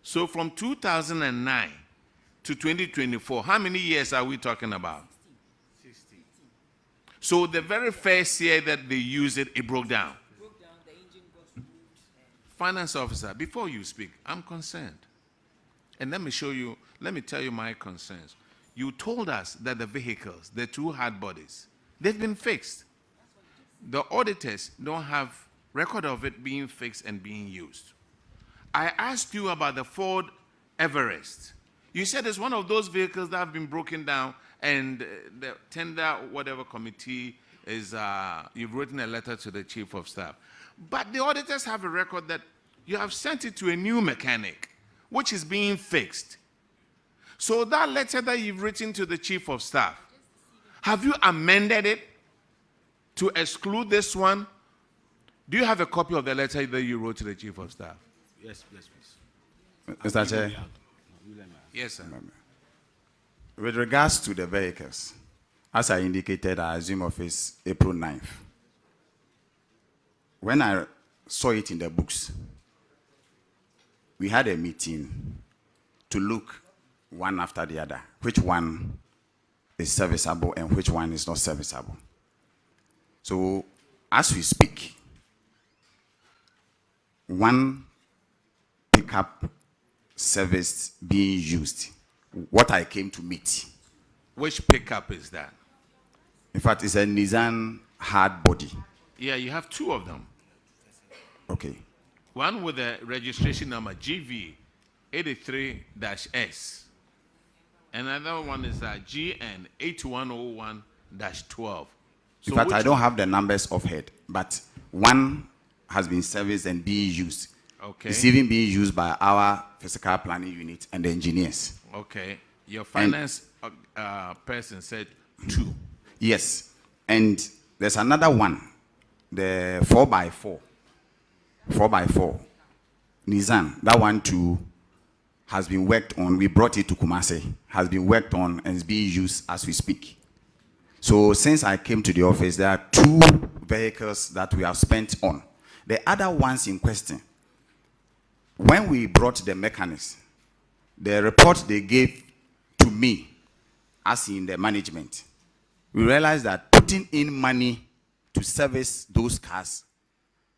So from 2009 to 2024, how many years are we talking about? 16. So the very first year that they used it, it broke down. The engine got removed. Finance officer, before you speak, I'm concerned. And let me tell you my concerns. You told us that the vehicles, the two hard bodies, they've been fixed. The auditors don't have record of it being fixed and being used. I asked you about the Ford Everest. You said it's one of those vehicles that have been broken down, and the tender whatever committee is, you've written a letter to the chief of staff. But the auditors have a record that you have sent it to a new mechanic, which is being fixed. So that letter that you've written to the chief of staff, have you amended it to exclude this one? Do you have a copy of the letter that you wrote to the chief of staff? Yes, please. Mr. Chair. Yes, sir. With regards to the vehicles, as I indicated, I assume office April 9th. When I saw it in the books, we had a meeting to look one after the other, which one is serviceable and which one is not serviceable. So, as we speak, one pickup service being used, what I came to meet. Which pickup is that? In fact, it's a Nissan hard body. Yeah, you have two of them. Okay. One with the registration number GV83-S. Another one is GN8101-12. In fact, I don't have the numbers offhand, but one has been serviced and being used. Okay. It's even being used by our physical planning unit and the engineers. Okay. Your finance person said two. Yes. And there's another one, the 4x4 Nissan. That one too has been worked on. We brought it to Kumasi, has been worked on and is being used as we speak. So since I came to the office, there are two vehicles that we have spent on. The other ones in question, when we brought the mechanics, the report they gave to me, as in the management, we realized that putting in money to service those cars,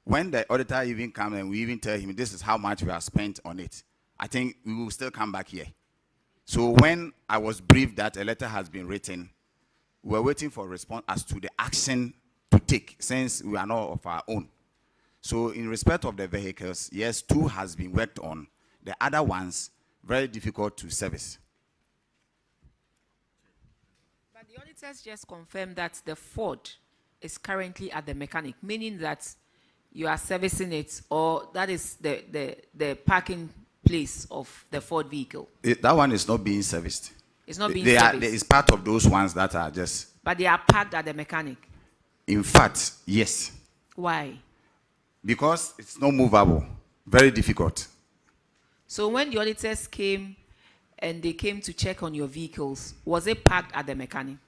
when the auditor even comes and we even tell him this is how much we have spent on it, I think we will still come back here. So when I was briefed that a letter has been written, we're waiting for a response as to the action to take, since we are not of our own. So in respect of the vehicles, yes, two has been worked on. The other ones, very difficult to service. But the auditors just confirmed that the Ford is currently at the mechanic, meaning that you are servicing it, or that is the parking place of the Ford vehicle. That one is not being serviced. It's not being serviced. It's part of those ones that are just... But they are parked at the mechanic. In fact, yes. Why? Because it's not movable. Very difficult. So when the auditors came and they came to check on your vehicles, was it parked at the mechanic?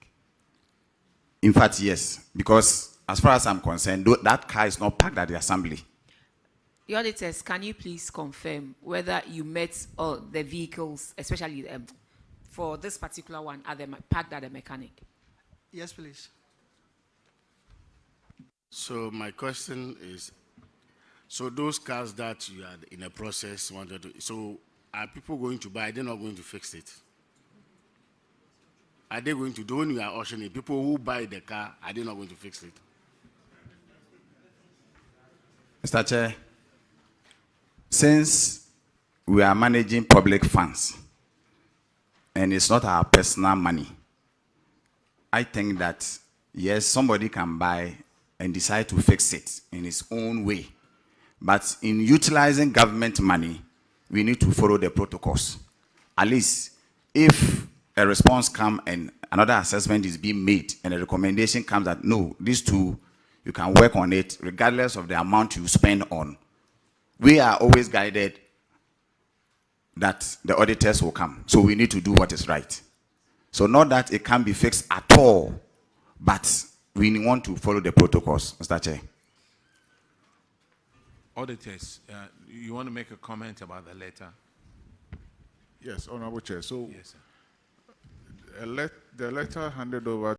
In fact, yes. Because as far as I'm concerned, that car is not parked at the assembly. The auditors, can you please confirm whether you met all the vehicles, especially for this particular one, parked at the mechanic? Yes, please. So my question is, so those cars that you had in a process wanted to, so are people going to buy? They're not going to fix it. Are they going to do, when you are auctioning, people who buy the car, are they not going to fix it? Mr. Chair, since we are managing public funds and it's not our personal money, I think that, yes, somebody can buy and decide to fix it in his own way. But in utilizing government money, we need to follow the protocols. At least, if a response comes and another assessment is being made and a recommendation comes that, no, these two, you can work on it regardless of the amount you spend on, we are always guided that the auditors will come. So we need to do what is right. So not that it can be fixed at all, but we want to follow the protocols, Mr. Chair. Auditors, you want to make a comment about the letter? Yes, Honorable Chair. So Yes, sir. the letter handed over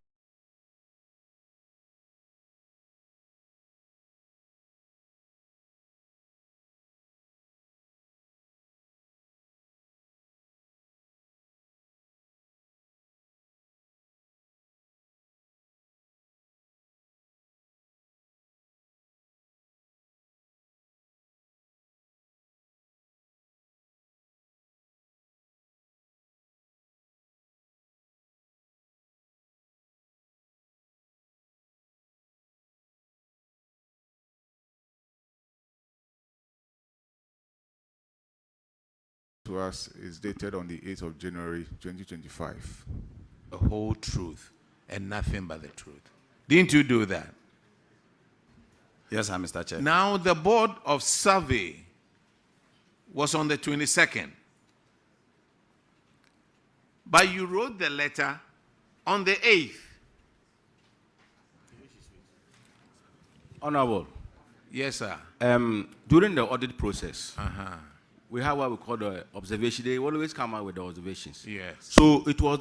to us is dated on the 8th of January 2025. The whole truth and nothing but the truth. Didn't you do that? Yes, sir, Mr. Chair. Now, the board of survey was on the 22nd. But you wrote the letter on the 8th. Honorable, Yes, sir. during the audit process, we have what we call the observation. They always come out with the observations. Yes. So it was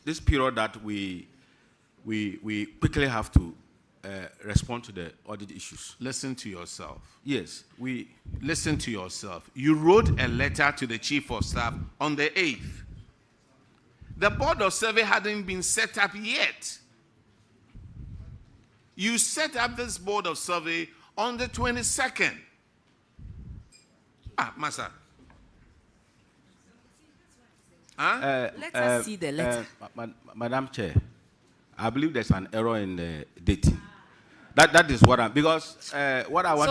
this period that we quickly have to respond to the audit issues. Listen to yourself. Yes, Listen to yourself. You wrote a letter to the chief of staff on the 8th. The board of survey hadn't been set up yet. You set up this board of survey on the 22nd. Master. Huh? Let us see the letter. Madam Chair, I believe there's an error in the dating. That is what because what I want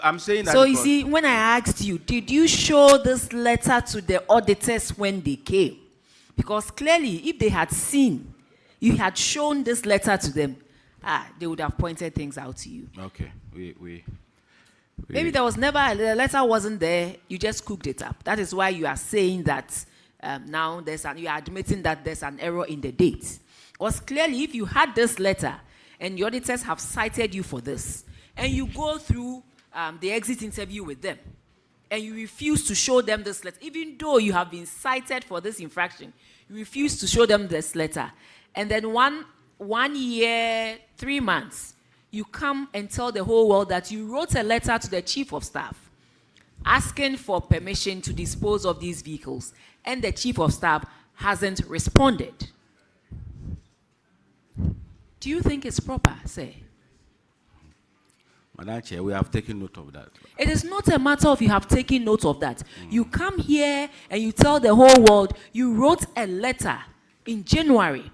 I'm saying that. So you see, when I asked you, did you show this letter to the auditors when they came? Because clearly, if they had seen, you had shown this letter to them, they would have pointed things out to you. Okay, Maybe there was never, the letter wasn't there, you just cooked it up. That is why you are saying that now you are admitting that there's an error in the date. Because clearly, if you had this letter, and the auditors have cited you for this, and you go through the exit interview with them, and you refuse to show them this letter, even though you have been cited for this infraction, you refuse to show them this letter, and then one year, 3 months, you come and tell the whole world that you wrote a letter to the chief of staff asking for permission to dispose of these vehicles, and the chief of staff hasn't responded. Do you think it's proper, say? Madam Chair, we have taken note of that. It is not a matter of you have taken note of that. You come here and you tell the whole world you wrote a letter in January,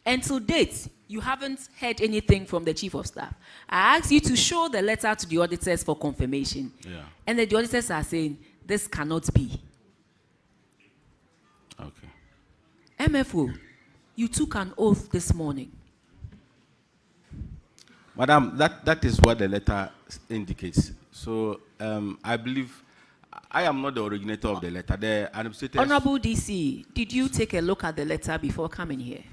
and to date, you haven't heard anything from the chief of staff. I asked you to show the letter to the auditors for confirmation. Yeah. And the auditors are saying, this cannot be. Okay. MFO, you took an oath this morning. Madam, that is what the letter indicates. So I believe I am not the originator of the letter. The administrators. Honorable DC, did you take a look at the letter before coming here?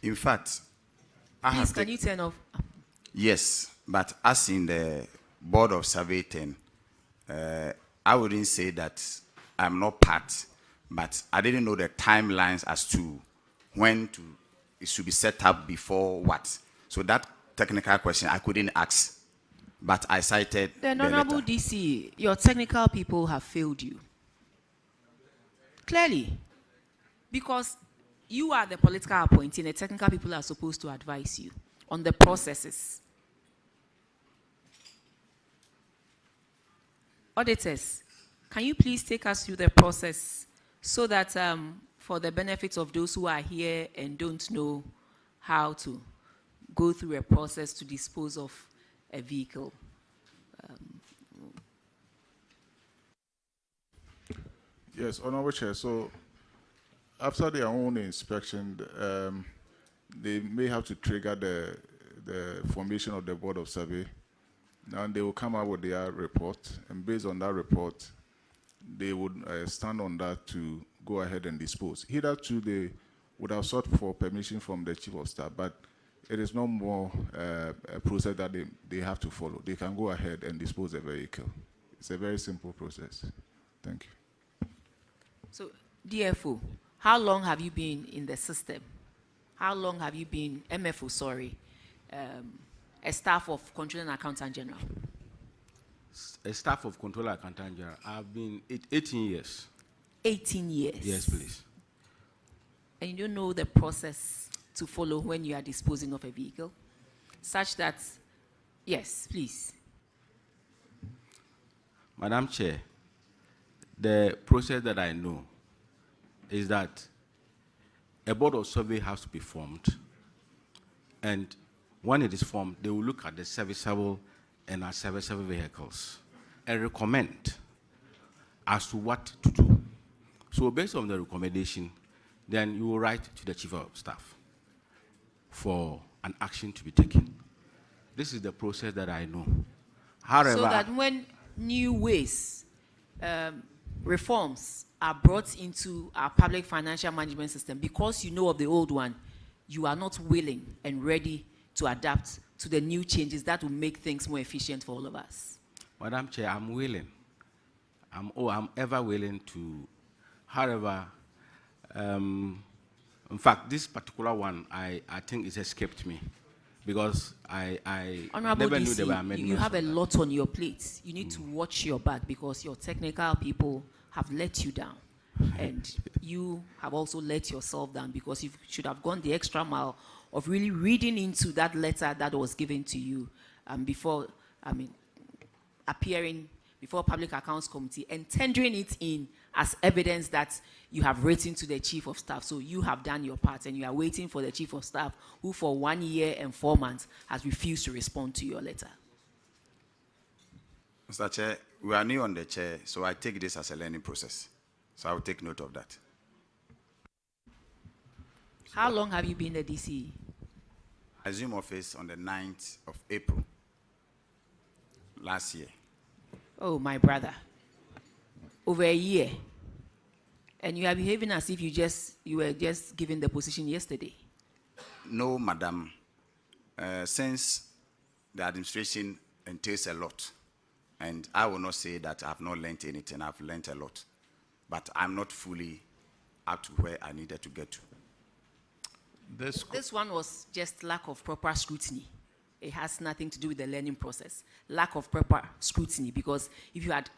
In fact, I Please, have can you turn off? yes, but as in the board of survey 10, I wouldn't say that I'm not part, but I didn't know the timelines as to when it should be set up before what. So that technical question I couldn't ask, but I cited Then, the Honorable letter. DC, your technical people have failed you. Clearly. Because you are the political appointee, and the technical people are supposed to advise you on the processes. Auditors, can you please take us through the process so that for the benefit of those who are here and don't know how to go through a process to dispose of a vehicle? Yes, Honorable Chair. So after their own inspection, they may have to trigger the formation of the board of survey. And they will come out with their report, and based on that report, they would stand on that to go ahead and dispose. Hitherto, they would have sought for permission from the chief of staff, but it is no more a process that they have to follow. They can go ahead and dispose the vehicle. It's a very simple process. Thank you. So, DFO, how long have you been in the system? How long have you been, MFO, sorry, a staff of Controller and Accountant General? A staff of Controller Accountant General. I've been 18 years. 18 years? Yes, please. And you don't know the process to follow when you are disposing of a vehicle? Such that, yes, please. Madam Chair, the process that I know is that a board of survey has to be formed, and when it is formed, they will look at the serviceable and unserviceable vehicles and recommend as to what to do. So based on the recommendation, then you will write to the Chief of Staff for an action to be taken. This is the process that I know. However, So that when new ways, reforms are brought into our public financial management system, because you know of the old one, you are not willing and ready to adapt to the new changes that will make things more efficient for all of us. Madam Chair, I'm willing. I'm ever willing to. However, in fact, this particular one, I think it's escaped me because I Honorable never knew there were DC, amendments. you have a on that. lot on your plate. You need to watch your back because your technical people have let you down. And you have also let yourself down because you should have gone the extra mile of really reading into that letter that was given to you before, appearing before Public Accounts Committee and tendering it in as evidence that you have written to the Chief of Staff. So you have done your part and you are waiting for the Chief of Staff who for 1 year and 4 months has refused to respond to your letter. Mr. Chair, we are new on the chair, so I take this as a learning process. So I will take note of that. How long have you been the DCE? I assumed office on the 9th of April last year. Oh, my brother. Over a year. And you are behaving as if you were just given the position yesterday. No, madam. Since the administration entails a lot, and I will not say that I have not learned anything, I've learned a lot. But I'm not fully up to where I needed to get to. This one was just lack of proper scrutiny. It has nothing to do with the learning process. Lack of proper scrutiny, because if you had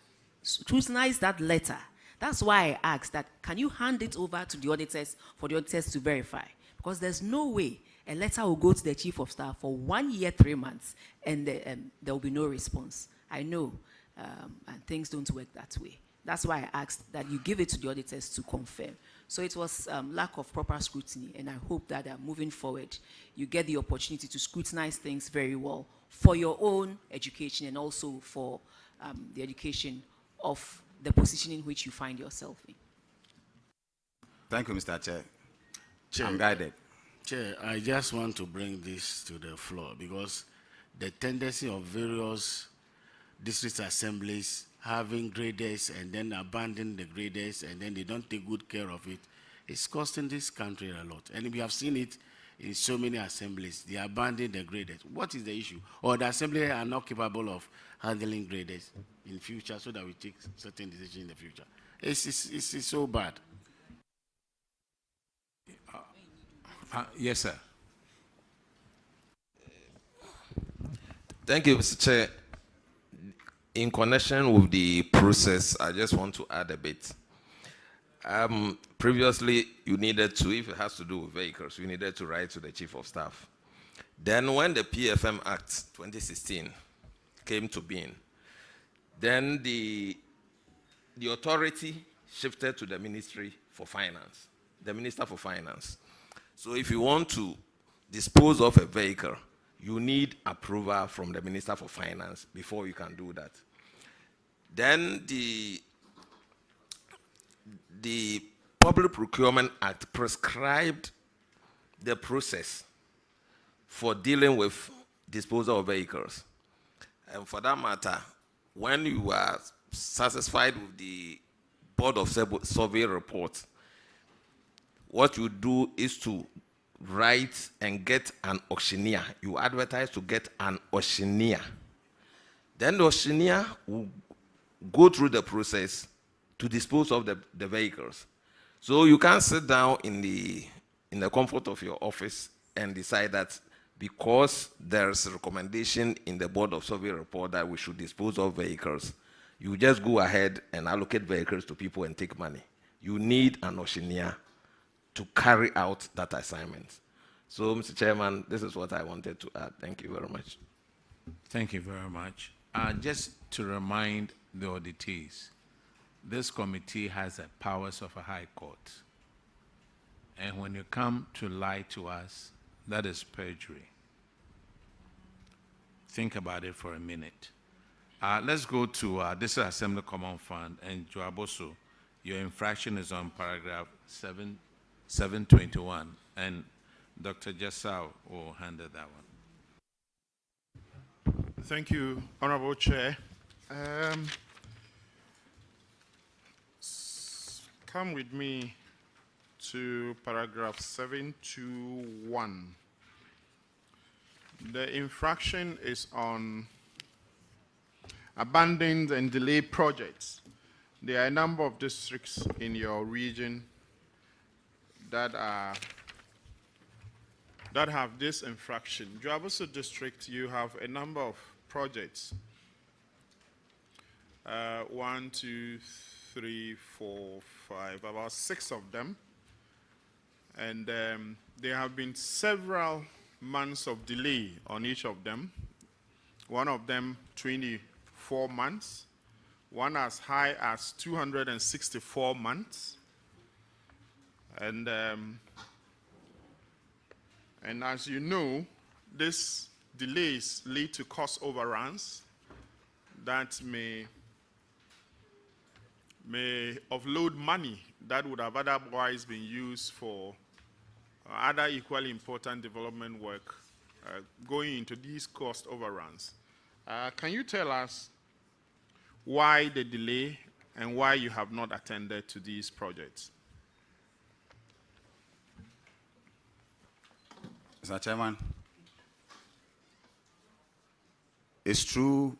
scrutinized that letter, that's why I asked that, can you hand it over to the auditors for the auditors to verify? Because there's no way a letter will go to the Chief of Staff for 1 year, 3 months, and there will be no response. I know, and things don't work that way. That's why I asked that you give it to the auditors to confirm. So it was lack of proper scrutiny, and I hope that moving forward, you get the opportunity to scrutinize things very well for your own education and also for the education of the position in which you find yourself in. Thank you, Mr. Chair. Chair, I'm guided. Chair, I just want to bring this to the floor because the tendency of various district assemblies having graders and then abandoning the graders and then they don't take good care of it, it's costing this country a lot. And we have seen it in so many assemblies. They abandon the graders. What is the issue? Or the assembly are not capable of handling graders in future so that we take certain decisions in the future. It's so bad. Yes, sir. Thank you, Mr. Chair. In connection with the process, I just want to add a bit. Previously, you needed to, if it has to do with vehicles, you needed to write to the Chief of Staff. Then when the PFM Act 2016 came to being, then the authority shifted to the Ministry for Finance, the Minister for Finance. So if you want to dispose of a vehicle, you need approval from the Minister for Finance before you can do that. Then the Public Procurement Act prescribed the process for dealing with disposal of vehicles. And for that matter, when you are satisfied with the Board of Survey report, what you do is to write and get an auctioneer. You advertise to get an auctioneer. Then the auctioneer will go through the process to dispose of the vehicles. So you can't sit down in the comfort of your office and decide that because there's a recommendation in the Board of Survey report that we should dispose of vehicles, you just go ahead and allocate vehicles to people and take money. You need an auctioneer to carry out that assignment. So, Mr. Chairman, this is what I wanted to add. Thank you very much. Thank you very much. Just to remind the auditees, this committee has the powers of a high court. And when you come to lie to us, that is perjury. Think about it for a minute. Let's go to this is Assembly Common Fund, and Joaboso, your infraction is on paragraph 721, and Dr. Jassau will handle that one. Thank you, Honorable Chair. Come with me to paragraph 721. The infraction is on abandoned and delayed projects. There are a number of districts in your region that have this infraction. Joaboso district, you have a number of projects. 1, 2, 3, 4, 5, about 6 of them. And there have been several months of delay on each of them. One of them 24 months, one as high as 264 months. And as you know, these delays lead to cost overruns that may offload money that would have otherwise been used for other equally important development work going into these cost overruns. Can you tell us why the delay and why you have not attended to these projects? Mr. Chairman, it's true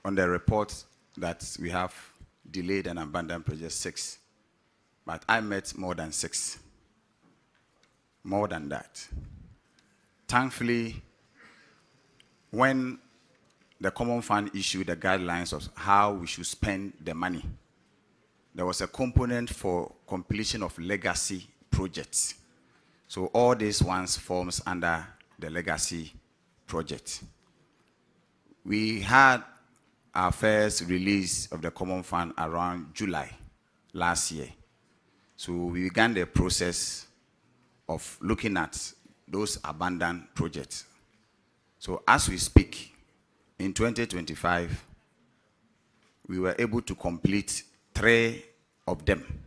on the report that we have delayed and abandoned projects 6, but I met more than 6. More than that. Thankfully, when the Common Fund issued the guidelines of how we should spend the money, there was a component for completion of legacy projects. So all these ones forms under the legacy project. We had our first release of the Common Fund around July last year. So we began the process of looking at those abandoned projects. So as we speak, in 2025, we were able to complete 3 of them.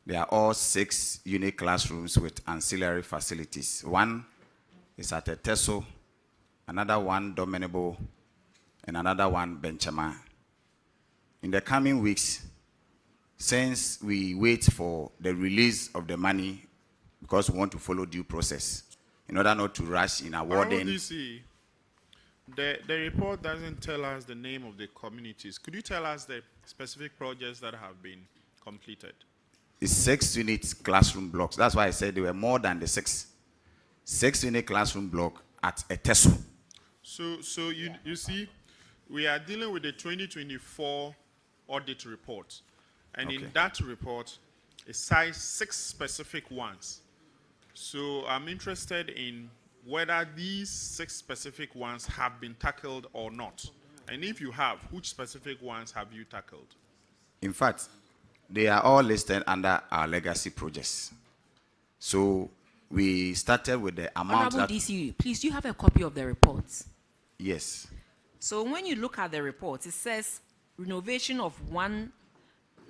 They are all 6-unit classrooms with ancillary facilities. One is at Eteso, another one Dominable, and another one Benchama. In the coming weeks, since we wait for the release of the money, because we want to follow due process, in order not to rush in awarding. The report doesn't tell us the name of the communities. Could you tell us the specific projects that have been completed? It's 6-unit classroom blocks. That's why I said they were more than the 6. 6-unit classroom block at Eteso. So you see, we are dealing with the 2024 audit report. And in that report, it cites 6 specific ones. So I'm interested in whether these 6 specific ones have been tackled or not. And if you have, which specific ones have you tackled? In fact, they are all listed under our legacy projects. So we started with the amount. Honorable DC, please, do you have a copy of the reports? Yes. So when you look at the report, it says renovation of one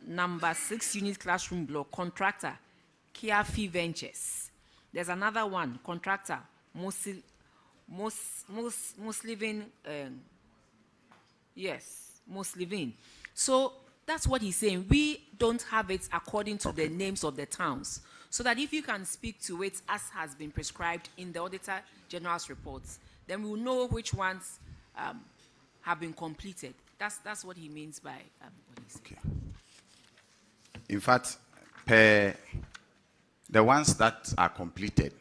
number 6-unit classroom block, contractor, Kiafi Ventures. There's another one, contractor, Muslivin, Muslivin. So that's what he's saying. We don't have it according to the names of the towns. So that if you can speak to it as has been prescribed in the Auditor General's reports, then we'll know which ones have been completed. That's what he means by what he said. Okay. In fact, the ones that are completed,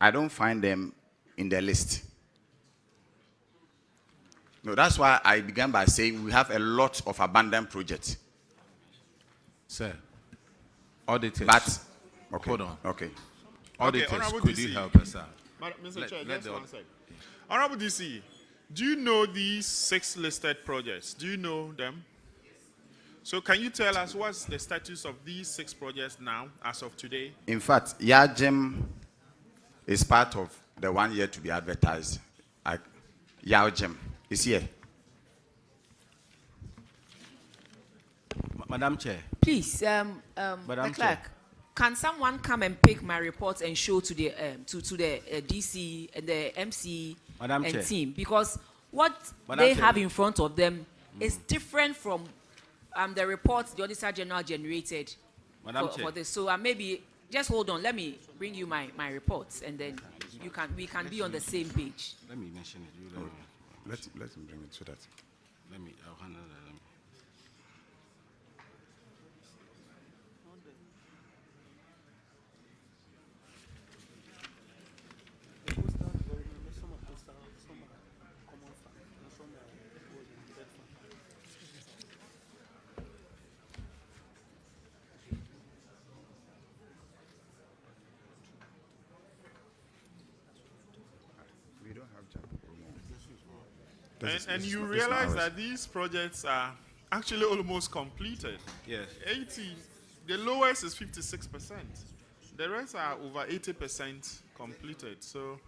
I don't find them in the list. No, that's why I began by saying we have a lot of abandoned projects. Sir, auditors. But, okay. Hold on. Okay. Auditors, Honorable could DC. you help us out? Mr. Chair, let just the- one second. Honorable DC, do you know these 6 listed projects? Do you know them? So can you tell us what's the status of these 6 projects now, as of today? In fact, Yajem is part of the 1 year to be advertised. Yajem is here. Madam Chair. Please, the Madam clerk, Chair. can someone come and pick my reports and show to the DC and the MC Madam and Chair. team? Because what Madam they Chair. have in front of them is different from the reports the Auditor General generated Madam for Chair. this. So maybe just hold on. Let me bring you my reports, and then we can be on the same page. Let me mention it. You let me. Let him bring it so that. I'll handle that. We don't have job. And you realize that these projects are actually almost completed. Yes. 80, the lowest is 56%. The rest are over 80% completed. So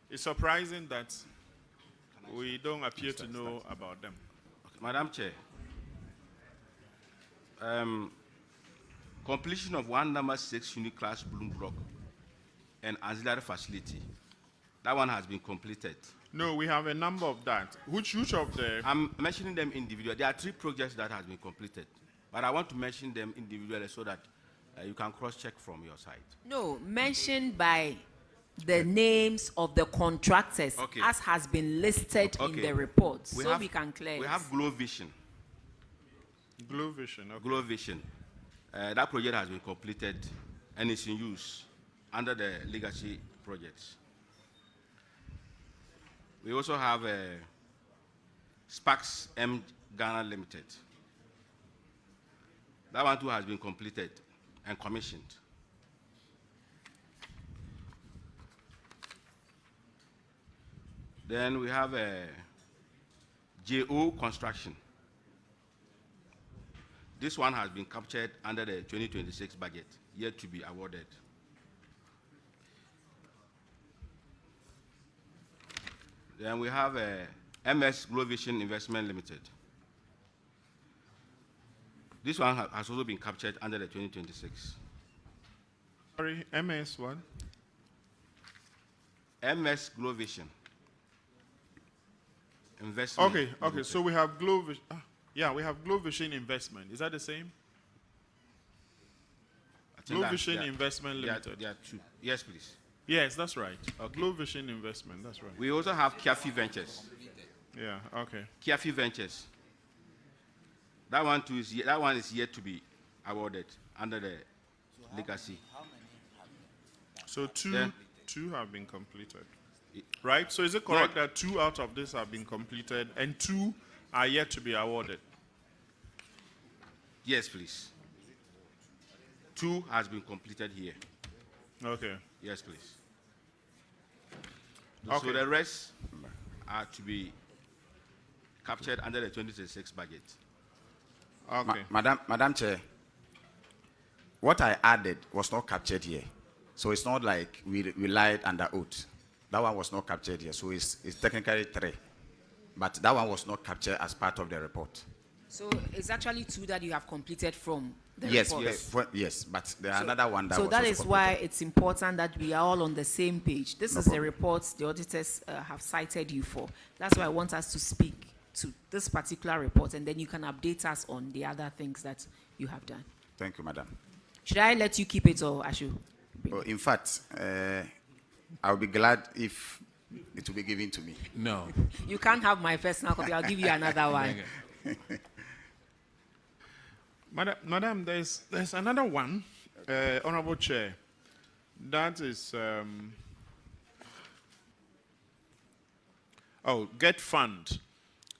it's surprising that we don't appear to know about them. Madam Chair, completion of 1 number 6 unit class bloom block and auxiliary facility. That one has been completed. No, we have a number of that. Which of the... I'm mentioning them individually. There are 3 projects that has been completed, but I want to mention them individually so that you can cross-check from your side. No, mentioned by the names of the contractors, Okay. as has been listed in Okay. the report, We so have- we can clear We it. have Glow Vision. Glow Vision, okay. Glow Vision. That project has been completed and is in use under the legacy projects. We also have Sparks M Ghana Limited. That one too has been completed and commissioned. Then we have JO Construction. This one has been captured under the 2026 budget, yet to be awarded. Then we have MS Glow Vision Investment Limited. This one has also been captured under the 2026. Sorry, MS what? MS Glow Vision Investment. Okay, okay. Limited. So we have Glow Vision. Yeah, we have Glow Vision Investment. Is that the same? I think Glow that- Vision yeah, Investment there are- Limited. there are 2. Yes, please. Yes, that's right. Okay. Glow Vision Investment, that's right. We also have Kiafi Ventures. Yeah, okay. Kiafi Ventures. That one too is that one is yet to be awarded under the legacy. So Then- two have been completed. Right? So is it correct that 2 out of this have been completed and 2 are yet to be awarded? Yes, please. 2 has been completed here. Okay. Yes, please. Okay. So the rest are to be captured under the 2026 budget. Okay. Madam Chair, what I added was not captured here. So it's not like we relied under oath. That one was not captured here. So it's technically 3. But that one was not captured as part of the report. So it's actually 2 that you have completed from the Yes, report. yes, but there are another one that So was that also is why completed. it's important that we are all on the same page. This No is the problem. reports the auditors have cited you for. That's why I want us to speak to this particular report, and then you can update us on the other things that you have done. Thank you, madam. Should I let you keep it, or I should? Oh, in fact, I'll be glad if it will be given to me. No. You can't have my personal copy. I'll give you another one. Madam, there's another one, Honorable Chair. That is, get fund.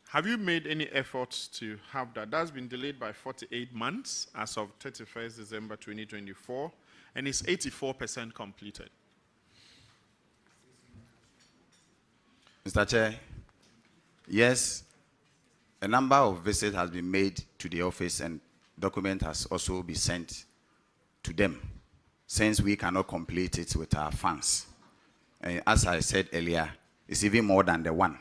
Have you made any efforts to have that? That's been delayed by 48 months as of 31st December 2024, and it's 84% completed. Mr. Chair, yes, a number of visits has been made to the office and document has also been sent to them since we cannot complete it with our funds. And as I said earlier, it's even more than the one.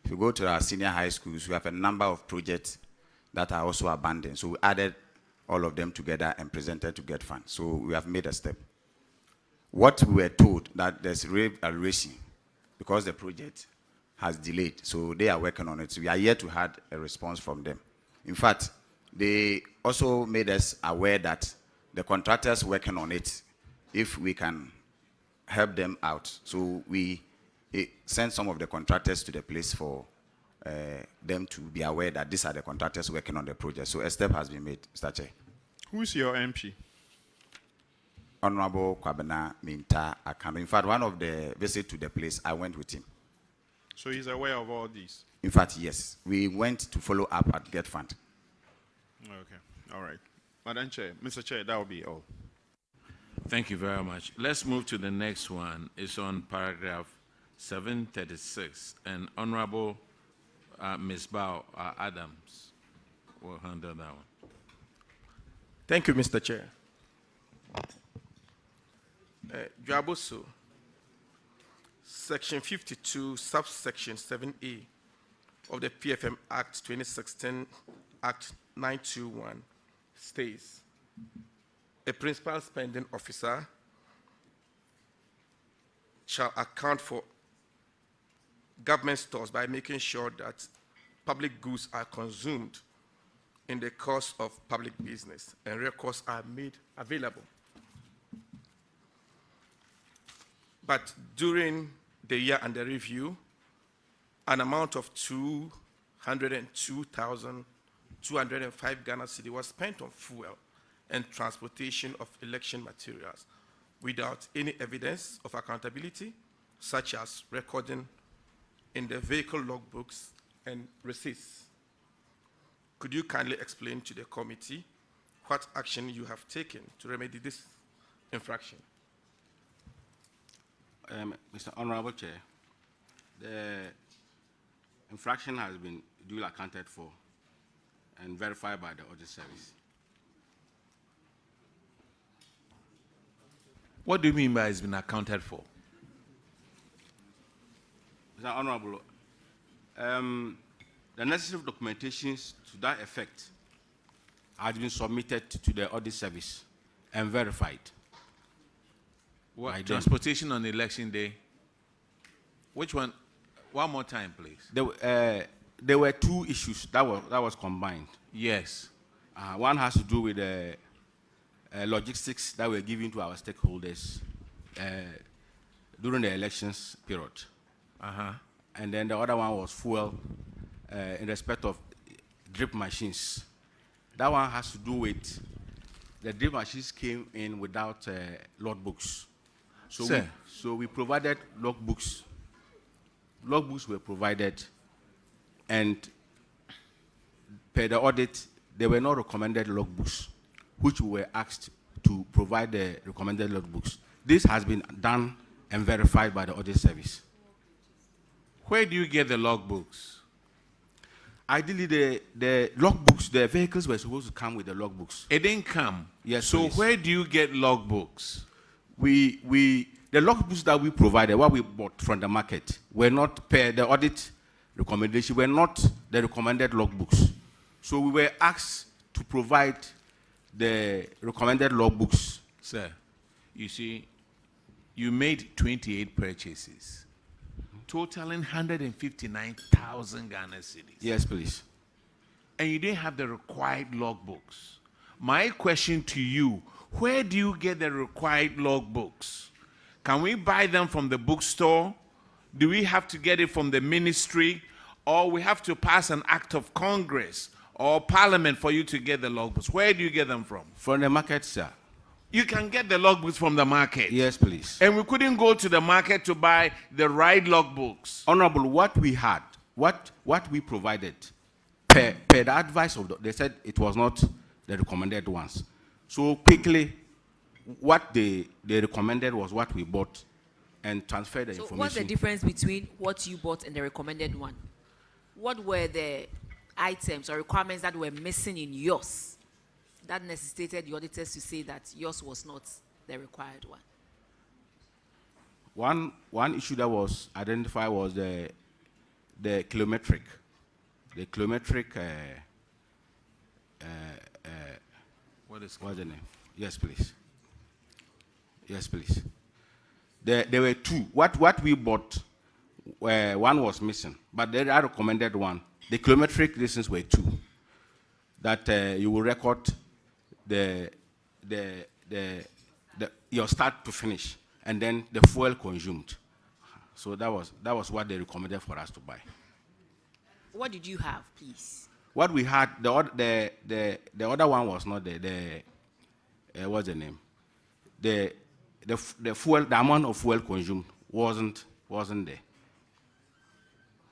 If you go to our senior high schools, we have a number of projects that are also abandoned. So we added all of them together and presented to get funds. So we have made a step. What we were told that there's re-evaluation because the project has delayed. So they are working on it. So we are yet to have a response from them. In fact, they also made us aware that the contractors working on it, if we can help them out. So we sent some of the contractors to the place for them to be aware that these are the contractors working on the project. So a step has been made, Mr. Chair. Who is your MP? Honorable Kwabena Minta Akano. In fact, one of the visits to the place, I went with him. So he's aware of all these? In fact, yes. We went to follow up at Get Fund. Okay, all right. Madam Chair, Mr. Chair, that will be all. Thank you very much. Let's move to the next one. It's on paragraph 736, and Honorable Ms. Bao Adams will handle that one. Thank you, Mr. Chair. Dwaboso, Section 52, subsection 7A of the PFM Act 2016, Act 921 states, a principal spending officer shall account for government stores by making sure that public goods are consumed in the course of public business and records are made available. But during the year under review, an amount of 202,205 Ghana cedi was spent on fuel and transportation of election materials without any evidence of accountability, such as recording in the vehicle logbooks and receipts. Could you kindly explain to the committee what action you have taken to remedy this infraction? Mr. Honorable Chair, the infraction has been duly accounted for and verified by the Audit Service. What do you mean by it's been accounted for? Mr. Honorable, the necessary documentations to that effect has been submitted to the Audit Service and verified. What, transportation on election day? Which one? One more time, please. There were two issues that was combined. Yes. One has to do with the logistics that were given to our stakeholders during the elections period. And then the other one was fuel in respect of drip machines. That one has to do with the drip machines came in without logbooks. So we provided logbooks. Logbooks were provided, and per the audit, there were no recommended logbooks, which we were asked to provide the recommended logbooks. This has been done and verified by the Audit Service. Where do you get the logbooks? Ideally, the logbooks, the vehicles were supposed to come with the logbooks. It didn't come. Yes. So please. where do you get logbooks? The logbooks that we provided, what we bought from the market, were not per the audit recommendation, were not the recommended logbooks. So we were asked to provide the recommended logbooks. Sir, you see, you made 28 purchases, totaling 159,000 Ghana cedis. Yes, please. And you didn't have the required logbooks. My question to you, where do you get the required logbooks? Can we buy them from the bookstore? Do we have to get it from the ministry? Or we have to pass an act of Congress or Parliament for you to get the logbooks? Where do you get them from? From the market, sir. You can get the logbooks from the market. Yes, please. And we couldn't go to the market to buy the right logbooks. Honorable, what we had, what we provided, per the advice of they said it was not the recommended ones. So quickly, what they recommended was what we bought and transferred the information. What's the difference between what you bought and the recommended one? What were the items or requirements that were missing in yours that necessitated the auditors to say that yours was not the required one? One issue that was identified was the kilometric. The kilometric. What's the name? Yes, please. Yes, please. There were two. What we bought, one was missing, but the other recommended one, the kilometric distance were two. That you will record your start to finish, and then the fuel consumed. So that was what they recommended for us to buy. What did you have, please? What we had, the other one was not there. What's the name? The fuel, the amount of fuel consumed wasn't there.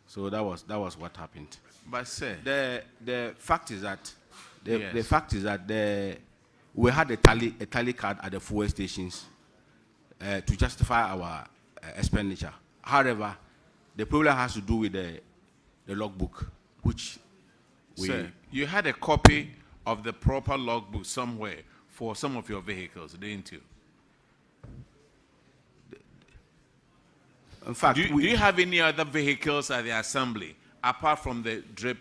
So that was what happened. But sir, the fact is that yes. the fact is that we had a tally card at the fuel stations to justify our expenditure. However, the problem has to do with the logbook, which sir, you had a copy of the proper logbook somewhere for some of your vehicles, didn't you? In fact, do you have any other vehicles at the assembly apart from the drip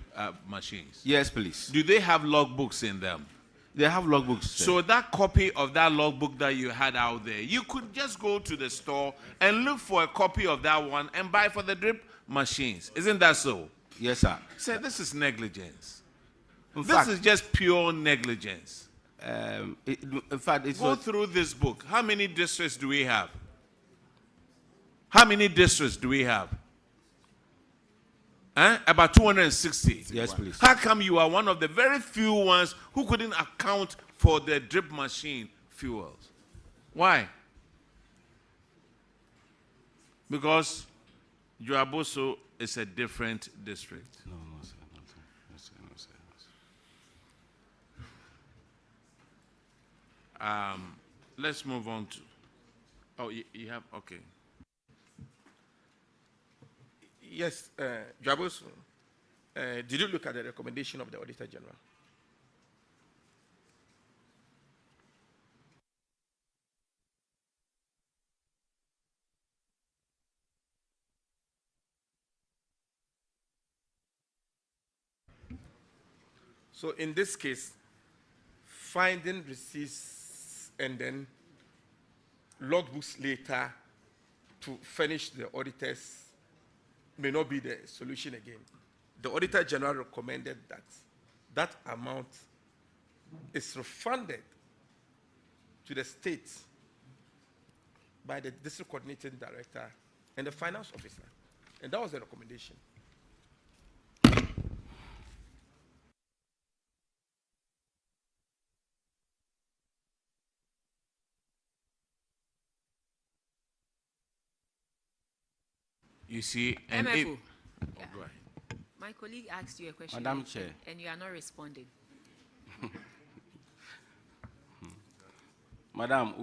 machines? Yes, please. Do they have logbooks in them? They have logbooks. So that copy of that logbook that you had out there, you could just go to the store and look for a copy of that one and buy for the drip machines. Isn't that so? Yes, sir. Sir, this is negligence. In This is just pure negligence. In fact, it's Go through this book. How many districts do we have? How many districts do we have? About 260. Yes, please. How come you are one of the very few ones who couldn't account for the drip machine fuels? Why? Because Joaboso is a different district. No, sir. No, sir. No, sir. Let's move on to. Oh, you have okay. Yes, Joaboso, did you look at the recommendation of the Auditor General? So in this case, finding receipts and then logbooks later to furnish the auditors may not be the solution again. The Auditor General recommended that that amount is refunded to the state by the district coordinating director and the finance officer. And that was the recommendation. You see, and MFO. if, Yeah. go ahead. My colleague asked you a question, Madam Chair. and you are not responding. Madam,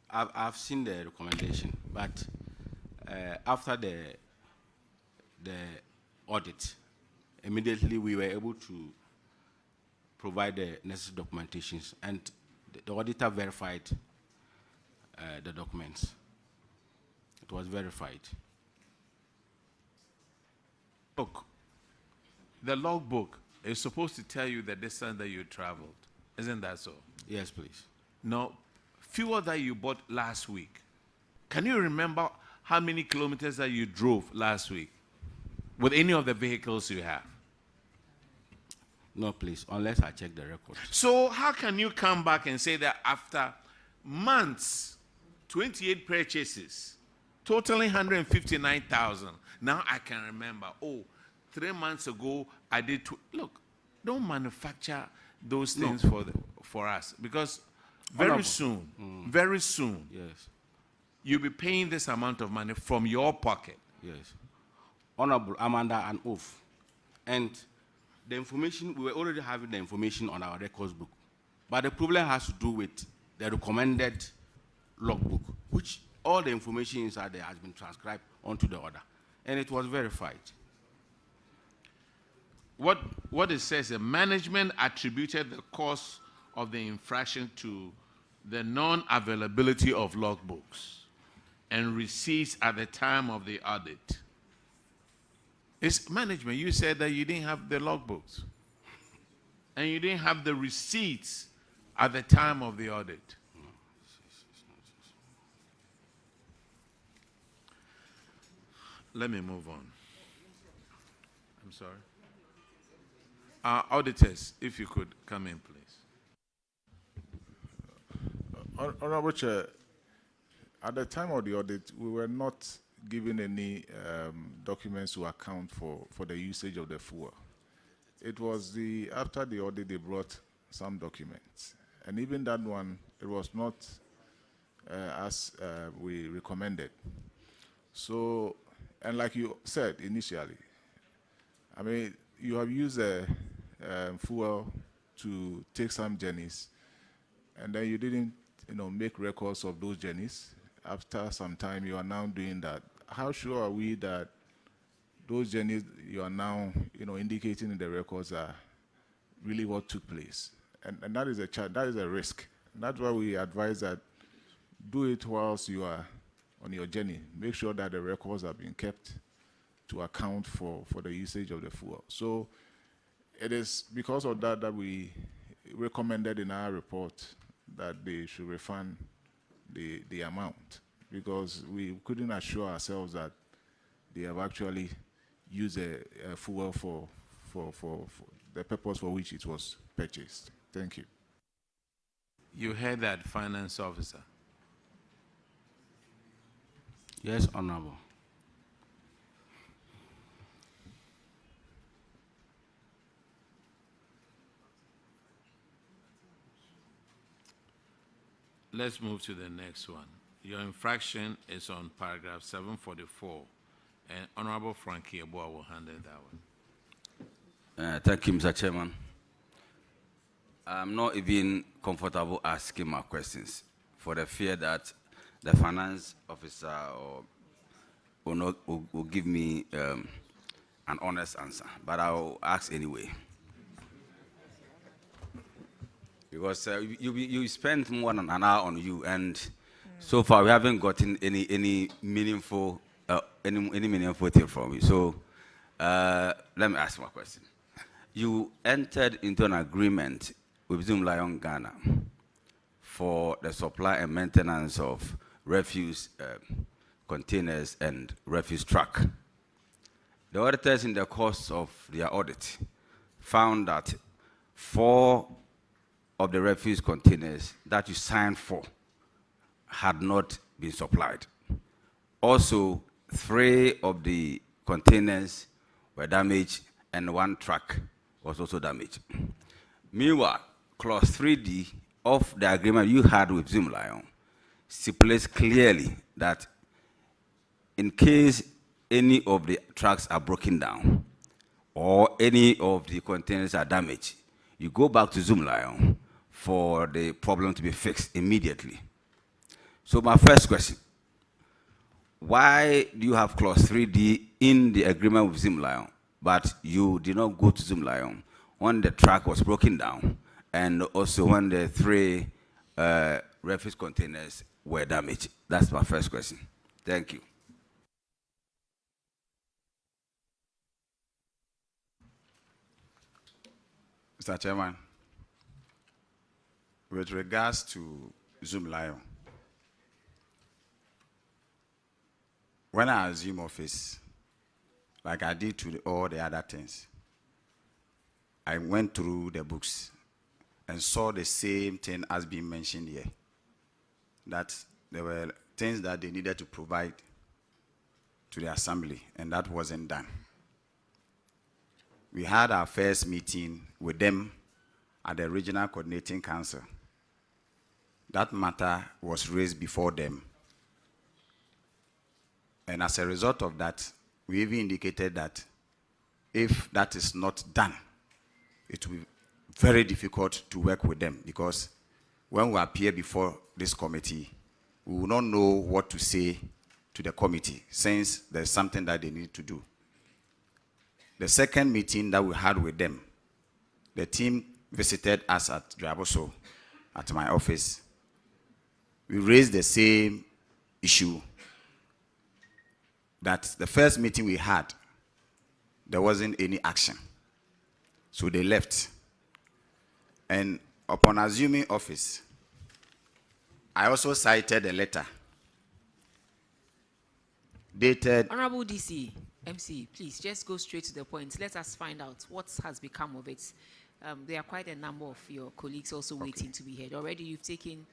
I've seen the recommendation, but after the audit, immediately we were able to provide the necessary documentations, and the auditor verified the documents. It was verified. Look, the logbook is supposed to tell you the distance that you traveled. Isn't that so? Yes, please. Now, fuel that you bought last week, can you remember how many kilometers that you drove last week with any of the vehicles you have? No, please, unless I check the record. So how can you come back and say that after months, 28 purchases, totaling 159,000, now I can remember, oh, 3 months ago I did look, don't manufacture those things for us, because very soon, Yes. you'll be paying this amount of money from your pocket. Yes. Honorable, I'm under an oath. And the information, we were already having the information on our records book. But the problem has to do with the recommended logbook, which all the information inside there has been transcribed onto the order. And it was verified. What it says, the management attributed the cause of the infraction to the non-availability of logbooks and receipts at the time of the audit. It's management. You said that you didn't have the logbooks and you didn't have the receipts at the time of the audit. Let me move on. I'm sorry. Auditors, if you could come in, please. Honorable Chair, at the time of the audit, we were not given any documents to account for the usage of the fuel. It was after the audit they brought some documents, and even that one, it was not as we recommended. So, and like you said initially, I mean, you have used fuel to take some journeys, and then you didn't, make records of those journeys. After some time, you are now doing that. How sure are we that those journeys you are now, indicating in the records are really what took place? And that is a risk. And that's why we advise that do it whilst you are on your journey. Make sure that the records are being kept to account for the usage of the fuel. So it is because of that that we recommended in our report that they should refund the amount, because we couldn't assure ourselves that they have actually used a fuel for the purpose for which it was purchased. Thank you. You heard that, Finance Officer. Yes, Honorable. Let's move to the next one. Your infraction is on paragraph 744, and Honorable Frankie Eboa will handle that one. Thank you, Mr. Chairman. I'm not even comfortable asking my questions for the fear that the finance officer will give me an honest answer, but I'll ask anyway. Because you spent more than an hour on you, and so far we haven't gotten any meaningful thing from you. So let me ask my question. You entered into an agreement with Zoom Lion Ghana for the supply and maintenance of refuse containers and refuse truck. The auditors, in the course of their audit, found that 4 of the refuse containers that you signed for had not been supplied. Also, 3 of the containers were damaged and 1 truck was also damaged. Meanwhile, clause 3D of the agreement you had with Zoom Lion stipulates clearly that in case any of the trucks are broken down or any of the containers are damaged, you go back to Zoom Lion for the problem to be fixed immediately. So my first question, why do you have clause 3D in the agreement with Zoom Lion, but you did not go to Zoom Lion when the truck was broken down and also when the 3 refuse containers were damaged? That's my first question. Thank you. Mr. Chairman, with regards to Zoom Lion, when I assume office, like I did to all the other things, I went through the books and saw the same thing as being mentioned here, that there were things that they needed to provide to the assembly, and that wasn't done. We had our first meeting with them at the Regional Coordinating Council. That matter was raised before them. And as a result of that, we even indicated that if that is not done, it will be very difficult to work with them, because when we appear before this committee, we will not know what to say to the committee, since there's something that they need to do. The second meeting that we had with them, the team visited us at Draboso, at my office. We raised the same issue, that the first meeting we had, there wasn't any action. So they left. And upon assuming office, I also cited a letter dated... Honorable DC, MC, please just go straight to the point. Let us find out what has become of it. There are quite a number of your colleagues also waiting to be heard. Already you've taken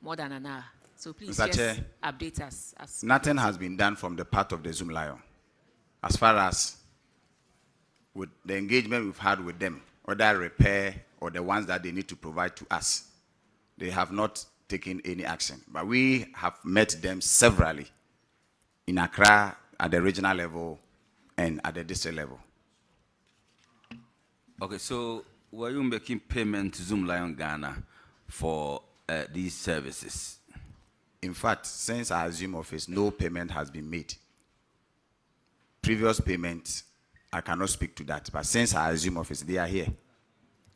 more than an hour. So please Mr. just Chair, update us. Nothing has been done from the part of the Zoom Lion. As far as with the engagement we've had with them, whether repair or the ones that they need to provide to us, they have not taken any action. But we have met them severally in Accra, at the regional level, and at the district level. Okay, so were you making payment to Zoom Lion Ghana for these services? In fact, since I assumed office, no payment has been made. Previous payments, I cannot speak to that. But since I assumed office, they are here.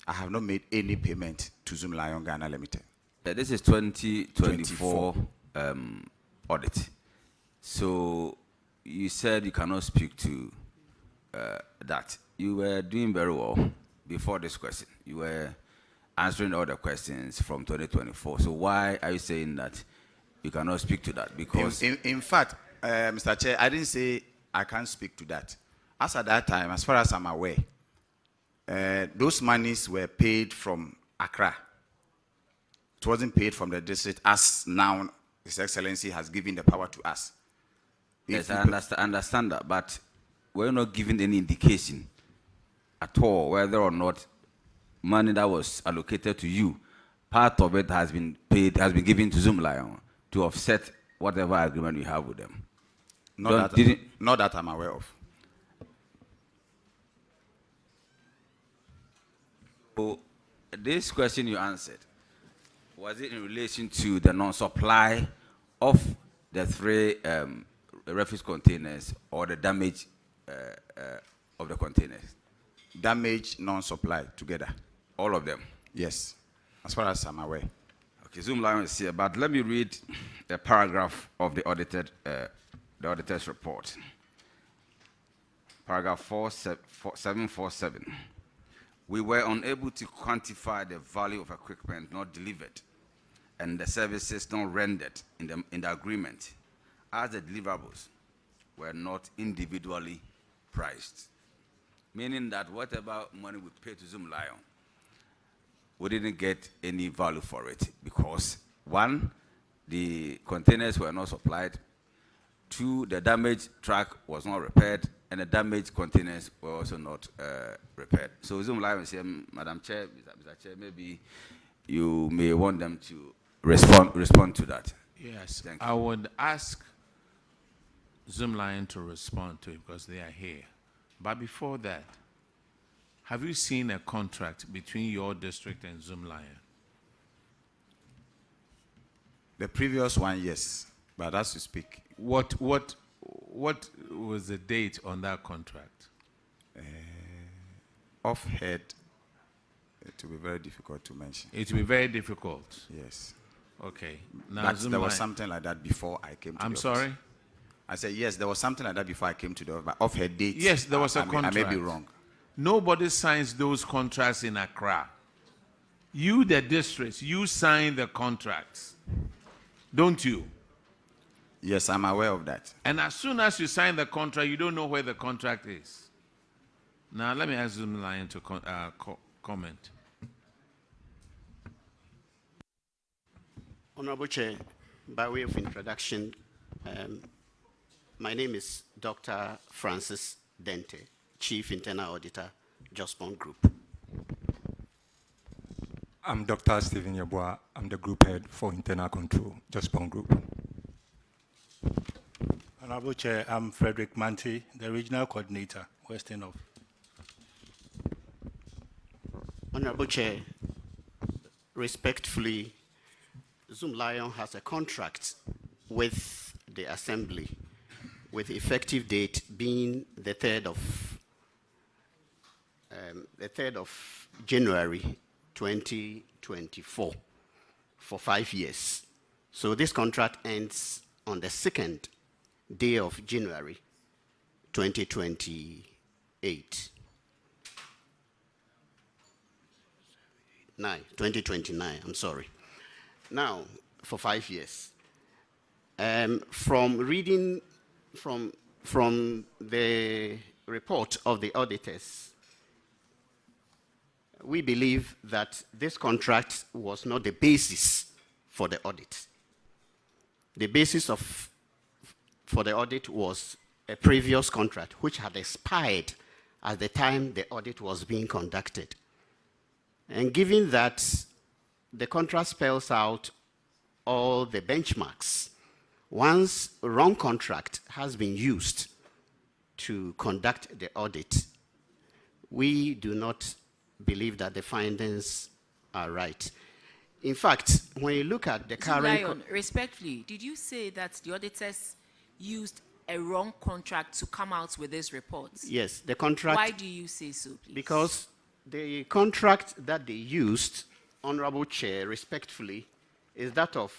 I have not made any payment to Zoom Lion Ghana Limited. This is 2024 audit. So you said you cannot speak to that. You were doing very well before this question. You were answering all the questions from 2024. So why are you saying that you cannot speak to that? Because in fact, Mr. Chair, I didn't say I can't speak to that. As at that time, as far as I'm aware, those monies were paid from Accra. It wasn't paid from the district, as now His Excellency has given the power to us. Yes, I understand that, but we're not given any indication at all whether or not money that was allocated to you, part of it has been paid, has been given to Zoom Lion to offset whatever agreement we have with them. Not that I'm aware of. So this question you answered, was it in relation to the non-supply of the 3 refuse containers or the damage of the containers? Damage, non-supply, together. All of them? Yes, as far as I'm aware. Okay, Zoom Lion is here, but let me read a paragraph of the auditor's report. Paragraph 747. We were unable to quantify the value of equipment not delivered and the services not rendered in the agreement, as the deliverables were not individually priced. Meaning that whatever money we paid to Zoom Lion, we didn't get any value for it because 1, the containers were not supplied, 2, the damaged truck was not repaired, and the damaged containers were also not repaired. So Zoom Lion is here, Madam Chair, Mr. Chair, maybe you may want them to respond to that. Yes, Thank you. I would ask Zoom Lion to respond to it because they are here. But before that, have you seen a contract between your district and Zoom Lion? The previous one, yes, but as we speak. What was the date on that contract? Off-head, it will be very difficult to mention. It will be very difficult. Yes. Okay. Now, But Zoom there was Lion- something like that before I came to the I'm office. sorry? I said, yes, there was something like that before I came to the office. But off-head date. Yes, there was a I contract. may be wrong. Nobody signs those contracts in Accra. You, the districts, you sign the contracts, don't you? Yes, I'm aware of that. And as soon as you sign the contract, you don't know where the contract is. Now, let me ask Zoom Lion to comment. Honorable Chair, by way of introduction, my name is Dr. Francis Dente. Chief Internal Auditor, Jospon Group. I'm Dr. Stephen Yeboah. I'm the Group Head for Internal Control, Jospon Group. Honorable Chair, I'm Frederick Manti, the Regional Coordinator, Western of. Honorable Chair, respectfully, Zoom Lion has a contract with the Assembly with effective date being the 3rd of January 2024 for 5 years. So this contract ends on the 2nd day of January 2028. 2029, I'm sorry. Now, for 5 years. From reading from the report of the auditors, we believe that this contract was not the basis for the audit. The basis for the audit was a previous contract which had expired at the time the audit was being conducted. And given that the contract spells out all the benchmarks, once a wrong contract has been used to conduct the audit, we do not believe that the findings are right. In fact, when you look at the current... Lion, respectfully, did you say that the auditors used a wrong contract to come out with this report? Yes, the contract... Why do you say so, please? Because the contract that they used, Honorable Chair, respectfully, is that of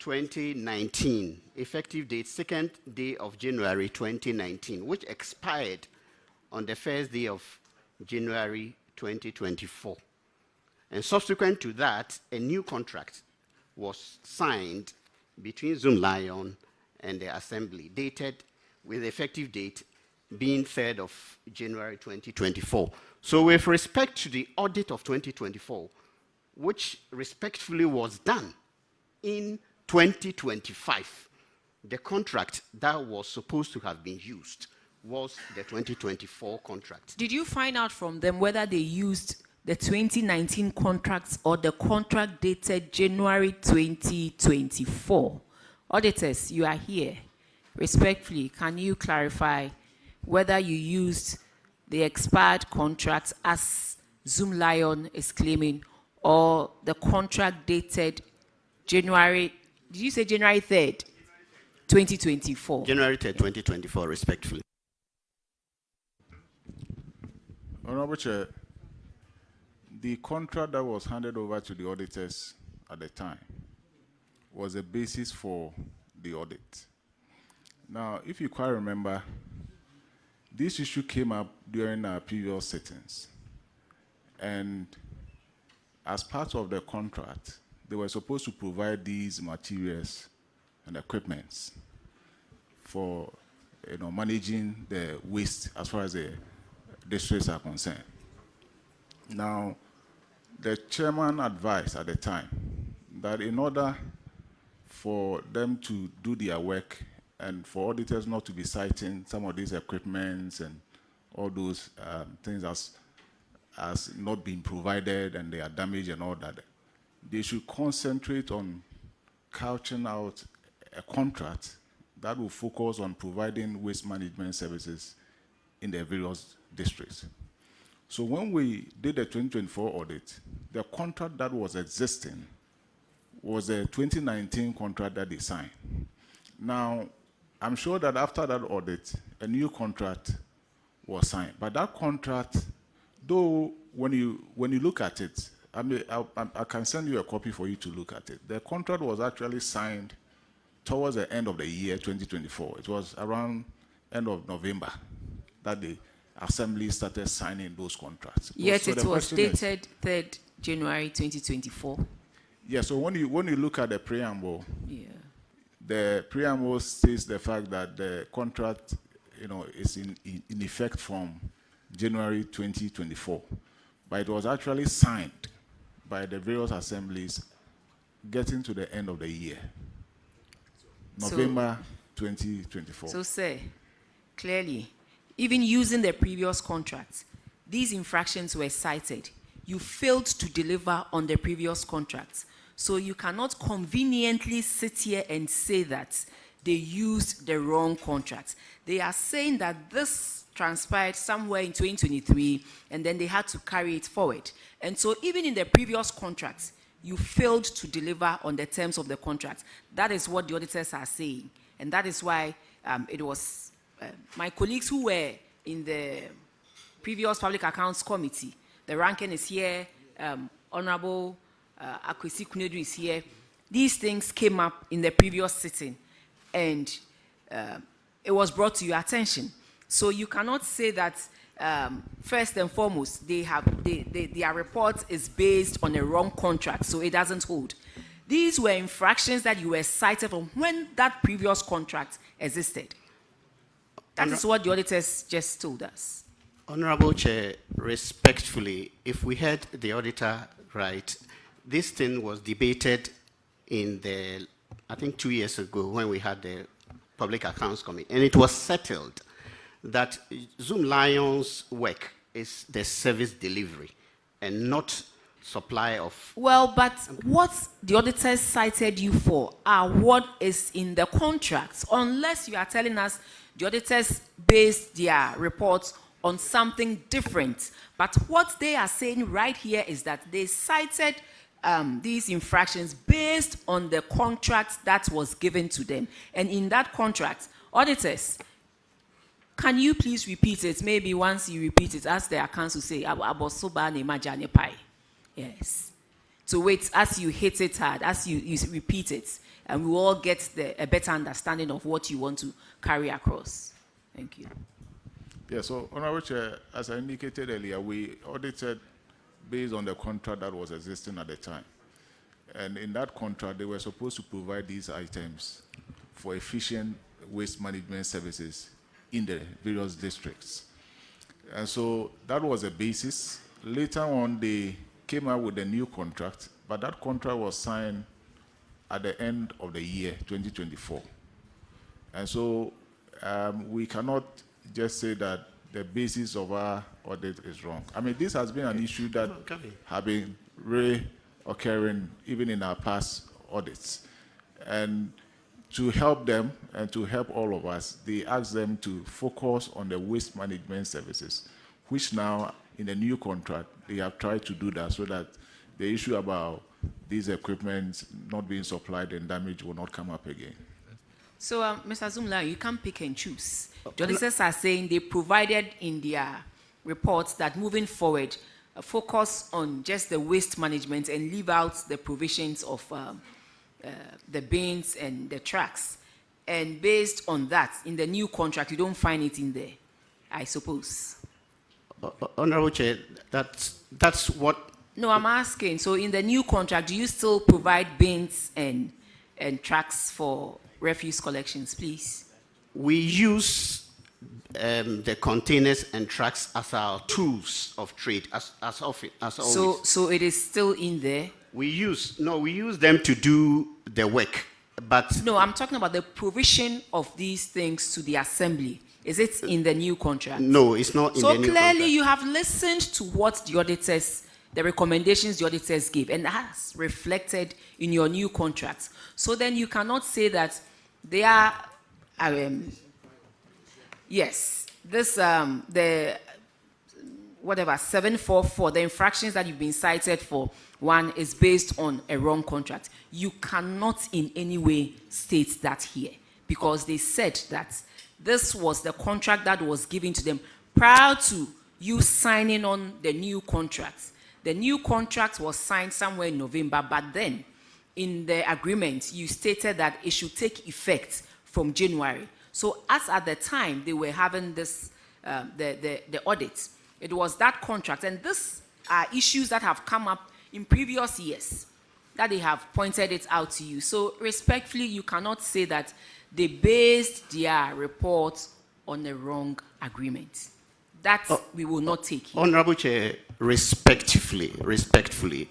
2019, effective date 2nd day of January 2019, which expired on the 1st day of January 2024. And subsequent to that, a new contract was signed between Zoom Lion and the Assembly, dated with effective date being 3rd of January 2024. So with respect to the audit of 2024, which respectfully was done in 2025, the contract that was supposed to have been used was the 2024 contract. Did you find out from them whether they used the 2019 contracts or the contract dated January 2024? Auditors, you are here. Respectfully, can you clarify whether you used the expired contract as Zoom Lion is claiming, or the contract dated January, did you say January 3rd, 2024? January 3rd, 2024, respectfully. Honorable Chair, the contract that was handed over to the auditors at the time was a basis for the audit. Now, if you quite remember, this issue came up during our previous sittings. And as part of the contract, they were supposed to provide these materials and equipments for managing the waste as far as the districts are concerned. Now, the chairman advised at the time that in order for them to do their work and for auditors not to be citing some of these equipments and all those things as not being provided and they are damaged and all that, they should concentrate on couching out a contract that will focus on providing waste management services in the various districts. So when we did the 2024 audit, the contract that was existing was a 2019 contract that they signed. Now, I'm sure that after that audit, a new contract was signed. But that contract, though, when you look at it, I can send you a copy for you to look at it. The contract was actually signed towards the end of the year 2024. It was around end of November that the Assembly started signing those contracts. Yet so it was dated 3rd January 2024. Yeah, so when you look at the preamble, yeah, the preamble states the fact that the contract, is in effect from January 2024, but it was actually signed by the various assemblies getting to the end of the year, November 2024. So, sir, clearly, even using the previous contract, these infractions were cited. You failed to deliver on the previous contract. So you cannot conveniently sit here and say that they used the wrong contract. They are saying that this transpired somewhere in 2023, and then they had to carry it forward. And so even in the previous contract, you failed to deliver on the terms of the contract. That is what the auditors are saying. And that is why it was my colleagues who were in the previous Public Accounts Committee, the ranking is here, Honorable Akwesi Kunedu is here. These things came up in the previous sitting, and it was brought to your attention. So you cannot say that first and foremost, their report is based on a wrong contract, so it doesn't hold. These were infractions that you were cited from when that previous contract existed. That is what the auditors just told us. Honorable Chair, respectfully, if we heard the auditor right, this thing was debated in the, I think 2 years ago when we had the Public Accounts Committee, and it was settled that Zoom Lion's work is the service delivery and not supply of... Well, but what the auditors cited you for are what is in the contracts, unless you are telling us the auditors based their reports on something different. But what they are saying right here is that they cited these infractions based on the contract that was given to them. And in that contract, auditors, can you please repeat it? Maybe once you repeat it, as the accounts will say, yes. So wait, as you hit it hard, as you repeat it, and we all get a better understanding of what you want to carry across. Thank you. Yeah, so Honorable Chair, as I indicated earlier, we audited based on the contract that was existing at the time. And in that contract, they were supposed to provide these items for efficient waste management services in the various districts. And so that was a basis. Later on, they came out with a new contract, but that contract was signed at the end of the year, 2024. And so we cannot just say that the basis of our audit is wrong. I mean, this has been an issue that has been reoccurring even in our past audits. And to help them and to help all of us, they asked them to focus on the waste management services, which now in the new contract, they have tried to do that so that the issue about these equipment not being supplied and damaged will not come up again. So, Mr. Zumla, you can't pick and choose. The auditors are saying they provided in their reports that moving forward, focus on just the waste management and leave out the provisions of the bins and the trucks. And based on that, in the new contract, you don't find it in there, I suppose. Honorable Chair, that's what... No, I'm asking, so in the new contract, do you still provide bins and trucks for refuse collections, please? We use the containers and trucks as our tools of trade, as always. So it is still in there? We use them to do the work, but... No, I'm talking about the provision of these things to the assembly. Is it in the new contract? No, it's not in the new contract. So clearly you have listened to what the auditors, the recommendations the auditors gave, and that's reflected in your new contract. So then you cannot say that they are, yes, this, the, whatever, 744, the infractions that you've been cited for, one is based on a wrong contract. You cannot in any way state that here, because they said that this was the contract that was given to them prior to you signing on the new contract. The new contract was signed somewhere in November, but then in the agreement, you stated that it should take effect from January. So as at the time they were having this, the audit, it was that contract. And these are issues that have come up in previous years that they have pointed it out to you. So respectfully, you cannot say that they based their report on the wrong agreement. That we will not take here. Honorable Chair, respectfully,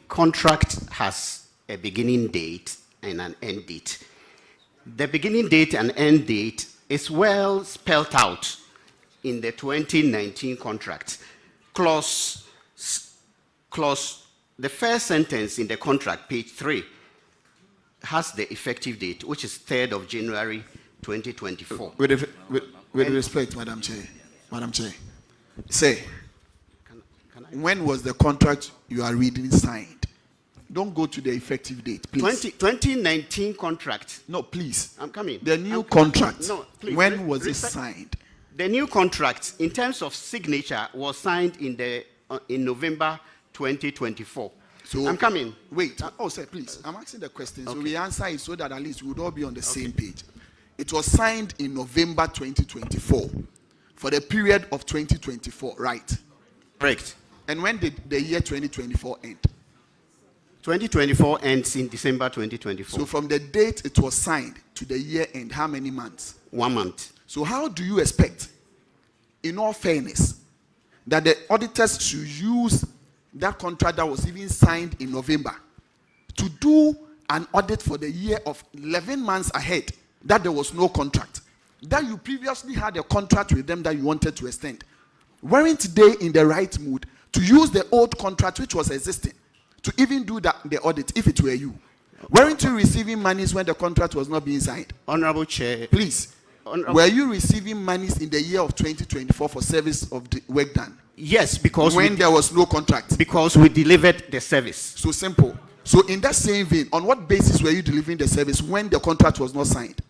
contract has a beginning date and an end date. The beginning date and end date is well spelled out in the 2019 contract. The first sentence in the contract, page 3, has the effective date, which is 3rd of January 2024. With respect, Madam Chair. Say, when was the contract you are reading signed? Don't go to the effective date, please. 2019 contract. No, please. I'm coming. The new contract. No, please. When was it signed? The new contract, in terms of signature, was signed in November 2024. So I'm coming. Wait. Sir, please. I'm asking the question. So we answer it so that at least we would all be on the same page. It was signed in November 2024 for the period of 2024, right? Correct. And when did the year 2024 end? 2024 ends in December 2024. So from the date it was signed to the year end, how many months? 1 month. So how do you expect, in all fairness, that the auditors should use that contract that was even signed in November to do an audit for the year of 11 months ahead, that there was no contract, that you previously had a contract with them that you wanted to extend? Weren't they in the right mood to use the old contract which was existing to even do the audit if it were you? Weren't you receiving monies when the contract was not being signed? Honorable Chair. Please. Were you receiving monies in the year of 2024 for service of the work done? Yes, because when there was no contract. Because we delivered the service. So simple. So in that same vein, on what basis were you delivering the service when the contract was not signed?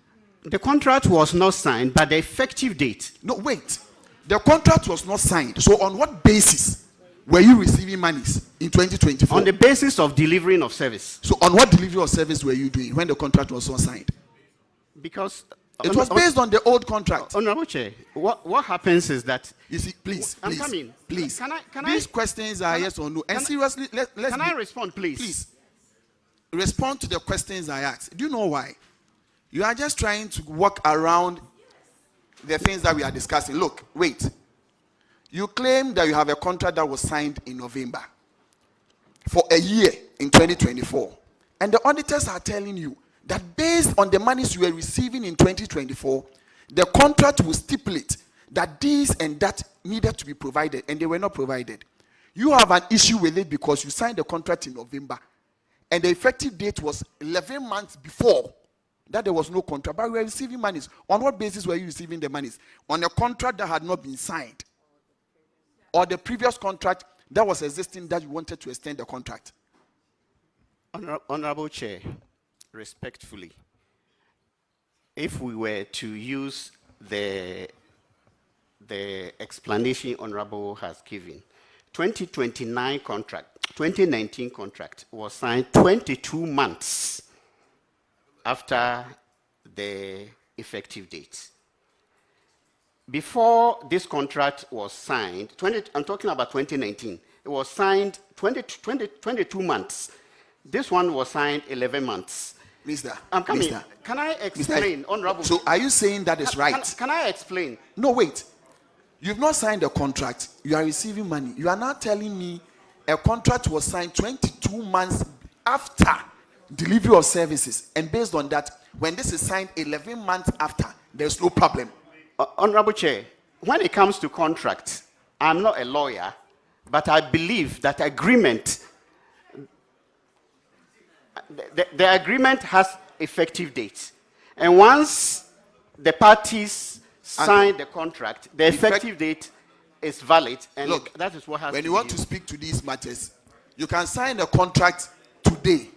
The contract was not signed, but the effective date. No, wait. The contract was not signed. So on what basis were you receiving monies in 2024? On the basis of delivering of service. So on what delivery of service were you doing when the contract was not signed? Because it was based on the old contract. Honorable Chair, what happens is that... You see, please. I'm coming. Please. Can These questions are yes or no. And seriously, let's... Can I respond, please? Please. Respond to the questions I asked. Do you know why? You are just trying to walk around the things that we are discussing. Look, wait. You claim that you have a contract that was signed in November for a year in 2024. And the auditors are telling you that based on the monies you were receiving in 2024, the contract will stipulate that this and that needed to be provided, and they were not provided. You have an issue with it because you signed the contract in November, and the effective date was 11 months before that there was no contract, but we were receiving monies. On what basis were you receiving the monies? On a contract that had not been signed, or the previous contract that was existing that you wanted to extend the contract? Honorable Chair, respectfully, if we were to use the explanation Honorable has given, 2019 contract was signed 22 months after the effective date. Before this contract was signed, I'm talking about 2019, it was signed 22 months. This one was signed 11 months. Mr. I'm coming. Mr. Can I explain, Mr. Honorable? So are you saying that is right? Can I explain? No, wait. You've not signed a contract. You are receiving money. You are now telling me a contract was signed 22 months after delivery of services. And based on that, when this is signed 11 months after, there's no problem. Honorable Chair, when it comes to contracts, I'm not a lawyer, but I believe that agreement, the agreement has effective dates. And once the parties sign the contract, the effective date is valid. And look, that is what has when to you want to speak to these matters, you can sign a contract today,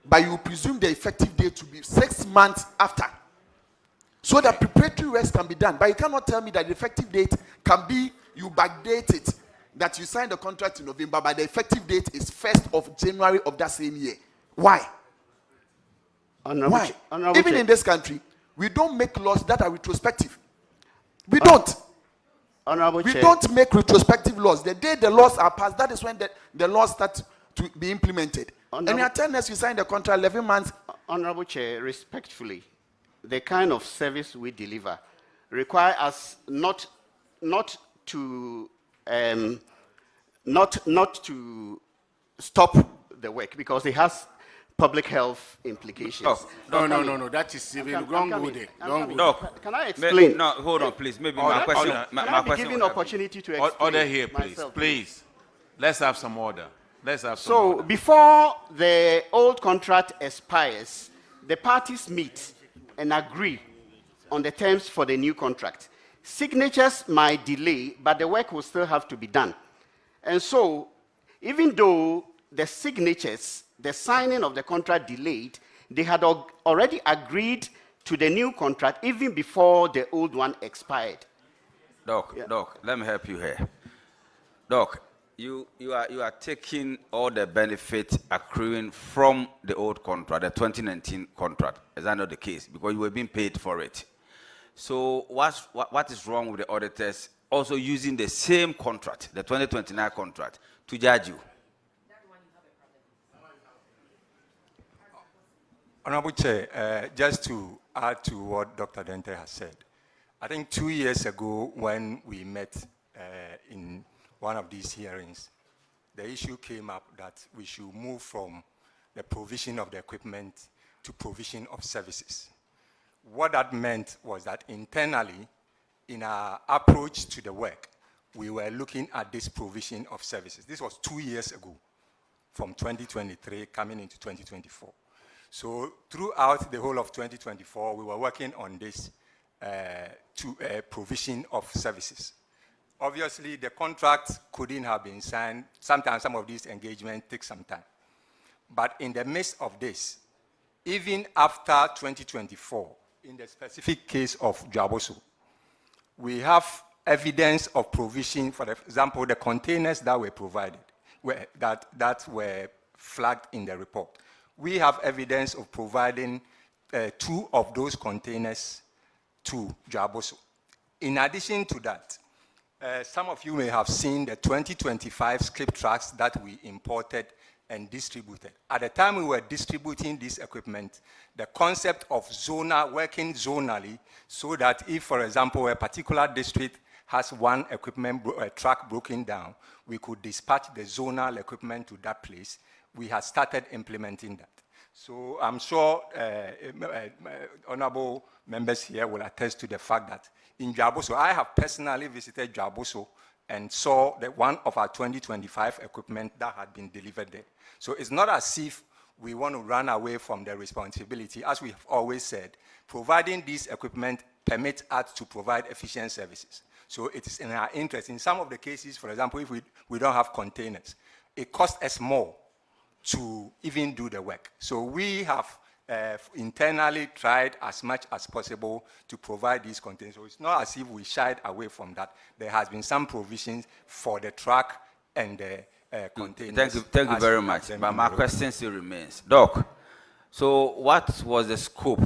but you presume the effective date to be 6 months after, so that preparatory works can be done. But you cannot tell me that the effective date can be, you backdate it, that you signed the contract in November, but the effective date is 1st of January of that same year. Why? Why? Even in this country, we don't make laws that are retrospective. We don't. We don't make retrospective laws. The day the laws are passed, that is when the laws start to be implemented. And you are telling us you signed the contract 11 months. Honorable Chair, respectfully, the kind of service we deliver require us not to stop the work, because it has public health implications. No. That is even wrong. Doc, can I explain? No, hold on, please. Maybe Order, my question. order. My Can I be question given will help you. opportunity to explain? Order here, please. myself, Please. Let's have some order. Let's have some So order. before the old contract expires, the parties meet and agree on the terms for the new contract. Signatures might delay, but the work will still have to be done. And so, even though the signatures, the signing of the contract delayed, they had already agreed to the new contract even before the old one expired. Doc, let me help you here. Doc, you are taking all the benefits accruing from the old contract, the 2019 contract. Is that not the case? Because you were being paid for it. So what is wrong with the auditors also using the same contract, the 2029 contract, to judge you? Honorable Chair, just to add to what Dr. Dente has said, I think 2 years ago when we met in one of these hearings, the issue came up that we should move from the provision of the equipment to provision of services. What that meant was that internally, in our approach to the work, we were looking at this provision of services. This was 2 years ago, from 2023 coming into 2024. So throughout the whole of 2024, we were working on this provision of services. Obviously, the contract couldn't have been signed. Sometimes some of these engagements take some time. But in the midst of this, even after 2024, in the specific case of Jaboso, we have evidence of provision, for example, the containers that were provided, that were flagged in the report. We have evidence of providing 2 of those containers to Jaboso. In addition to that, some of you may have seen the 2025 skip tracks that we imported and distributed. At the time we were distributing this equipment, the concept of working zonally, so that if, for example, a particular district has one equipment track broken down, we could dispatch the zonal equipment to that place. We have started implementing that. So I'm sure honorable members here will attest to the fact that in Jaboso, I have personally visited Jaboso and saw that one of our 2025 equipment that had been delivered there. So it's not as if we want to run away from the responsibility. As we have always said, providing this equipment permits us to provide efficient services. So it is in our interest. In some of the cases, for example, if we don't have containers, it costs us more to even do the work. So we have internally tried as much as possible to provide these containers. So it's not as if we shied away from that. There has been some provisions for the truck and the containers. Thank you very much. But my question still remains. Doc, so what was the scope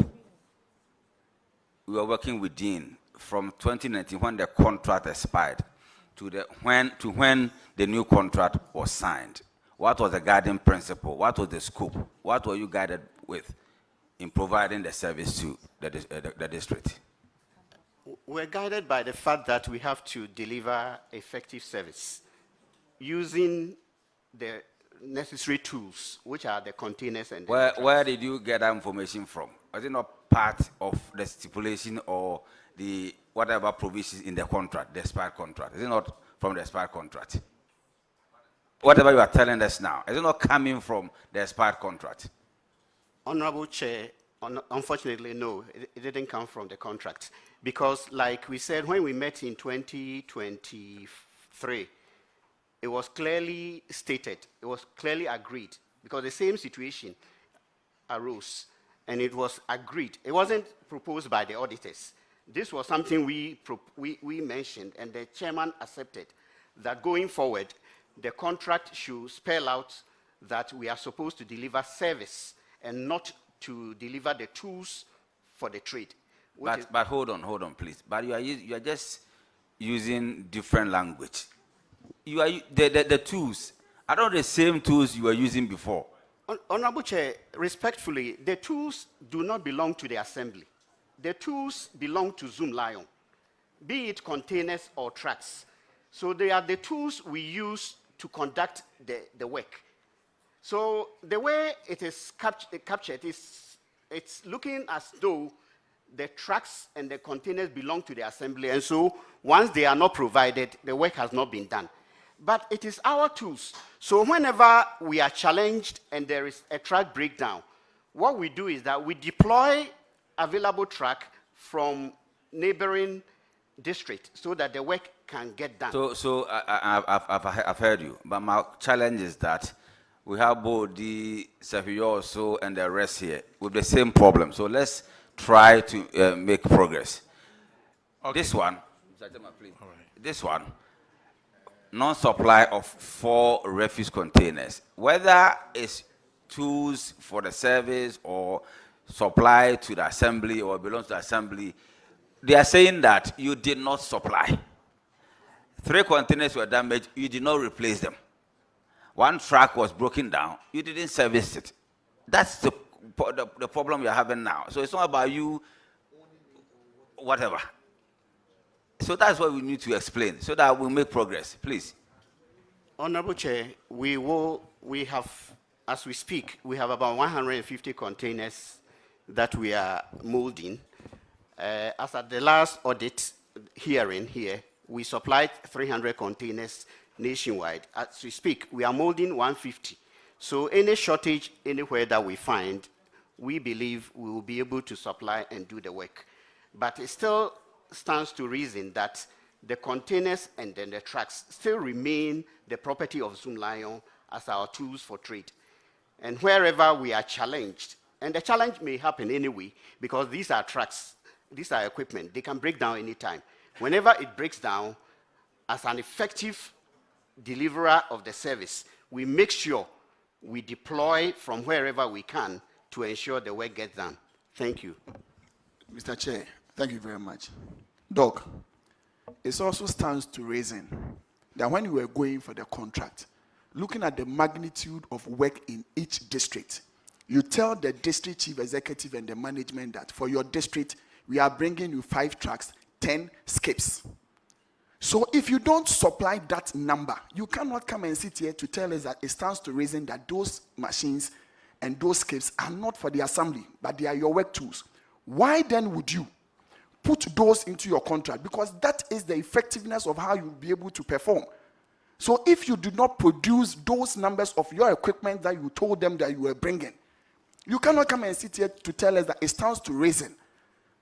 we were working within from 2019 when the contract expired to when the new contract was signed? What was the guiding principle? What was the scope? What were you guided with in providing the service to the district? We're guided by the fact that we have to deliver effective service using the necessary tools, which are the containers and the Where did you get that information from? Was it not part of the stipulation or the whatever provisions in the contract, the expired contract? Is it not from the expired contract? Whatever you are telling us now, is it not coming from the expired contract? Honorable Chair, unfortunately, no, it didn't come from the contract. Because like we said, when we met in 2023, it was clearly stated, it was clearly agreed, because the same situation arose, and it was agreed. It wasn't proposed by the auditors. This was something we mentioned, and the chairman accepted that going forward, the contract should spell out that we are supposed to deliver service and not to deliver the tools for the trade. But hold on, please. But you are just using different language. You are the tools. Are not the same tools you were using before? Honorable Chair, respectfully, the tools do not belong to the assembly. The tools belong to Zoom Lion, be it containers or trucks. So they are the tools we use to conduct the work. So the way it is captured is it's looking as though the trucks and the containers belong to the assembly, and so once they are not provided, the work has not been done. But it is our tools. So whenever we are challenged and there is a truck breakdown, what we do is that we deploy available truck from neighboring district so that the work can get done. So I've heard you, but my challenge is that we have both the Safioso and the rest here with the same problem. So let's try to make progress. Okay. This one, this one, non-supply of 4 refuse containers, whether it's tools for the service or supply to the assembly or belongs to the assembly, they are saying that you did not supply. 3 containers were damaged, you did not replace them. 1 truck was broken down, you didn't service it. That's the problem you're having now. So it's not about you, whatever. So that's what we need to explain, so that we'll make progress, please. Honorable Chair, we have, as we speak, we have about 150 containers that we are molding. As at the last audit hearing here, we supplied 300 containers nationwide. As we speak, we are molding 150. So any shortage anywhere that we find, we believe we will be able to supply and do the work. But it still stands to reason that the containers and then the trucks still remain the property of Zoom Lion as our tools for trade. And wherever we are challenged, and the challenge may happen anyway, because these are trucks, these are equipment, they can break down anytime. Whenever it breaks down, as an effective deliverer of the service, we make sure we deploy from wherever we can to ensure the work gets done. Thank you. Mr. Chair, thank you very much. Doc, it also stands to reason that when we were going for the contract, looking at the magnitude of work in each district, you tell the district chief executive and the management that for your district, we are bringing you 5 trucks, 10 skips. So if you don't supply that number, you cannot come and sit here to tell us that it stands to reason that those machines and those skips are not for the assembly, but they are your work tools. Why then would you put those into your contract? Because that is the effectiveness of how you'll be able to perform. So if you do not produce those numbers of your equipment that you told them that you were bringing, you cannot come and sit here to tell us that it stands to reason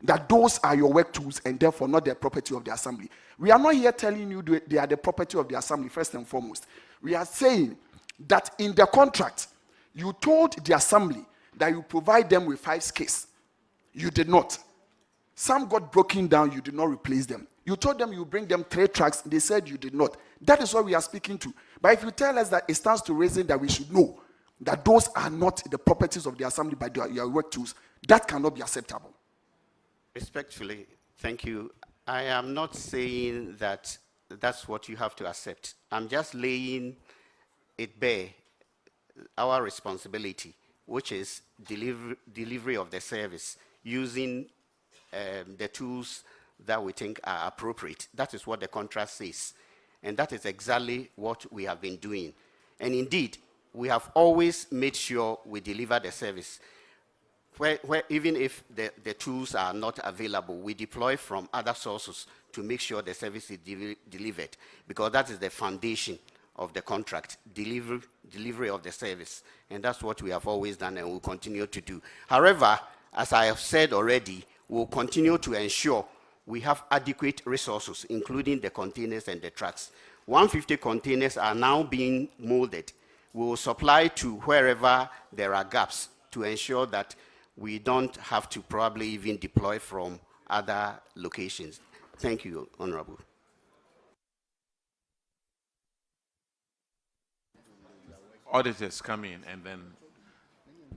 that those are your work tools and therefore not the property of the assembly. We are not here telling you they are the property of the assembly, first and foremost. We are saying that in the contract, you told the assembly that you provide them with 5 skids. You did not. Some got broken down, you did not replace them. You told them you bring them 3 trucks, they said you did not. That is what we are speaking to. But if you tell us that it stands to reason that we should know that those are not the properties of the assembly by your work tools, that cannot be acceptable. Respectfully, thank you. I am not saying that that's what you have to accept. I'm just laying it bare, our responsibility, which is delivery of the service using the tools that we think are appropriate. That is what the contract says. And that is exactly what we have been doing. And indeed, we have always made sure we deliver the service. Where even if the tools are not available, we deploy from other sources to make sure the service is delivered, because that is the foundation of the contract, delivery of the service. And that's what we have always done and will continue to do. However, as I have said already, we'll continue to ensure we have adequate resources, including the containers and the trucks. 150 containers are now being molded. We will supply to wherever there are gaps to ensure that we don't have to probably even deploy from other locations. Thank you, Honorable. Auditors come in and then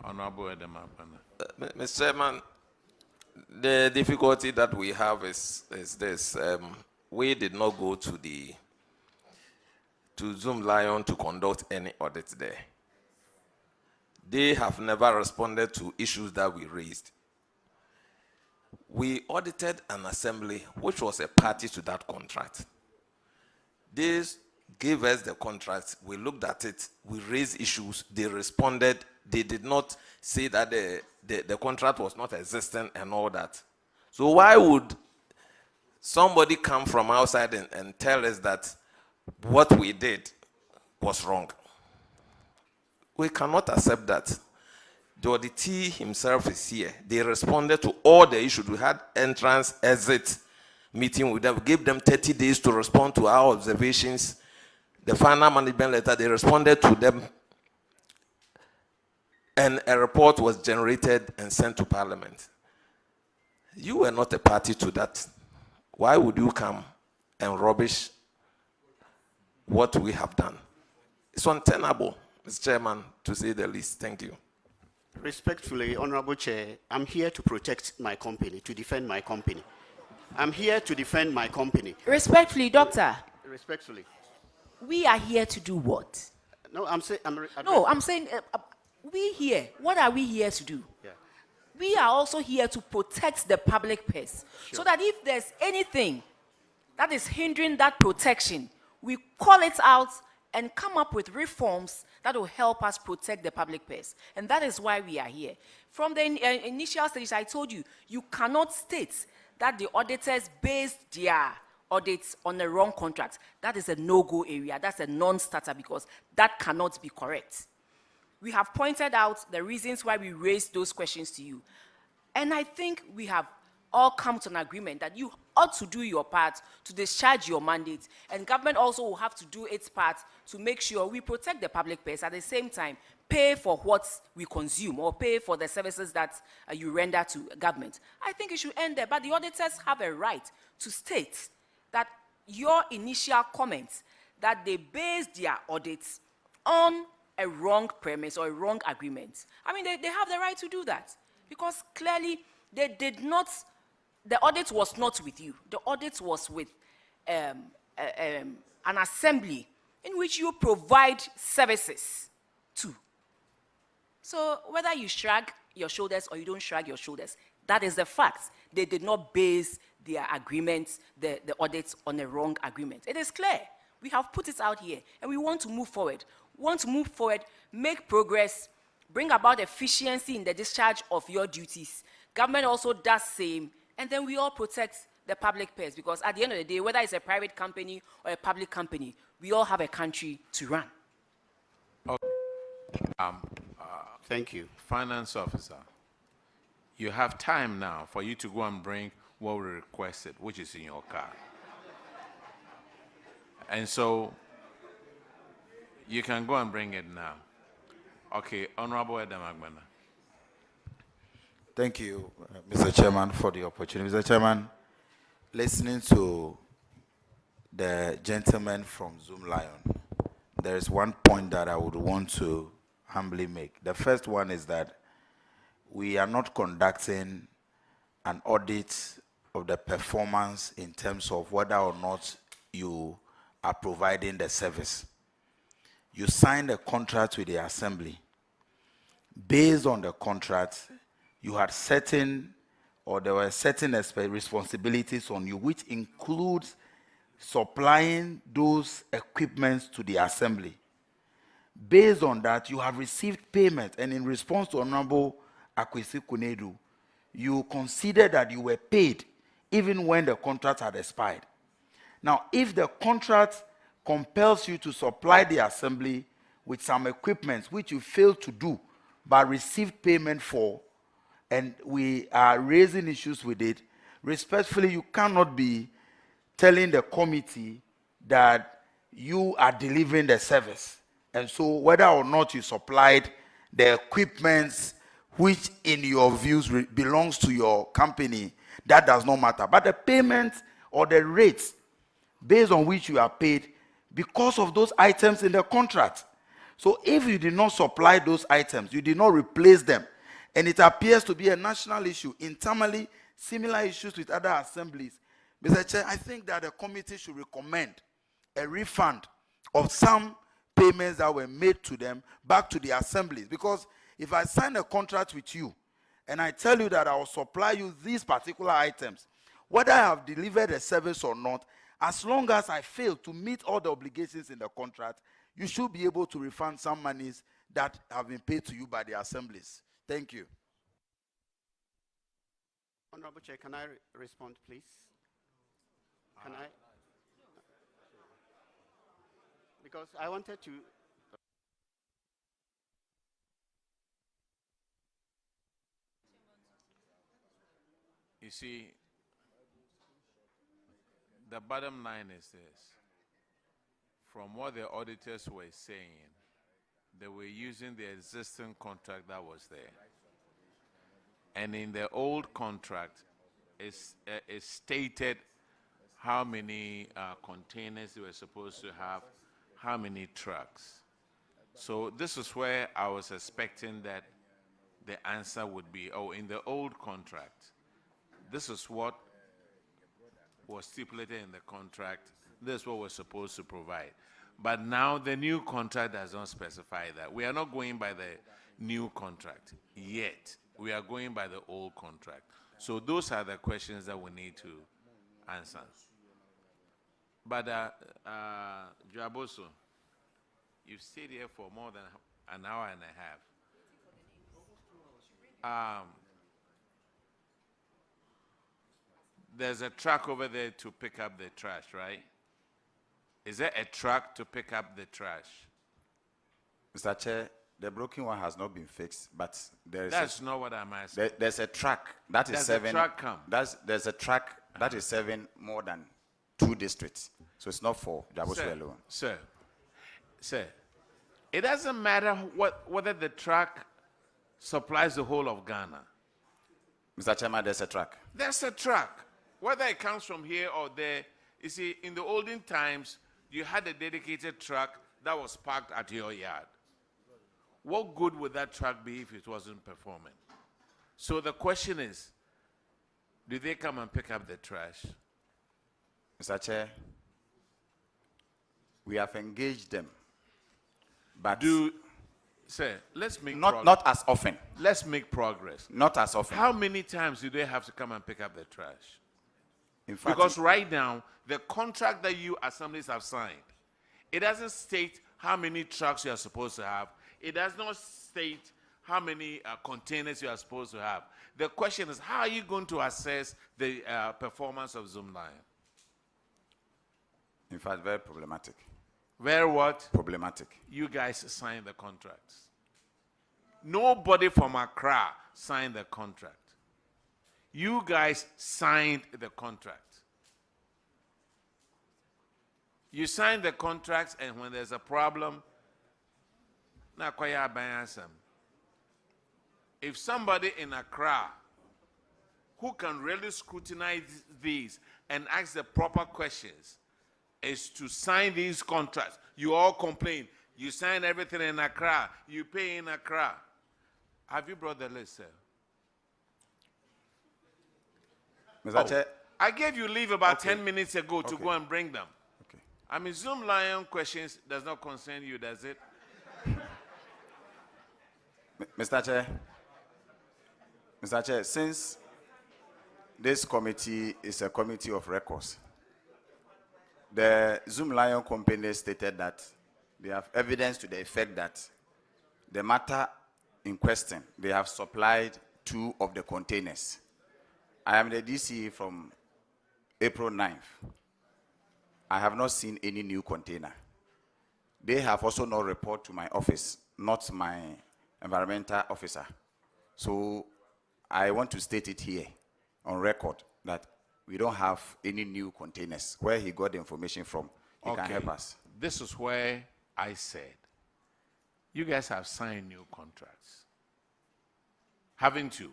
Honorable Edema. Mr. Chairman, the difficulty that we have is this. We did not go to Zoom Lion to conduct any audit there. They have never responded to issues that we raised. We audited an assembly which was a party to that contract. They gave us the contract. We looked at it. We raised issues. They responded. They did not say that the contract was not existent and all that. So why would somebody come from outside and tell us that what we did was wrong? We cannot accept that. The auditee himself is here. They responded to all the issues. We had entrance, exit meeting with them. We gave them 30 days to respond to our observations. The final management letter, they responded to them. And a report was generated and sent to Parliament. You were not a party to that. Why would you come and rubbish what we have done? It's untenable, Mr. Chairman, to say the least. Thank you. Respectfully, Honorable Chair, I'm here to protect my company, to defend my company. I'm here to defend my company. Respectfully, Doctor. Respectfully. We are here to do what? No, I'm saying... I'm saying, we here, what are we here to do? Yeah. We are also here to protect the public purse. Sure. So that if there's anything that is hindering that protection, we call it out and come up with reforms that will help us protect the public purse. And that is why we are here. From the initial stage, I told you, you cannot state that the auditors based their audits on the wrong contract. That is a no-go area. That's a non-starter because that cannot be correct. We have pointed out the reasons why we raised those questions to you. And I think we have all come to an agreement that you ought to do your part to discharge your mandate, and government also will have to do its part to make sure we protect the public purse, at the same time pay for what we consume or pay for the services that you render to government. I think it should end there, but the auditors have a right to state that your initial comments that they base their audits on a wrong premise or a wrong agreement. I mean, they have the right to do that because clearly they did not. The audit was not with you. The audit was with an assembly in which you provide services to. So whether you shrug your shoulders or you don't shrug your shoulders, that is the fact. They did not base their agreements, the audits on a wrong agreement. It is clear. We have put it out here and we want to move forward. We want to move forward, make progress, bring about efficiency in the discharge of your duties. Government also does same. And then we all protect the public purse because at the end of the day, whether it's a private company or a public company, we all have a country to run. Okay. Thank you. Finance officer, you have time now for you to go and bring what we requested, which is in your car. And so you can go and bring it now. Okay, Honorable Edem Agbana. Thank you, Mr. Chairman, for the opportunity. Mr. Chairman, listening to the gentleman from Zoom Lion, there is one point that I would want to humbly make. The first one is that we are not conducting an audit of the performance in terms of whether or not you are providing the service. You signed a contract with the assembly. Based on the contract, you had there were certain responsibilities on you, which includes supplying those equipments to the assembly. Based on that, you have received payment, and in response to Honorable Akwesi Kunedu, you considered that you were paid even when the contract had expired. Now, if the contract compels you to supply the assembly with some equipment which you failed to do but received payment for, and we are raising issues with it, respectfully, you cannot be telling the committee that you are delivering the service. And so whether or not you supplied the equipment which in your views belongs to your company, that does not matter. But the payment or the rates based on which you are paid because of those items in the contract. So if you did not supply those items, you did not replace them, and it appears to be a national issue, internally, similar issues with other assemblies, Mr. Chair, I think that the committee should recommend a refund of some payments that were made to them back to the assemblies. Because if I sign a contract with you, and I tell you that I will supply you these particular items, whether I have delivered a service or not, As long as I fail to meet all the obligations in the contract, you should be able to refund some monies that have been paid to you by the assemblies. Thank you. Honorable Chair, can I respond, please? Can I? Because I wanted to. You see, the bottom line is this. From what the auditors were saying, they were using the existing contract that was there. And in the old contract, it's stated how many containers they were supposed to have, how many trucks. So this is where I was expecting that the answer would be, oh, in the old contract, this is what was stipulated in the contract, this is what we're supposed to provide. But now the new contract does not specify that. We are not going by the new contract yet. We are going by the old contract. So those are the questions that we need to answer. But Joaboso, you've stayed here for more than an hour and a half. There's a truck over there to pick up the trash, right? Is there a truck to pick up the trash? Mr. Chair, the broken one has not been fixed, but there is. That's not what I'm asking. There's a truck that is serving. Does the truck come? There's a truck that is serving more than 2 districts, so it's not for Jabosu alone. Sir, it doesn't matter whether the truck supplies the whole of Ghana. Mr. Chairman, there's a truck. There's a truck. Whether it comes from here or there, you see, in the olden times, you had a dedicated truck that was parked at your yard. What good would that truck be if it wasn't performing? So the question is, do they come and pick up the trash? Mr. Chair, we have engaged them, but sir, let's make not as often. Let's make progress. Not as often. How many times do they have to come and pick up the trash? In fact, because right now, the contract that you assemblies have signed, it doesn't state how many trucks you are supposed to have. It does not state how many containers you are supposed to have. The question is, how are you going to assess the performance of Zoom Lion? In fact, very problematic. Very what? Problematic. You guys signed the contracts. Nobody from Accra signed the contract. You guys signed the contract. You signed the contracts, and when there's a problem, if somebody in Accra who can really scrutinize these and ask the proper questions is to sign these contracts, you all complain. You sign everything in Accra. You pay in Accra. Have you brought the list, sir? Mr. Chair, I gave you leave about 10 minutes ago to go and bring them. Okay. I mean, Zoom Lion questions does not concern you, does it? Mr. Chair, since this committee is a committee of records, the Zoom Lion company stated that they have evidence to the effect that the matter in question, they have supplied 2 of the containers. I am the DC from April 9th. I have not seen any new container. They have also not reported to my office, not my environmental officer. So I want to state it here on record that we don't have any new containers. Where he got the information from, he can help us. This is where I said, you guys have signed new contracts. Haven't you?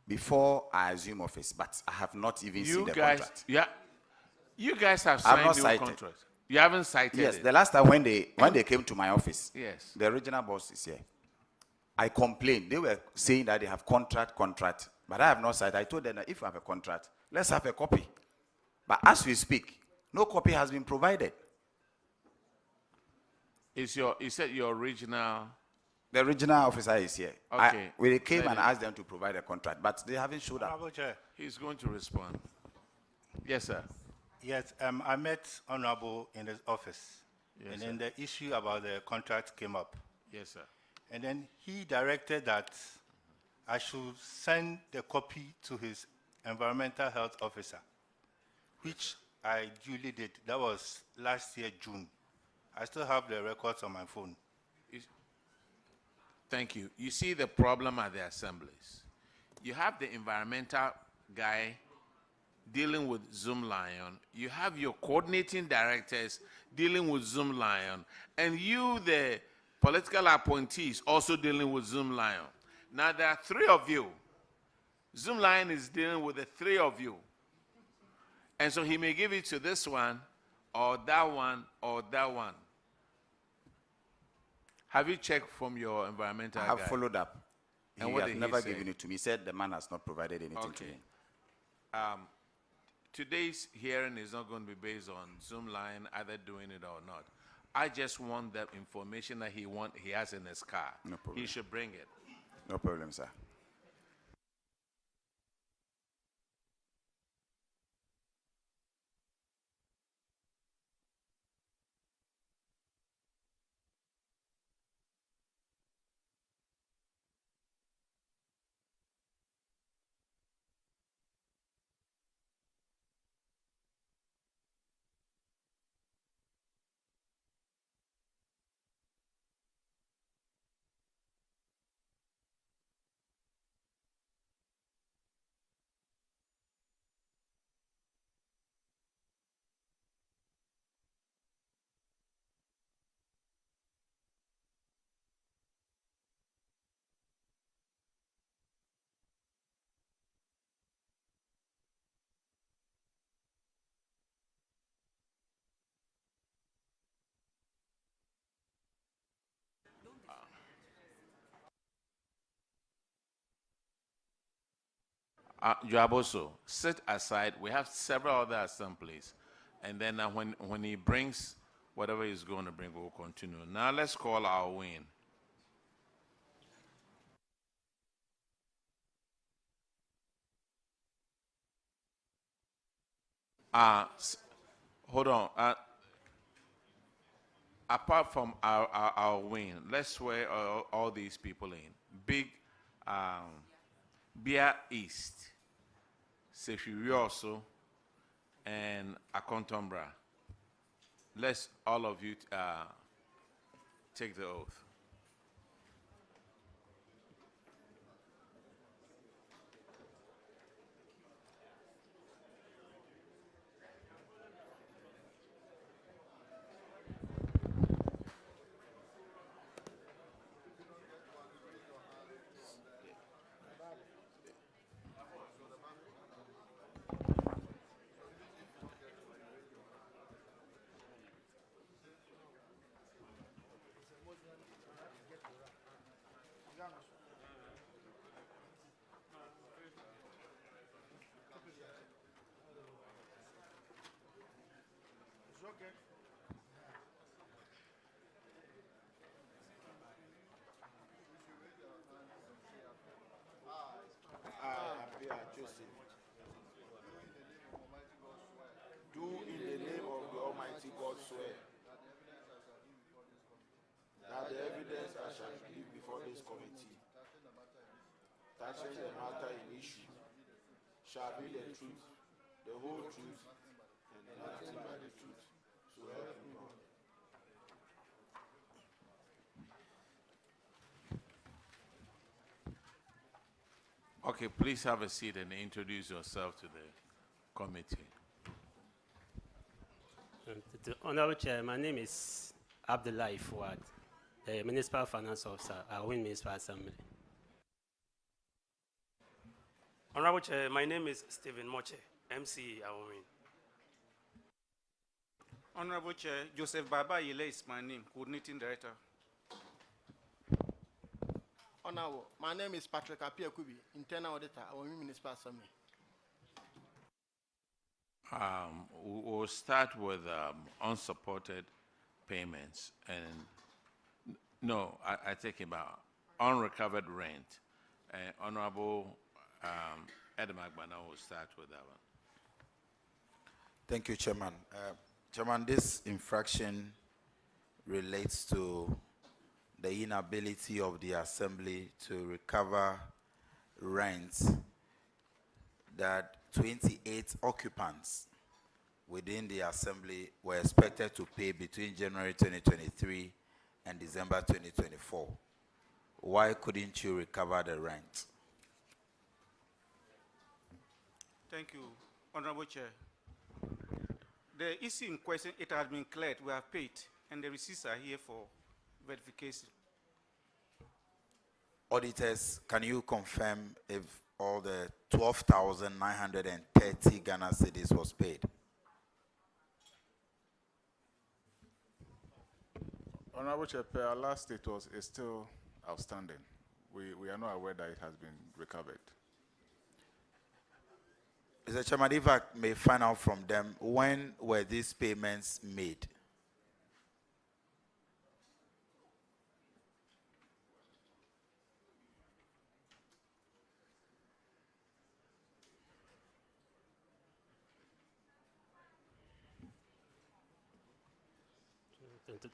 Before I assume office, but I have not even seen the contract. Yeah, you guys have signed new contracts. You haven't cited yes, it. the last time when they came to my office, yes, the original boss is here. I complained. They were saying that they have contract, but I have not cited. I told them that if you have a contract, let's have a copy. But as we speak, no copy has been provided. You said your original? The original officer is here. Okay. We came and asked them to provide a contract, but they haven't showed up. He's going to respond. Yes, sir. Yes, I met Honorable in his office. Yes, and then sir. the issue about the contract came up. Yes, sir. And then he directed that I should send the copy to his environmental health officer, which I duly did. That was last year, June. I still have the records on my phone. Thank you. You see the problem at the assemblies. You have the environmental guy dealing with Zoom Lion. You have your coordinating directors dealing with Zoom Lion. And you, the political appointees, also dealing with Zoom Lion. Now, there are three of you. Zoom Lion is dealing with the three of you. And so he may give it to this one, or that one, or that one. Have you checked from your environmental I have guy? followed up. And He what has did he never say? given it to me. He said the man has not provided anything to me. Today's hearing is not going to be based on Zoom Line either doing it or not. I just want the information that he has in his car. No problem. He should bring it. No problem, sir. Joaboso, sit aside. We have several other assemblies. And then when he brings whatever he's going to bring, we'll continue. Now let's call our win. Hold on. Apart from our win, let's swear all these people in. Big Beer East, Sefirioso, and Akontombra. Let's all of you take the oath. Do in the name of the Almighty God swear that the evidence I shall give before this committee touching the matter in issue shall be the truth, the whole truth, and nothing but the truth. So help me God. Okay, please have a seat and introduce yourself to the committee. Honorable Chair, my name is Abdullah Fuad, the Municipal Finance Officer at Win Municipal Assembly. Honorable Chair, my name is Stephen Moche, MCE at Win. Honorable Chair, Joseph Baba Yele is my name, Coordinating Director. Honorable, my name is Patrick Apia Kubi, Internal Auditor at Win Municipal Assembly. We'll start with unsupported payments. And no, I take about unrecovered rent. Honorable Edemagbana will start with that one. Thank you, Chairman. Chairman, this infraction relates to the inability of the Assembly to recover rents that 28 occupants within the Assembly were expected to pay between January 2023 and December 2024. Why couldn't you recover the rent? Thank you, Honorable Chair. The issue in question, it has been cleared. We have paid, and the receipts are here for verification. Auditors, can you confirm if all the 12,930 Ghana cedis was paid? Honorable Chair, per our last status is still outstanding. We are not aware that it has been recovered. Mr. Chairman, if I may find out from them, when were these payments made?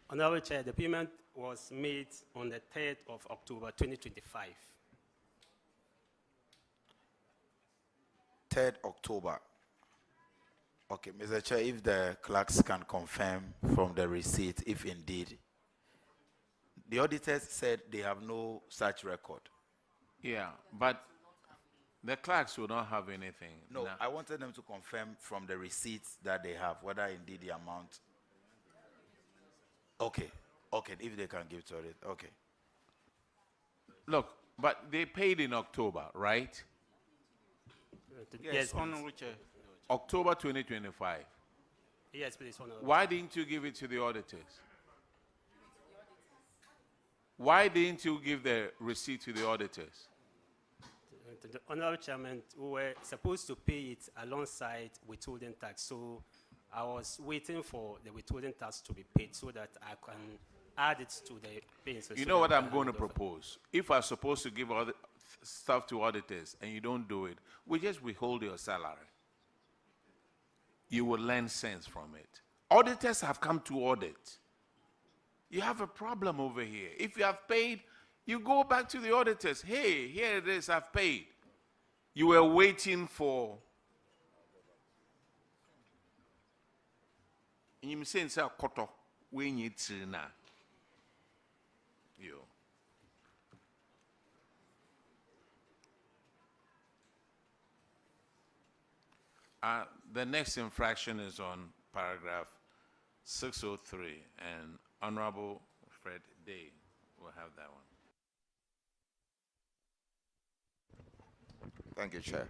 Honorable Chair, the payment was made on the 3rd of October 2025. 3rd October. Okay, Mr. Chair, if the clerks can confirm from the receipt, if indeed, the auditors said they have no such record. Yeah, but the clerks will not have anything. No, I wanted them to confirm from the receipts that they have, whether indeed the amount. Okay, okay, if they can give to it, okay. Look, but they paid in October, right? Yes, Honorable Chair. October 2025. Yes, please, Honorable. Why didn't you give it to the auditors? Why didn't you give the receipt to the auditors? The Honorable Chairman, we were supposed to pay it alongside withholding tax, so I was waiting for the withholding tax to be paid so that I can add it to the payments. You know what I'm going to propose? If I'm supposed to give all the stuff to auditors and you don't do it, we just withhold your salary. You will learn sense from it. Auditors have come to audit. You have a problem over here. If you have paid, you go back to the auditors. Hey, here it is, I've paid. You were waiting for. You say, "Koto, we need to now." You. The next infraction is on paragraph 603, and Honorable Fred Day will have that one. Thank you, Chair.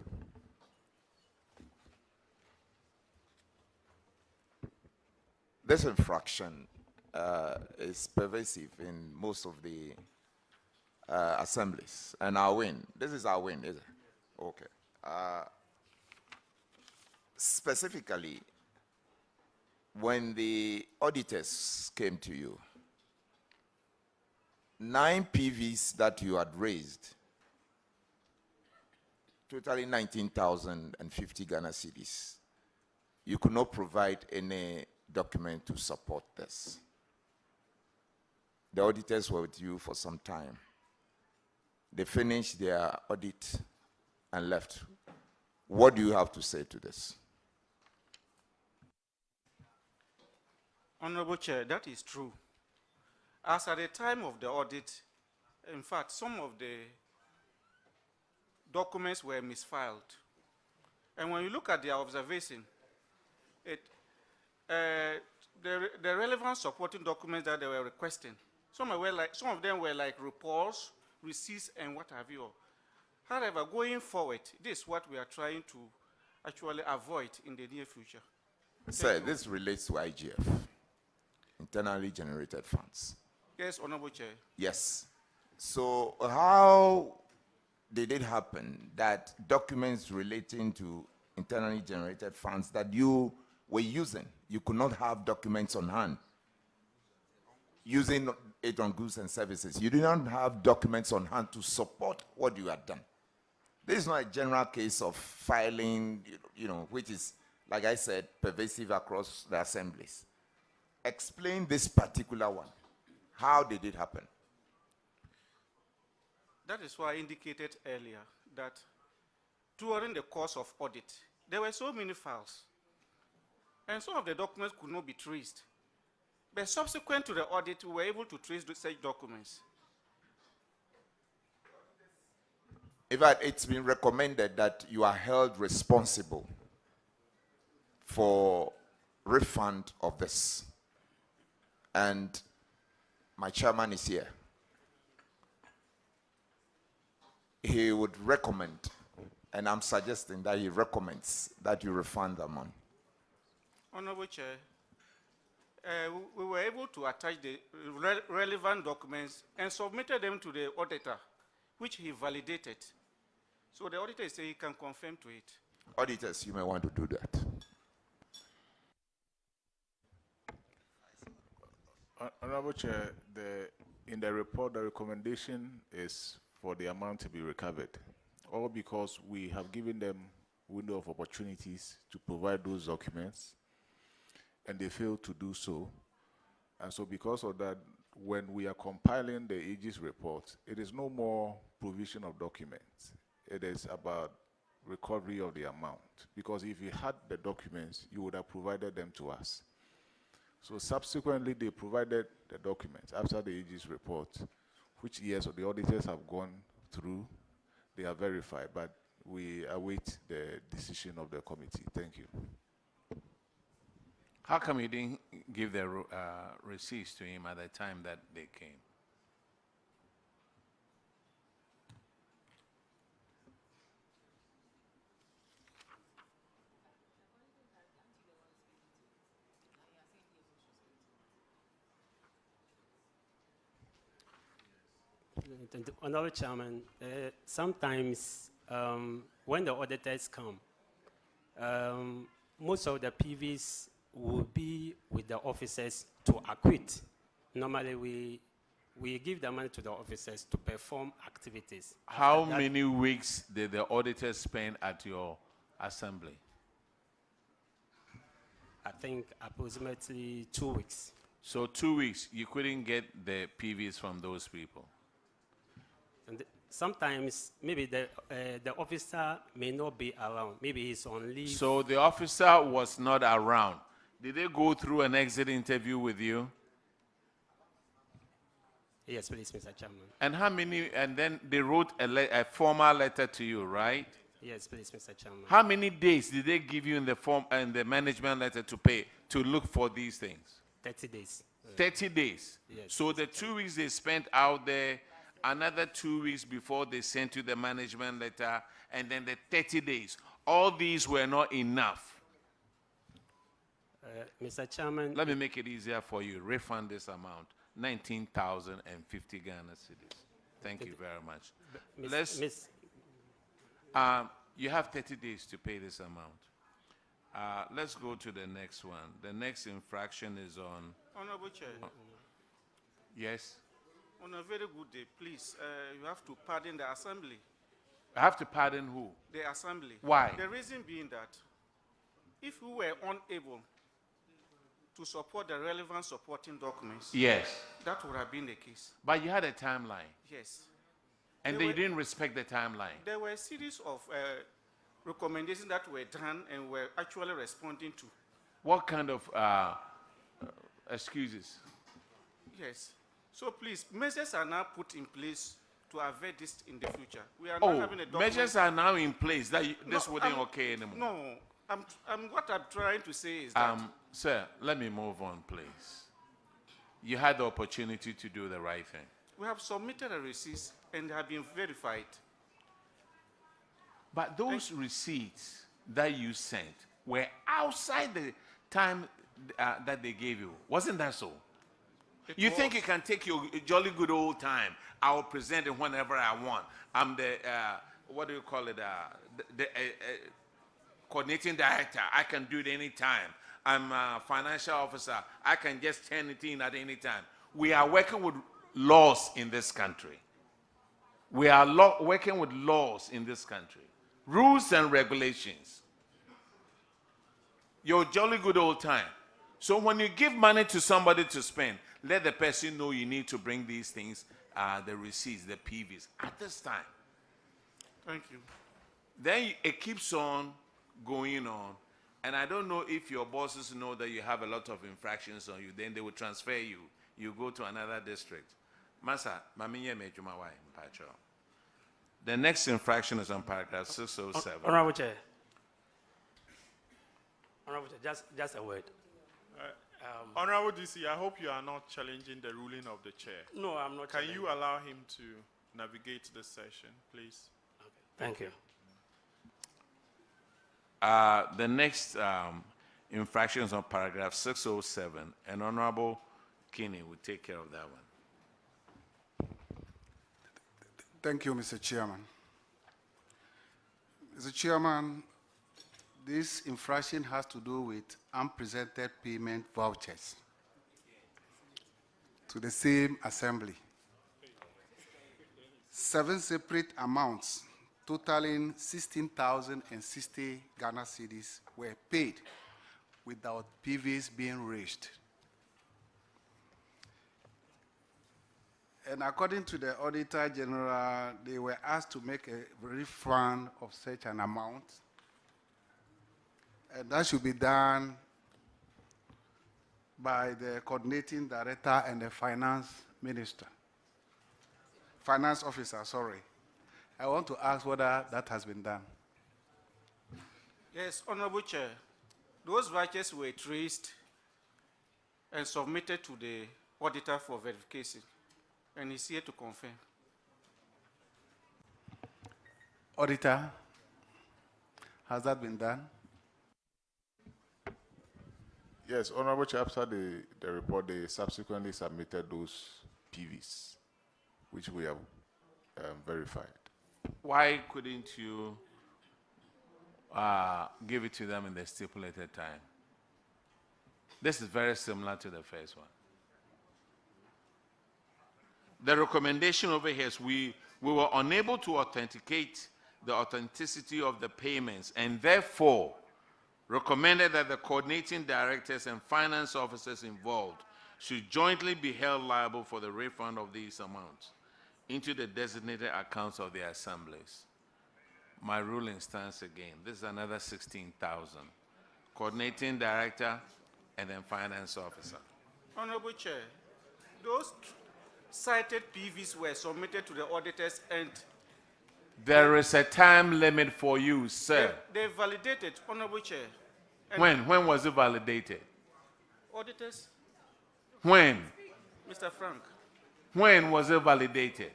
This infraction is pervasive in most of the assemblies, and our win. This is our win, is it? Okay. Specifically, when the auditors came to you, 9 PVs that you had raised, totally 19,050 Ghana cedis, you could not provide any document to support this. The auditors were with you for some time. They finished their audit and left. What do you have to say to this? Honorable Chair, that is true. As at the time of the audit, in fact, some of the documents were misfiled. And when you look at their observation, the relevant supporting documents that they were requesting, some of them were like reports, receipts, and what have you. However, going forward, this is what we are trying to actually avoid in the near future. Sir, this relates to IGF, internally generated funds. Yes, Honorable Chair. Yes. So how did it happen that documents relating to internally generated funds that you were using, you could not have documents on hand? Using it on goods and services, you did not have documents on hand to support what you had done. This is not a general case of filing, which is like I said, pervasive across the assemblies. Explain this particular one. How did it happen? That is why I indicated earlier that during the course of audit, there were so many files, and some of the documents could not be traced. But subsequent to the audit, we were able to trace such documents. In fact, it's been recommended that you are held responsible for refund of this. And my chairman is here. He would recommend, and I'm suggesting that he recommends that you refund the money. Honorable Chair, we were able to attach the relevant documents and submitted them to the auditor, which he validated. So the auditor said he can confirm to it. Auditors, you may want to do that. Honorable Chair, in the report, the recommendation is for the amount to be recovered, all because we have given them window of opportunities to provide those documents, and they failed to do so. And so because of that, when we are compiling the Aegis report, it is no more provision of documents. It is about recovery of the amount. Because if you had the documents, you would have provided them to us. So subsequently, they provided the documents after the Aegis report, which yes, the auditors have gone through, they are verified, but we await the decision of the committee. Thank you. How come you didn't give the receipts to him at the time that they came? Honorable Chairman, sometimes when the auditors come, most of the PVs will be with the officers to acquit. Normally, we give the money to the officers to perform activities. How many weeks did the auditors spend at your assembly? I think approximately 2 weeks. So 2 weeks, you couldn't get the PVs from those people? And sometimes maybe the officer may not be around. Maybe he's on leave. So the officer was not around. Did they go through an exit interview with you? Yes, please, Mr. Chairman. And how many, and then they wrote a formal letter to you, right? Yes, please, Mr. Chairman. How many days did they give you in the form and the management letter to pay, to look for these things? 30 days. 30 days? Yes. So the 2 weeks they spent out there, another 2 weeks before they sent you the management letter, and then the 30 days. All these were not enough. Mr. Chairman. Let me make it easier for you. Refund this amount, 19,050 Ghana cedis. Thank you very much. You have 30 days to pay this amount. Let's go to the next one. The next infraction is on... Honorable Chair. Yes? On a very good day, please, you have to pardon the assembly. I have to pardon who? The assembly. Why? The reason being that if we were unable to support the relevant supporting documents, yes, that would have been the case. But you had a timeline. Yes. And they didn't respect the timeline. There were a series of recommendations that were done and were actually responding to. What kind of excuses? Yes. So please, measures are now put in place to avert this in the future. We are not having a document. Measures are now in place that this wouldn't okay anymore. No, what I'm trying to say is that... Sir, let me move on, please. You had the opportunity to do the right thing. We have submitted a receipt and have been verified. But those receipts that you sent were outside the time that they gave you. Wasn't that so? You think you can take your jolly good old time? I will present it whenever I want. I'm the, what do you call it? The coordinating director. I can do it any time. I'm a financial officer. I can just turn it in at any time. We are working with laws in this country. We are working with laws in this country. Rules and regulations. your jolly good old time. So when you give money to somebody to spend, let the person know you need to bring these things, the receipts, the PVs, at this time. Thank you. Then it keeps on going on. And I don't know if your bosses know that you have a lot of infractions on you, then they will transfer you. You go to another district. Masa, the next infraction is on paragraph 607. Honorable Chair. Honorable Chair, just a word. Honorable DC, I hope you are not challenging the ruling of the chair. No, I'm not. Can you allow him to navigate the session, please? Okay. Thank you. The next infraction is on paragraph 607, and Honorable Kinney will take care of that one. Thank you, Mr. Chairman. Mr. Chairman, this infraction has to do with unpresented payment vouchers to the same assembly. 7 separate amounts totaling 16,060 Ghana cedis were paid without PVs being raised. And according to the Auditor General, they were asked to make a refund of such an amount. And that should be done by the coordinating director and the finance minister. Finance officer, sorry. I want to ask whether that has been done. Yes, Honorable Chair. Those vouchers were traced and submitted to the auditor for verification, and he's here to confirm. Auditor, has that been done? Yes, Honorable Chair, after the report, they subsequently submitted those PVs, which we have verified. Why couldn't you give it to them in the stipulated time? This is very similar to the first one. The recommendation over here is we were unable to authenticate the authenticity of the payments, and therefore recommended that the coordinating directors and finance officers involved should jointly be held liable for the refund of these amounts into the designated accounts of the assemblies. My ruling stands again. This is another 16,000. Coordinating director and then finance officer. Honorable Chair, those cited PVs were submitted to the auditors and there is a time limit for you, sir. they validated, Honorable Chair. When was it validated? Auditors? When? Mr. Frank. When was it validated?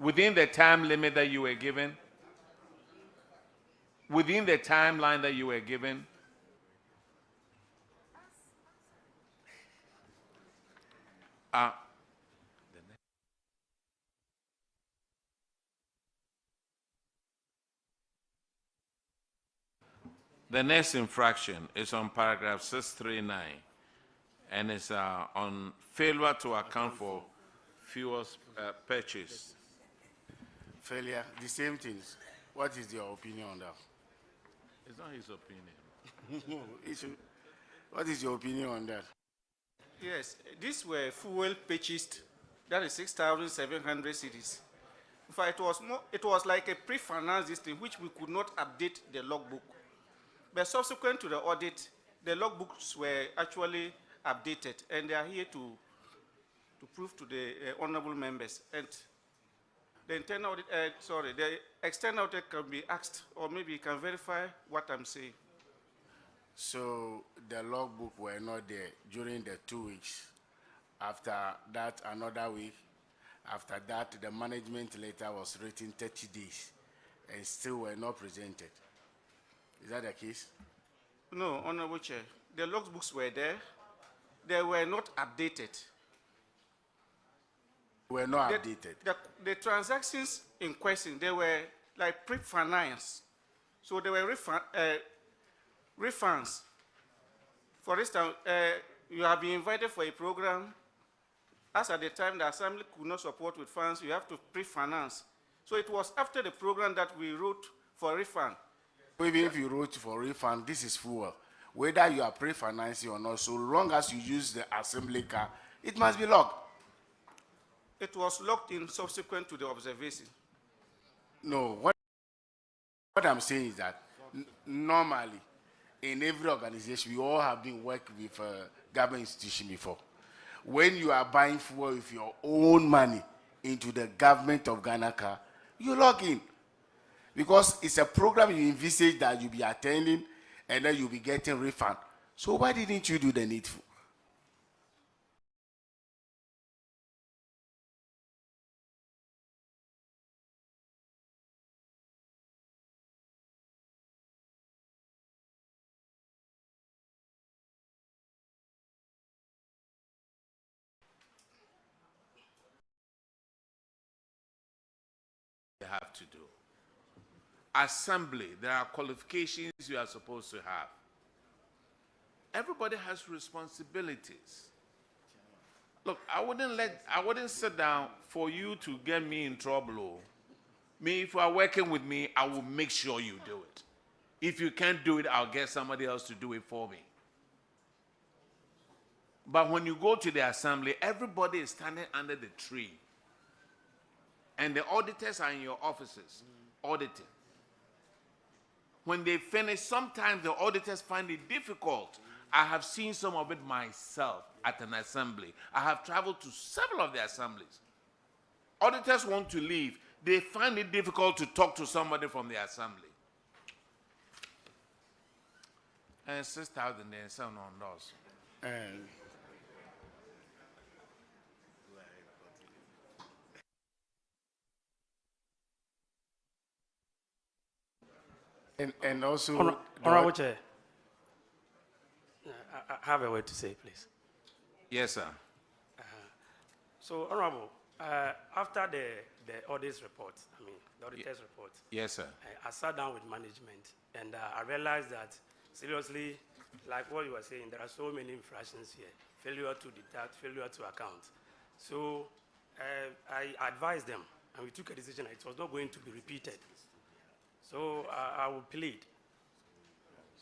Within the time limit that you were given? Within the timeline that you were given? The next infraction is on paragraph 639, and it's on failure to account for fuels purchased. Failure, the same things. What is your opinion on that? It's not his opinion. No, what is your opinion on that? Yes, these were fuel purchased, that is 6,700 cedis. In fact, it was like a pre-finance system which we could not update the logbook. But subsequent to the audit, the logbooks were actually updated, and they are here to prove to the honorable members. And the internal audit, the external audit can be asked, or maybe you can verify what I'm saying. So the logbook were not there during the 2 weeks. After that, another week. After that, the management letter was written 30 days and still were not presented. Is that the case? No, Honorable Chair. The logbooks were there. They were not updated. Were not updated. The transactions in question, they were like pre-finance. So they were refunds. For instance, you have been invited for a program. As at the time the assembly could not support with funds, you have to pre-finance. So it was after the program that we wrote for refund. Even if you wrote for refund, this is fuel. whether you are pre-financing or not, so long as you use the assembly car, it must be logged. It was locked in subsequent to the observation. No, what I'm saying is that normally, in every organization, we all have been working with a government institution before. When you are buying fuel with your own money into the government of Ghana car, you log in. Because it's a program you envisage that you'll be attending and then you'll be getting refund. So why didn't you do the needful? They have to do. Assembly, there are qualifications you are supposed to have. Everybody has responsibilities. Look, I wouldn't sit down for you to get me in trouble. Oh. Me, if you are working with me, I will make sure you do it. If you can't do it, I'll get somebody else to do it for me. But when you go to the assembly, everybody is standing under the tree. And the auditors are in your offices, auditing. When they finish, sometimes the auditors find it difficult. I have seen some of it myself at an assembly. I have traveled to several of the assemblies. Auditors want to leave. They find it difficult to talk to somebody from the assembly. And 6,000 and 7 on those. And also, Honorable Chair, I have a word to say, please. Yes, sir. So, Honorable, after the audit's report, the auditor's report, yes, sir. I sat down with management and I realized that, seriously, like what you were saying, there are so many infractions here. Failure to deduct, failure to account. So, I advised them and we took a decision that it was not going to be repeated. So I will plead,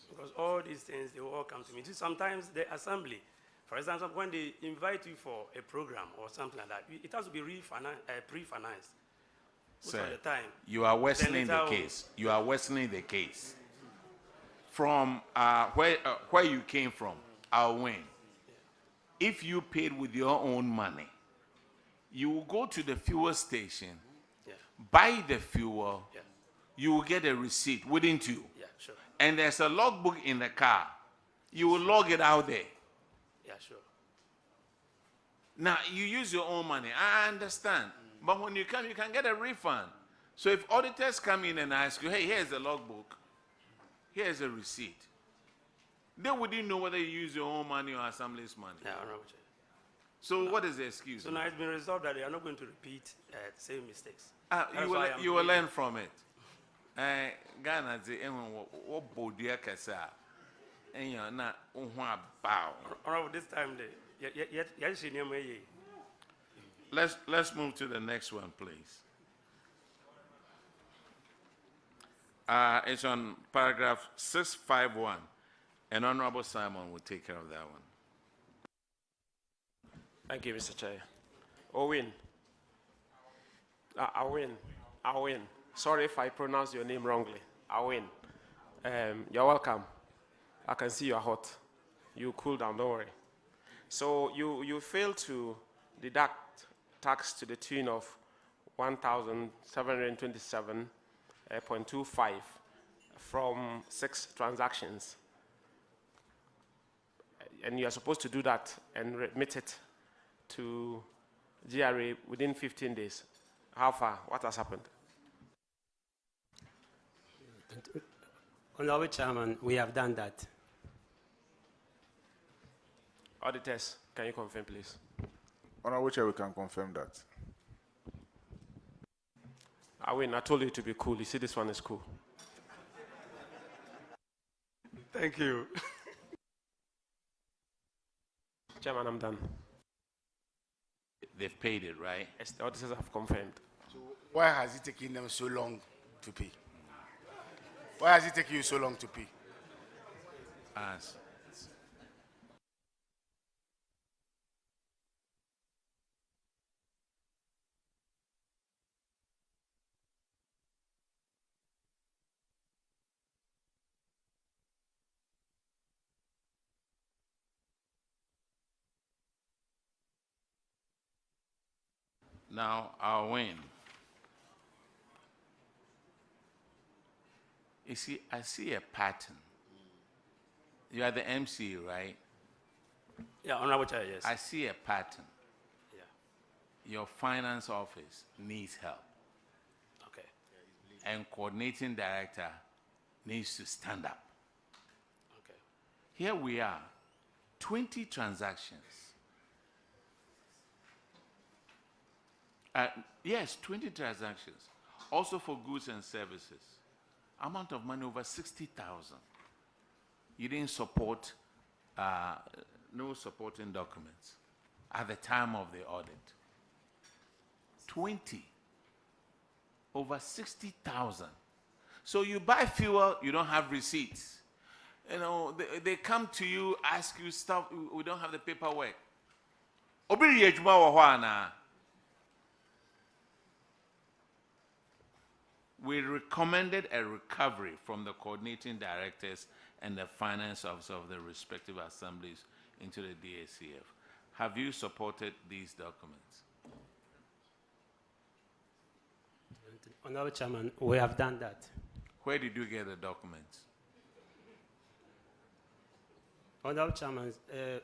because all these things, they will all come to me. Sometimes the assembly, for example, when they invite you for a program or something like that, it has to be pre-financed. Sir, the time. You are worsening the case. You are worsening the case. From where you came from, I'll win. If you paid with your own money, you will go to the fuel station, buy the fuel, you will get a receipt, wouldn't you? Yeah, sure. And there's a logbook in the car. You will log it out there. Yeah, sure. Now, you use your own money. I understand. But when you come, you can get a refund. So if auditors come in and ask you, hey, here's the logbook, here's a receipt, they wouldn't know whether you use your own money or assembly's money. Yeah, so what is the excuse? So now it's been resolved that they are not going to repeat the same mistakes. You will learn from it. Ghana what bodia kasa and you're not bow. This time Let's move to the next one, please. It's on paragraph 651, and Honorable Simon will take care of that one. Thank you, Mr. Chair. Owen. Owen. Sorry if I pronounce your name wrongly. Owen. You're welcome. I can see you're hot. You cool down, don't worry. So you failed to deduct tax to the tune of 1,727.25 from 6 transactions. And you are supposed to do that and remit it to GRA within 15 days. How far? What has happened? Honorable Chairman, we have done that. Auditors, can you confirm, please? Honorable Chair, we can confirm that. I told you to be cool. You see, this one is cool. Thank you. Chairman, I'm done. They've paid it, right? Yes, the auditors have confirmed. So why has it taken them so long to pay? Why has it taken you so long to pay? Ask. Now I'll win. You see, I see a pattern. You are the MC, right? Yeah, Honorable Chair, yes. I see a pattern. Yeah. Your finance office needs help. Okay. And coordinating director needs to stand up. Okay. Here we are, 20 transactions. Yes, 20 transactions. Also for goods and services. Amount of money over 60,000. You didn't support, no supporting documents at the time of the audit. 20. Over 60,000. So you buy fuel, you don't have receipts. You know, they come to you, ask you stuff, we don't have the paperwork. We recommended a recovery from the coordinating directors and the finance officer of the respective assemblies into the DACF. Have you supported these documents? Honorable Chairman, we have done that. Where did you get the documents? Honorable Chairman,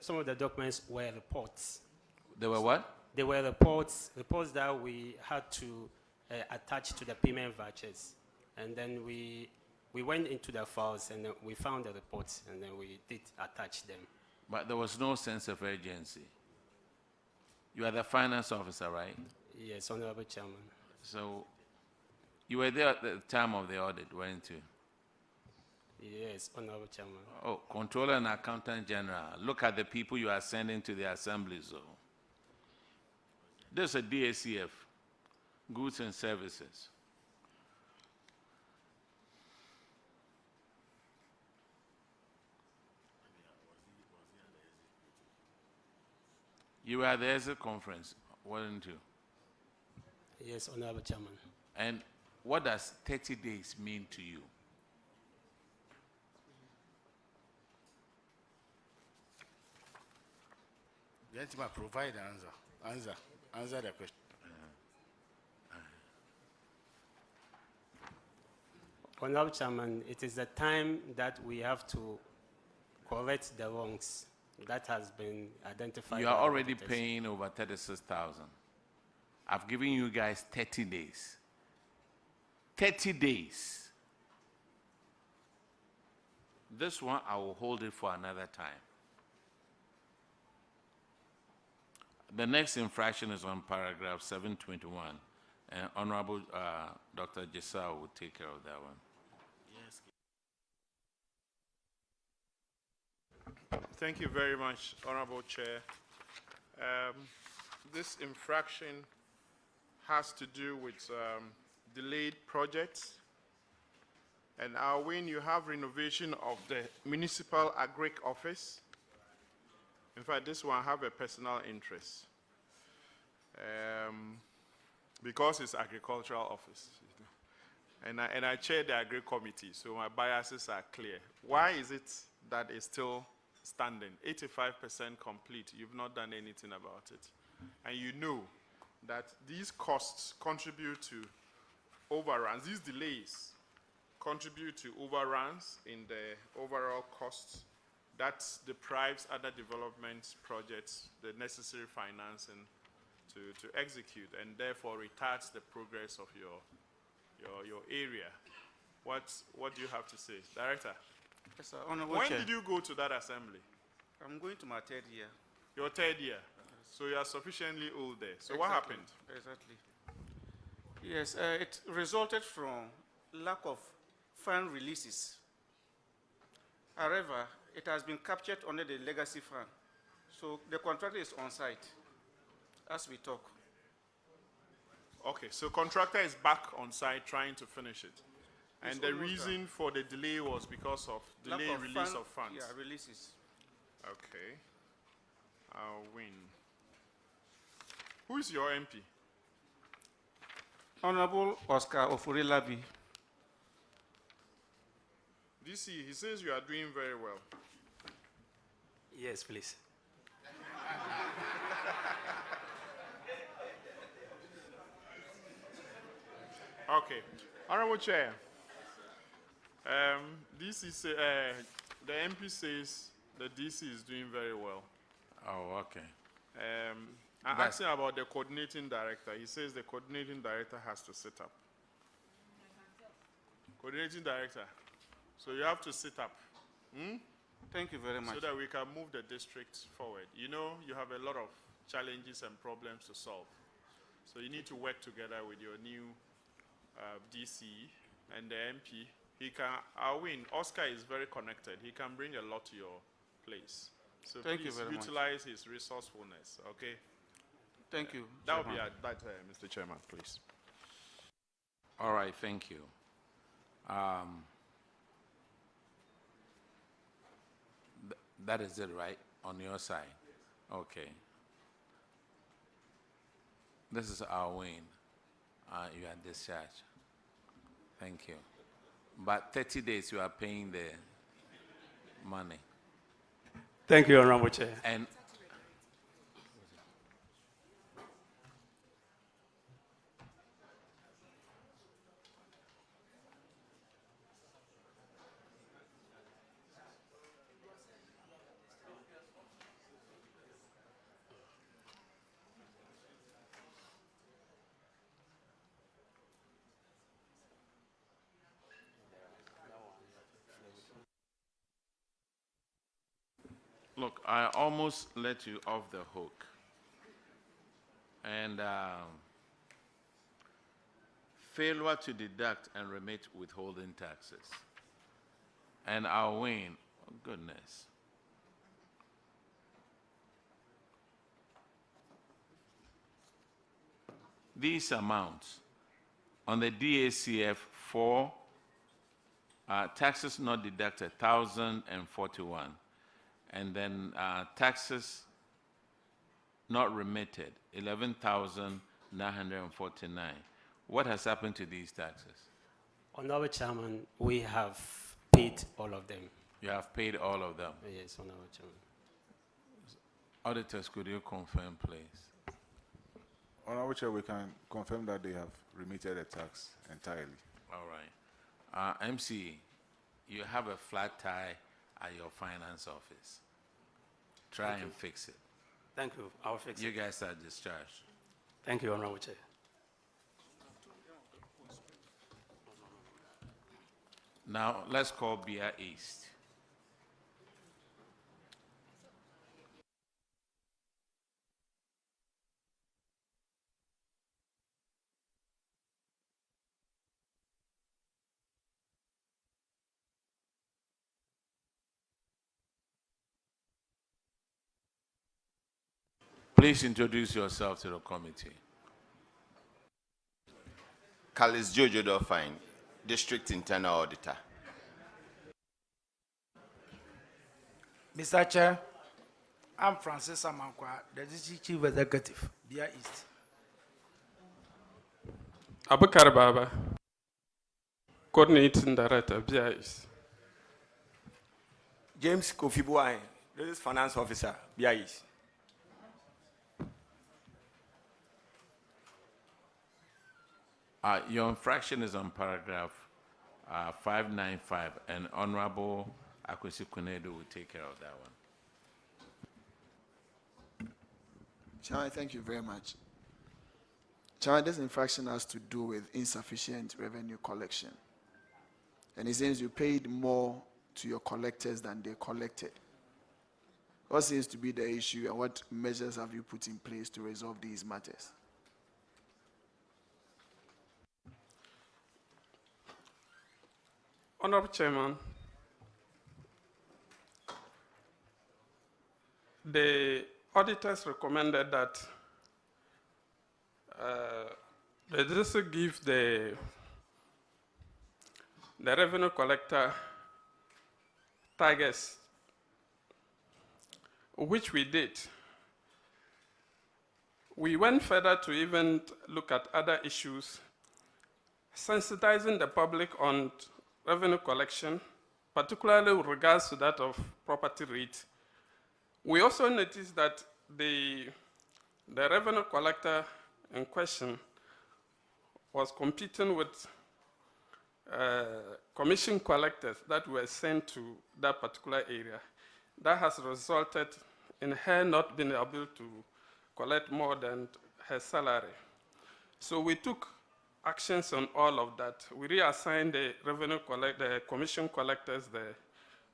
some of the documents were reports. They were what? They were reports that we had to attach to the payment vouchers. And then we went into the files and we found the reports and then we did attach them. But there was no sense of urgency. You are the finance officer, right? Yes, Honorable Chairman. So you were there at the time of the audit, weren't you? Yes, Honorable Chairman. Oh, Controller and Accountant General, look at the people you are sending to the assemblies. So. There's a DACF, goods and services. You were at the exit conference, weren't you? Yes, Honorable Chairman. And what does 30 days mean to you? Gentlemen, provide the answer. Answer the question. Honorable Chairman, it is the time that we have to correct the wrongs that has been identified. You are already paying over 36,000. I've given you guys 30 days. 30 days. This one, I will hold it for another time. The next infraction is on paragraph 721, and Honorable Dr. Giselle will take care of that one. Yes. Thank you very much, Honorable Chair. This infraction has to do with delayed projects. And when you have renovation of the municipal agric office, in fact, this one have a personal interest because it's agricultural office. And I chair the agri committee, so my biases are clear. Why is it that it's still standing? 85% complete. You've not done anything about it. And you know that these costs contribute to overruns. These delays contribute to overruns in the overall costs. That deprives other development projects the necessary financing to execute, and therefore retards the progress of your area. What do you have to say, Director? Yes, sir. Honorable When Chair. did you go to that assembly? I'm going to my third year. Your third year. So you are sufficiently old there. So what happened? Exactly. Yes, it resulted from lack of fund releases. However, it has been captured under the legacy fund. So the contractor is on site as we talk. Okay, so contractor is back on site trying to finish it. And the reason for the delay was because of delay release of funds. Yeah, releases. Okay. I'll win. Who is your MP? Honorable Oscar Ofurilabi. DC, he says you are doing very well. Yes, please. Okay. Honorable Chair, DC the MP says the DC is doing very well. Oh, okay. I'm asking about the coordinating director. He says the coordinating director has to sit up. Coordinating director. So you have to sit up. Thank you very much. So that we can move the district forward. You know, you have a lot of challenges and problems to solve. So you need to work together with your new DC and the MP. I'll win. Oscar is very connected. He can bring a lot to your place. So Thank you please very much. utilize his resourcefulness, okay? Thank you. That will be at that, Mr. Chairman, please. All right, thank you. That is it, right? On your side? Okay. This is our win. You are discharged. Thank you. But 30 days you are paying the money. Thank you, Honorable Chair. And look, I almost let you off the hook. And failure to deduct and remit withholding taxes. And I'll win. Oh, goodness. These amounts on the DACF for taxes not deducted, 1,041. And then taxes not remitted, 11,949. What has happened to these taxes? Honorable Chairman, we have paid all of them. You have paid all of them? Yes, Honorable Chairman. Auditors, could you confirm, please? Honorable Chair, we can confirm that they have remitted the tax entirely. All right. MC, you have a flat tire at your finance office. Try and fix it. Thank you. I'll fix it. You guys are discharged. Thank you, Honorable Chair. Now, let's call Bia East. Please introduce yourself to the committee. Carlos Jojo Dolphine, District Internal Auditor. Mr. Chair, I'm Francis Amankwa, the District Chief Executive, Bia East. Abukar Baba, Coordinating Director, Bia East. James Kofi Buai, this is Finance Officer, Bia East. Your infraction is on paragraph 595, and Honorable Akwesi Kunedu will take care of that one. Chairman, thank you very much. Chairman, this infraction has to do with insufficient revenue collection. And it seems you paid more to your collectors than they collected. What seems to be the issue, and what measures have you put in place to resolve these matters? Honorable Chairman, the auditors recommended that the district give the the revenue collector targets, which we did. We went further to even look at other issues, sensitizing the public on revenue collection, particularly with regards to that of property rate. We also noticed that the revenue collector in question was competing with commission collectors that were sent to that particular area. That has resulted in her not being able to collect more than her salary. So we took actions on all of that. We reassigned the the commission collectors there.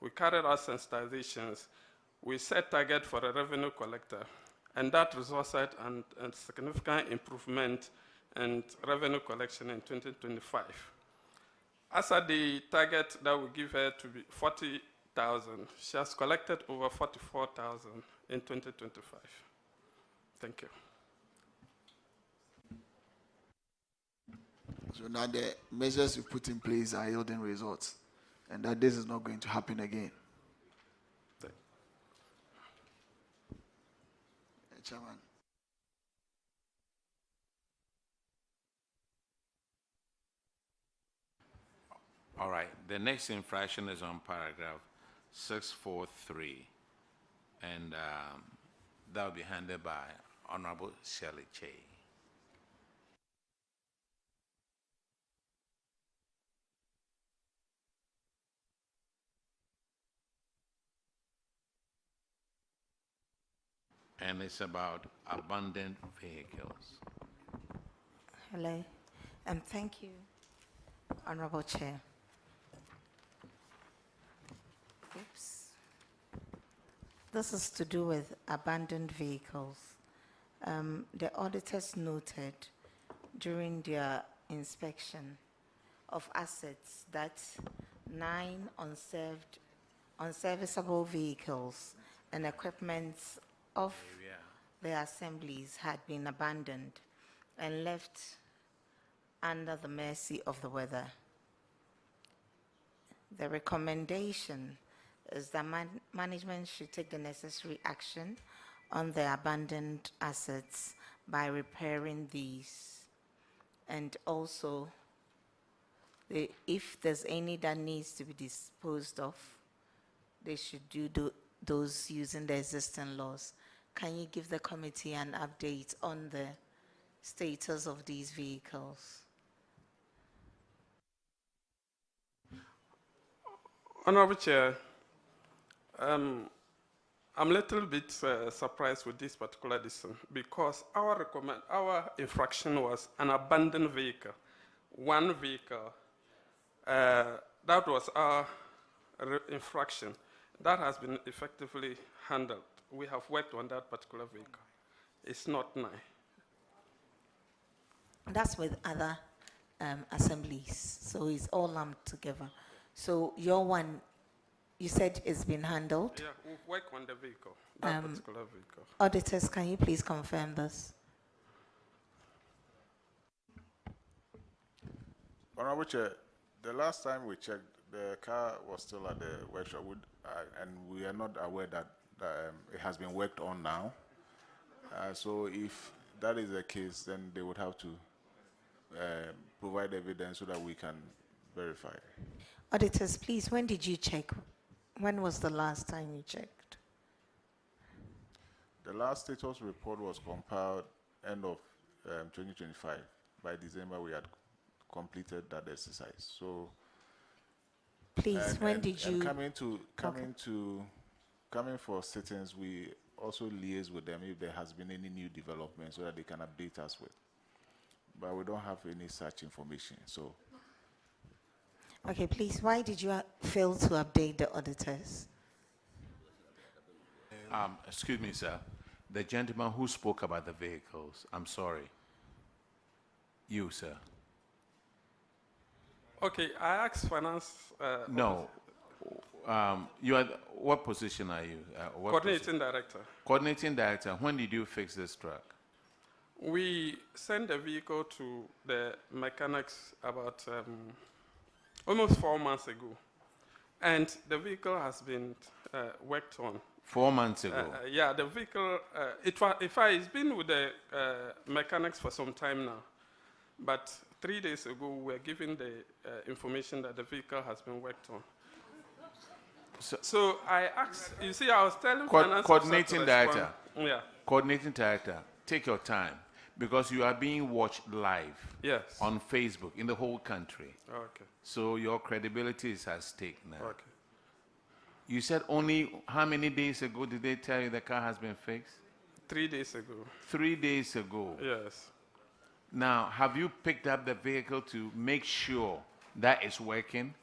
We carried out sensitizations. We set target for a revenue collector, and that resulted in a significant improvement in revenue collection in 2025. As at the target that we give her to be 40,000, she has collected over 44,000 in 2025. Thank you. So now the measures you put in place are yielding results, and that this is not going to happen again. Chairman. All right, the next infraction is on paragraph 643, and that will be handled by Honorable Shirley Che. And it's about abandoned vehicles. Hello, and thank you, Honorable Chair. Oops. This is to do with abandoned vehicles. The auditors noted during their inspection of assets that 9 unserviceable vehicles and equipment of the assemblies had been abandoned and left under the mercy of the weather. The recommendation is that management should take the necessary action on the abandoned assets by repairing these. And also, if there's any that needs to be disposed of, they should do those using the existing laws. Can you give the committee an update on the status of these vehicles? Honorable Chair, I'm a little bit surprised with this particular decision because our infraction was an abandoned vehicle, one vehicle. That was our infraction. That has been effectively handled. We have worked on that particular vehicle. It's not 9. That's with other assemblies, so it's all lumped together. So your one, you said it's been handled? Yeah, we've worked on the vehicle, that particular vehicle. Auditors, can you please confirm this? Honorable Chair, the last time we checked, the car was still at the workshop, and we are not aware that it has been worked on now. So if that is the case, then they would have to provide evidence so that we can verify. Auditors, please, when did you check? When was the last time you checked? The last status report was compiled end of 2025. By December, we had completed that exercise. So, please, when did you? Coming for sittings, we also liaise with them if there has been any new development so that they can update us with. But we don't have any such information. So. Okay, please, why did you fail to update the auditors? Excuse me, sir. The gentleman who spoke about the vehicles, I'm sorry. You, sir. Okay, I asked finance. No. You are, what position are you? Coordinating director. Coordinating director. When did you fix this truck? We sent the vehicle to the mechanics about almost 4 months ago. And the vehicle has been worked on. 4 months ago. Yeah, the vehicle, it's been with the mechanics for some time now. But 3 days ago, we were given the information that the vehicle has been worked on. So I asked, you see, I was telling finance coordinating director. Yeah. Coordinating director, take your time because you are being watched live. Yes. On Facebook in the whole country. Okay. So your credibility is at stake now. Okay. You said only how many days ago did they tell you the car has been fixed? 3 days ago. 3 days ago. Yes. Now, have you picked up the vehicle to make sure that it's working?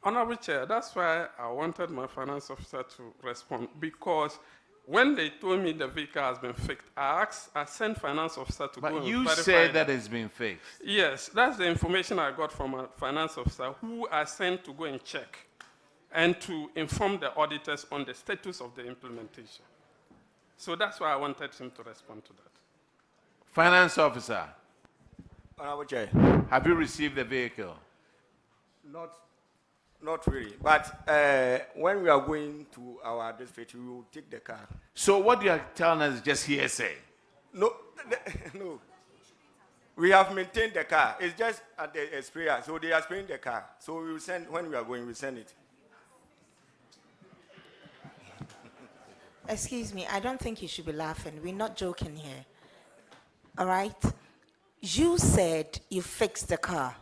Honorable Chair, that's why I wanted my finance officer to respond, because when they told me the vehicle has been fixed, I sent finance officer to go and verify. But you said that it's been fixed. Yes, that's the information I got from a finance officer who I sent to go and check and to inform the auditors on the status of the implementation. So that's why I wanted him to respond to that. Finance officer. Honorable Chair. Have you received the vehicle? Not really. But when we are going to our district, we will take the car. So what you are telling us is just hearsay? No, no. We have maintained the car. It's just at the sprayer. So they are spraying the car. So we will send, when we are going, we send it. Excuse me, I don't think you should be laughing. We're not joking here. All right? You said you fixed the car.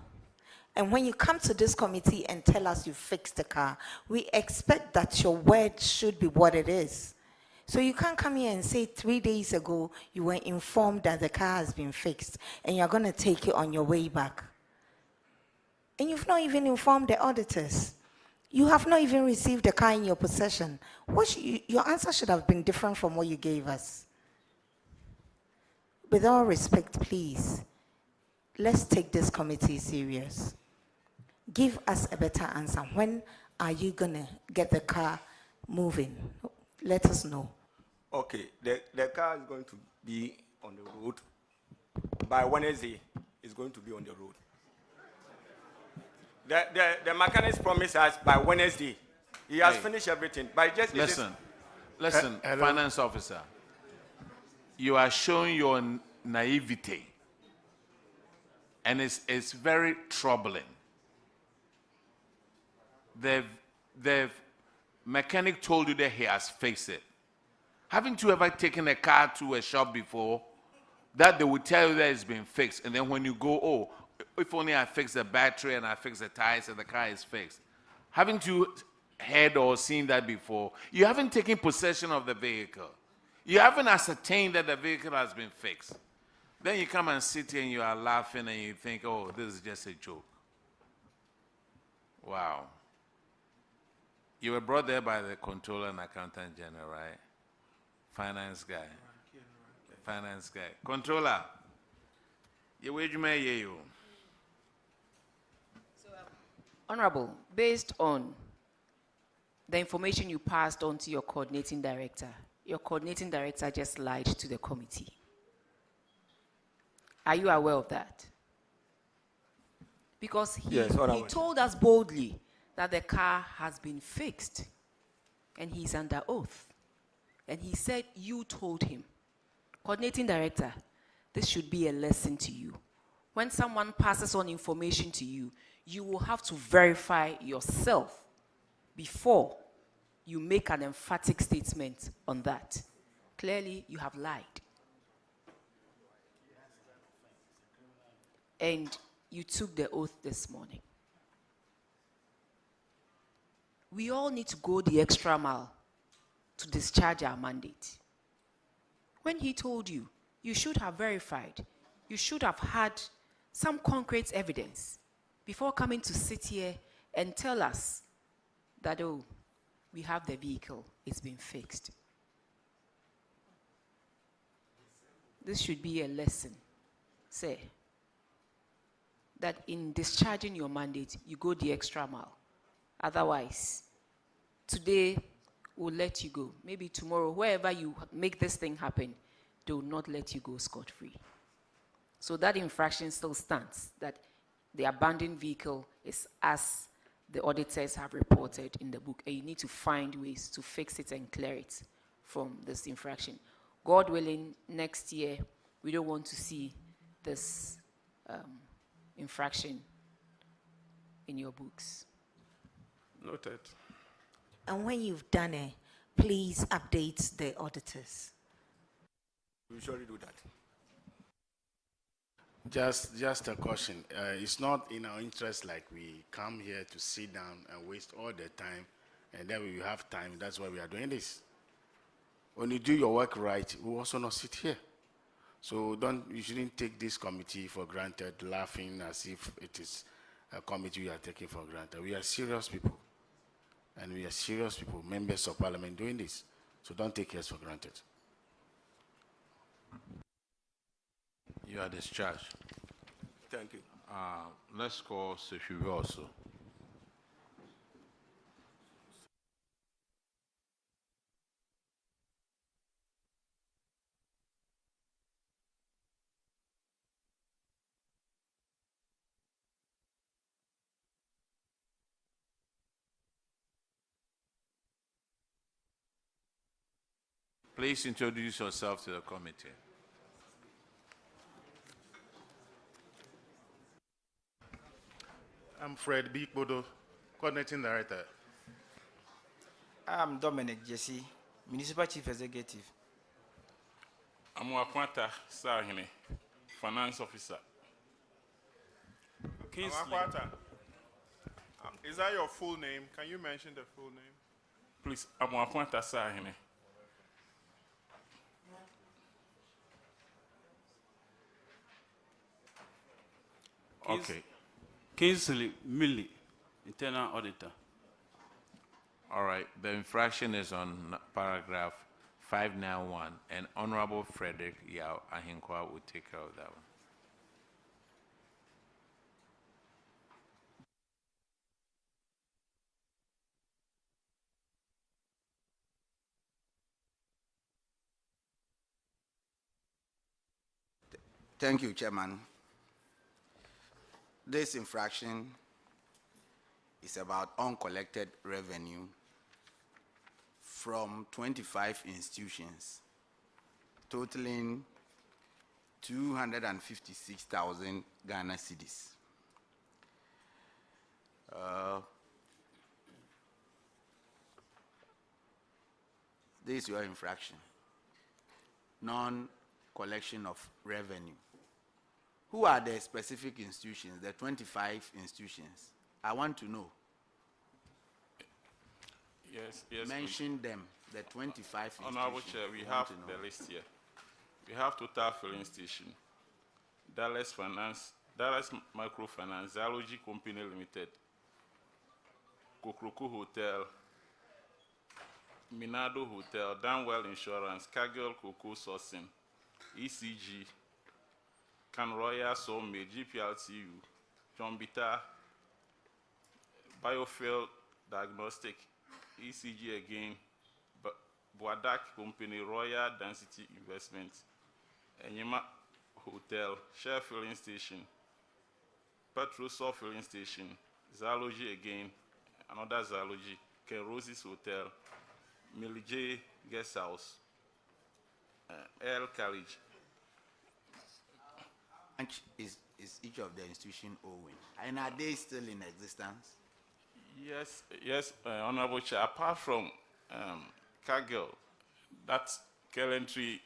And when you come to this committee and tell us you fixed the car, we expect that your word should be what it is. So you can't come here and say 3 days ago you were informed that the car has been fixed and you're going to take it on your way back. And you've not even informed the auditors. You have not even received the car in your possession. Your answer should have been different from what you gave us. With all respect, please, let's take this committee serious. Give us a better answer. When are you going to get the car moving? Let us know. Okay, the car is going to be on the road. By Wednesday, it's going to be on the road. The mechanics promised us by Wednesday. He has finished everything. But just listen, finance officer. You are showing your naivety. And it's very troubling. The mechanic told you that he has fixed it. Haven't you ever taken a car to a shop before that they will tell you that it's been fixed, and then when you go, oh, if only I fix the battery and I fix the tires and the car is fixed? Haven't you heard or seen that before? You haven't taken possession of the vehicle. You haven't ascertained that the vehicle has been fixed. Then you come and sit here and you are laughing and you think, oh, this is just a joke. Wow. You were brought there by the Controller and Accountant General, right? Finance guy. Finance guy. Controller. Honorable, based on the information you passed on to your coordinating director just lied to the committee. Are you aware of that? Because he told us boldly that the car has been fixed and he's under oath. And he said you told him. Coordinating director, this should be a lesson to you. When someone passes on information to you, you will have to verify yourself before you make an emphatic statement on that. Clearly, you have lied. And you took the oath this morning. We all need to go the extra mile to discharge our mandate. When he told you, you should have verified. You should have had some concrete evidence before coming to sit here and tell us that, oh, we have the vehicle, it's been fixed. This should be a lesson, say, that in discharging your mandate, you go the extra mile. Otherwise, today we'll let you go. Maybe tomorrow, wherever you make this thing happen, they will not let you go scot-free. So that infraction still stands, that the abandoned vehicle is as the auditors have reported in the book, and you need to find ways to fix it and clear it from this infraction. God willing, next year, we don't want to see this infraction in your books. Noted. And when you've done it, please update the auditors. We surely do that. Just a caution. It's not in our interest like we come here to sit down and waste all the time, and then we have time. That's why we are doing this. When you do your work right, we also not sit here. So you shouldn't take this committee for granted, laughing as if it is a committee we are taking for granted. We are serious people. And we are serious people, members of parliament doing this. So don't take us for granted. You are discharged. Thank you. Let's call Sophie also. Please introduce yourself to the committee. I'm Fred B. Bodo, Coordinating Director. I'm Dominic Jesse, Municipal Chief Executive. I'm Wakwata Sahine, Finance Officer. Wakwata, is that your full name? Can you mention the full name? Please, I'm Wakwata Sahine. Okay. Kingsley Millie, Internal Auditor. All right, the infraction is on paragraph 591, and Honorable Frederick Yao Ahinkwa will take care of that one. Thank you, Chairman. This infraction is about uncollected revenue from 25 institutions, totaling 256,000 Ghana cedis. This is your infraction. Non-collection of revenue. Who are the specific institutions, the 25 institutions? I want to know. Yes. Mention them, the 25 institutions. Honorable Chair, we have the list here. We have Total Filling Station, Dallas Finance, Dallas Microfinance, Zoology Company Limited, Kokroko Hotel, Minado Hotel, Danwell Insurance, Cargill Cocoa Sourcing, ECG, Can Royal Somme, GPLTU, John Bita, Biofuel Diagnostic, ECG again, Boadak Company, Royal Density Investments, Enyema Hotel, Share Filling Station, Petrosol Filling Station, Zoology again, another Zoology, Ken Rosie's Hotel, Millie J Guest House, L College. Is each of the institution owing? And are they still in existence? Yes, Honorable Chair. Apart from Cargill, that currently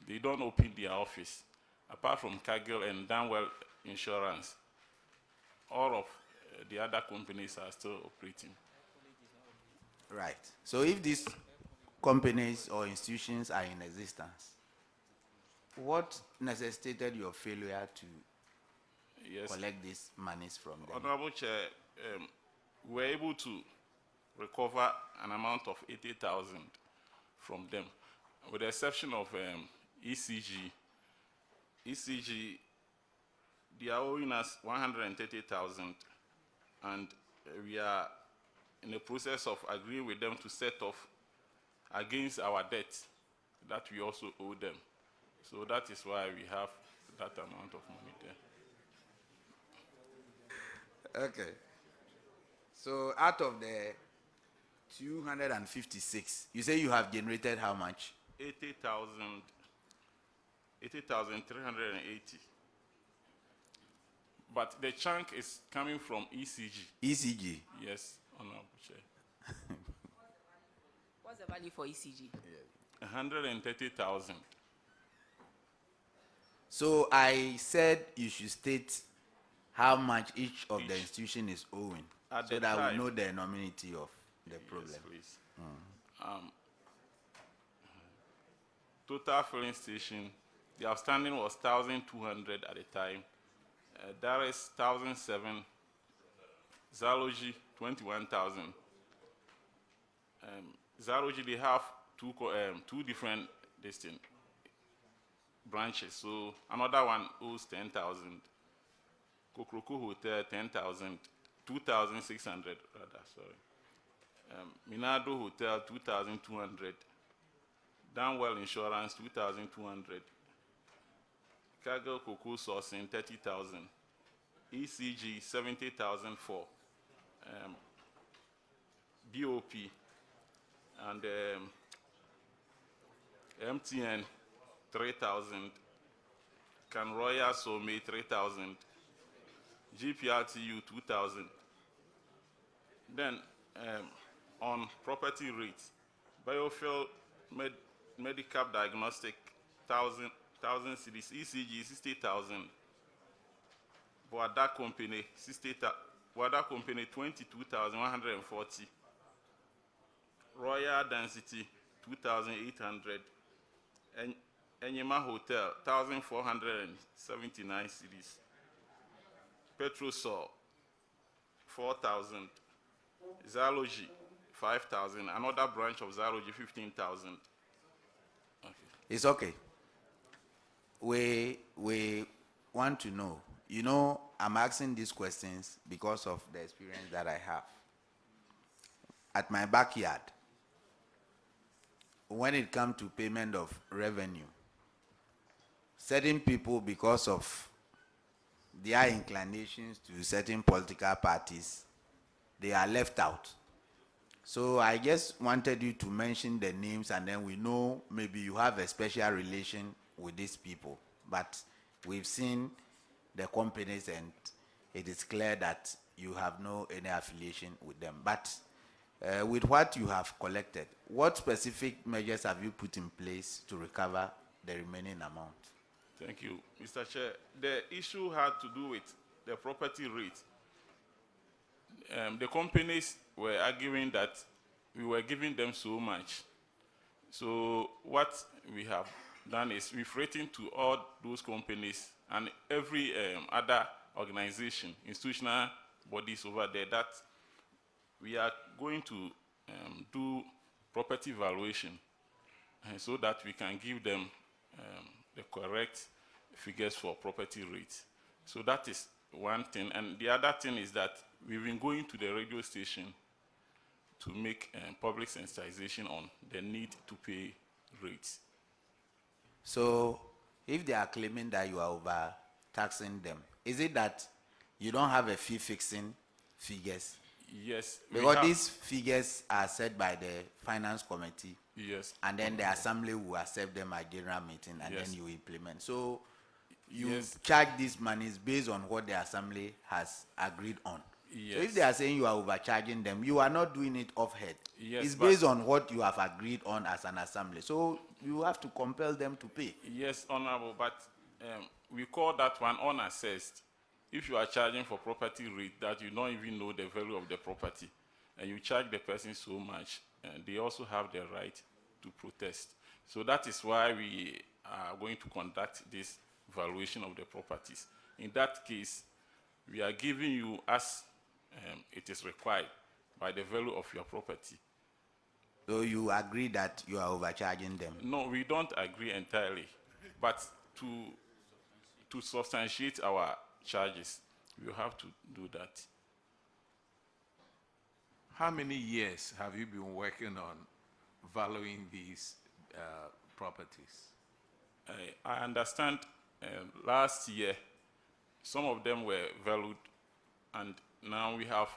they don't open their office. Apart from Cargill and Danwell Insurance, all of the other companies are still operating. Right. So if these companies or institutions are in existence, what necessitated your failure to collect these monies from them? Honorable Chair, we were able to recover an amount of 80,000 from them, with the exception of ECG. ECG, they are owing us 130,000, and we are in the process of agreeing with them to set off against our debt that we also owe them. So that is why we have that amount of money there. Okay. So out of the 256, you say you have generated how much? 80,380. But the chunk is coming from ECG. ECG? Yes, Honorable Chair. What's the value for ECG? 130,000. So I said you should state how much each of the institution is owing, At so the that we time. know the enormity of the problem. Yes, please. Total filling station, the outstanding was 1,200 at the time. That is 1,007. Zalogy, 21,000. Zalogy, they have two different distinct branches. So another one owes 10,000. Kokroko Hotel, 10,000. 2,600 rather, sorry. Minado Hotel, 2,200. Danwell Insurance, 2,200. Kagel Cocoa Sourcing, 30,000. ECG, 70,000 for BOP. And MTN, 3,000. Can Royal Somme, 3,000. GPRTU, 2,000. Then on property rates, Biofuel Medical Diagnostic, 1,000 cedis, ECG, 60,000. Boada Company, 22,140. Royal Density, 2,800. Enyema Hotel, 1,479 cedis. Petrosol, 4,000. Zalogy, 5,000. Another branch of Zalogy, 15,000. Okay. It's okay. We want to know. You know, I'm asking these questions because of the experience that I have. At my backyard, when it comes to payment of revenue, certain people, because of their inclinations to certain political parties, they are left out. So I just wanted you to mention the names, and then we know maybe you have a special relation with these people. But we've seen the companies, and it is clear that you have no any affiliation with them. But with what you have collected, what specific measures have you put in place to recover the remaining amount? Thank you, Mr. Chair. The issue had to do with the property rate. The companies were arguing that we were giving them so much. So what we have done is we've written to all those companies and every other organization, institutional bodies over there, that we are going to do property valuation so that we can give them the correct figures for property rates. So that is one thing. And the other thing is that we've been going to the radio station to make public sensitization on the need to pay rates. So if they are claiming that you are overtaxing them, is it that you don't have a fee fixing figures? Yes. Because these figures are set by the finance committee. Yes. And then the assembly will accept them at general meeting, and then you implement. So you charge these monies based on what the assembly has agreed on. Yes. So if they are saying you are overcharging them, you are not doing it off head. Yes, it's based on what you have agreed on as an assembly. So you have to compel them to pay. Yes, Honorable, but we call that one unassessed. If you are charging for property rate that you don't even know the value of the property, and you charge the person so much, they also have the right to protest. So that is why we are going to conduct this valuation of the properties. In that case, we are giving you as it is required by the value of your property. So you agree that you are overcharging them? No, we don't agree entirely. But to substantiate our charges, you have to do that. How many years have you been working on valuing these properties? I understand last year some of them were valued, and now we have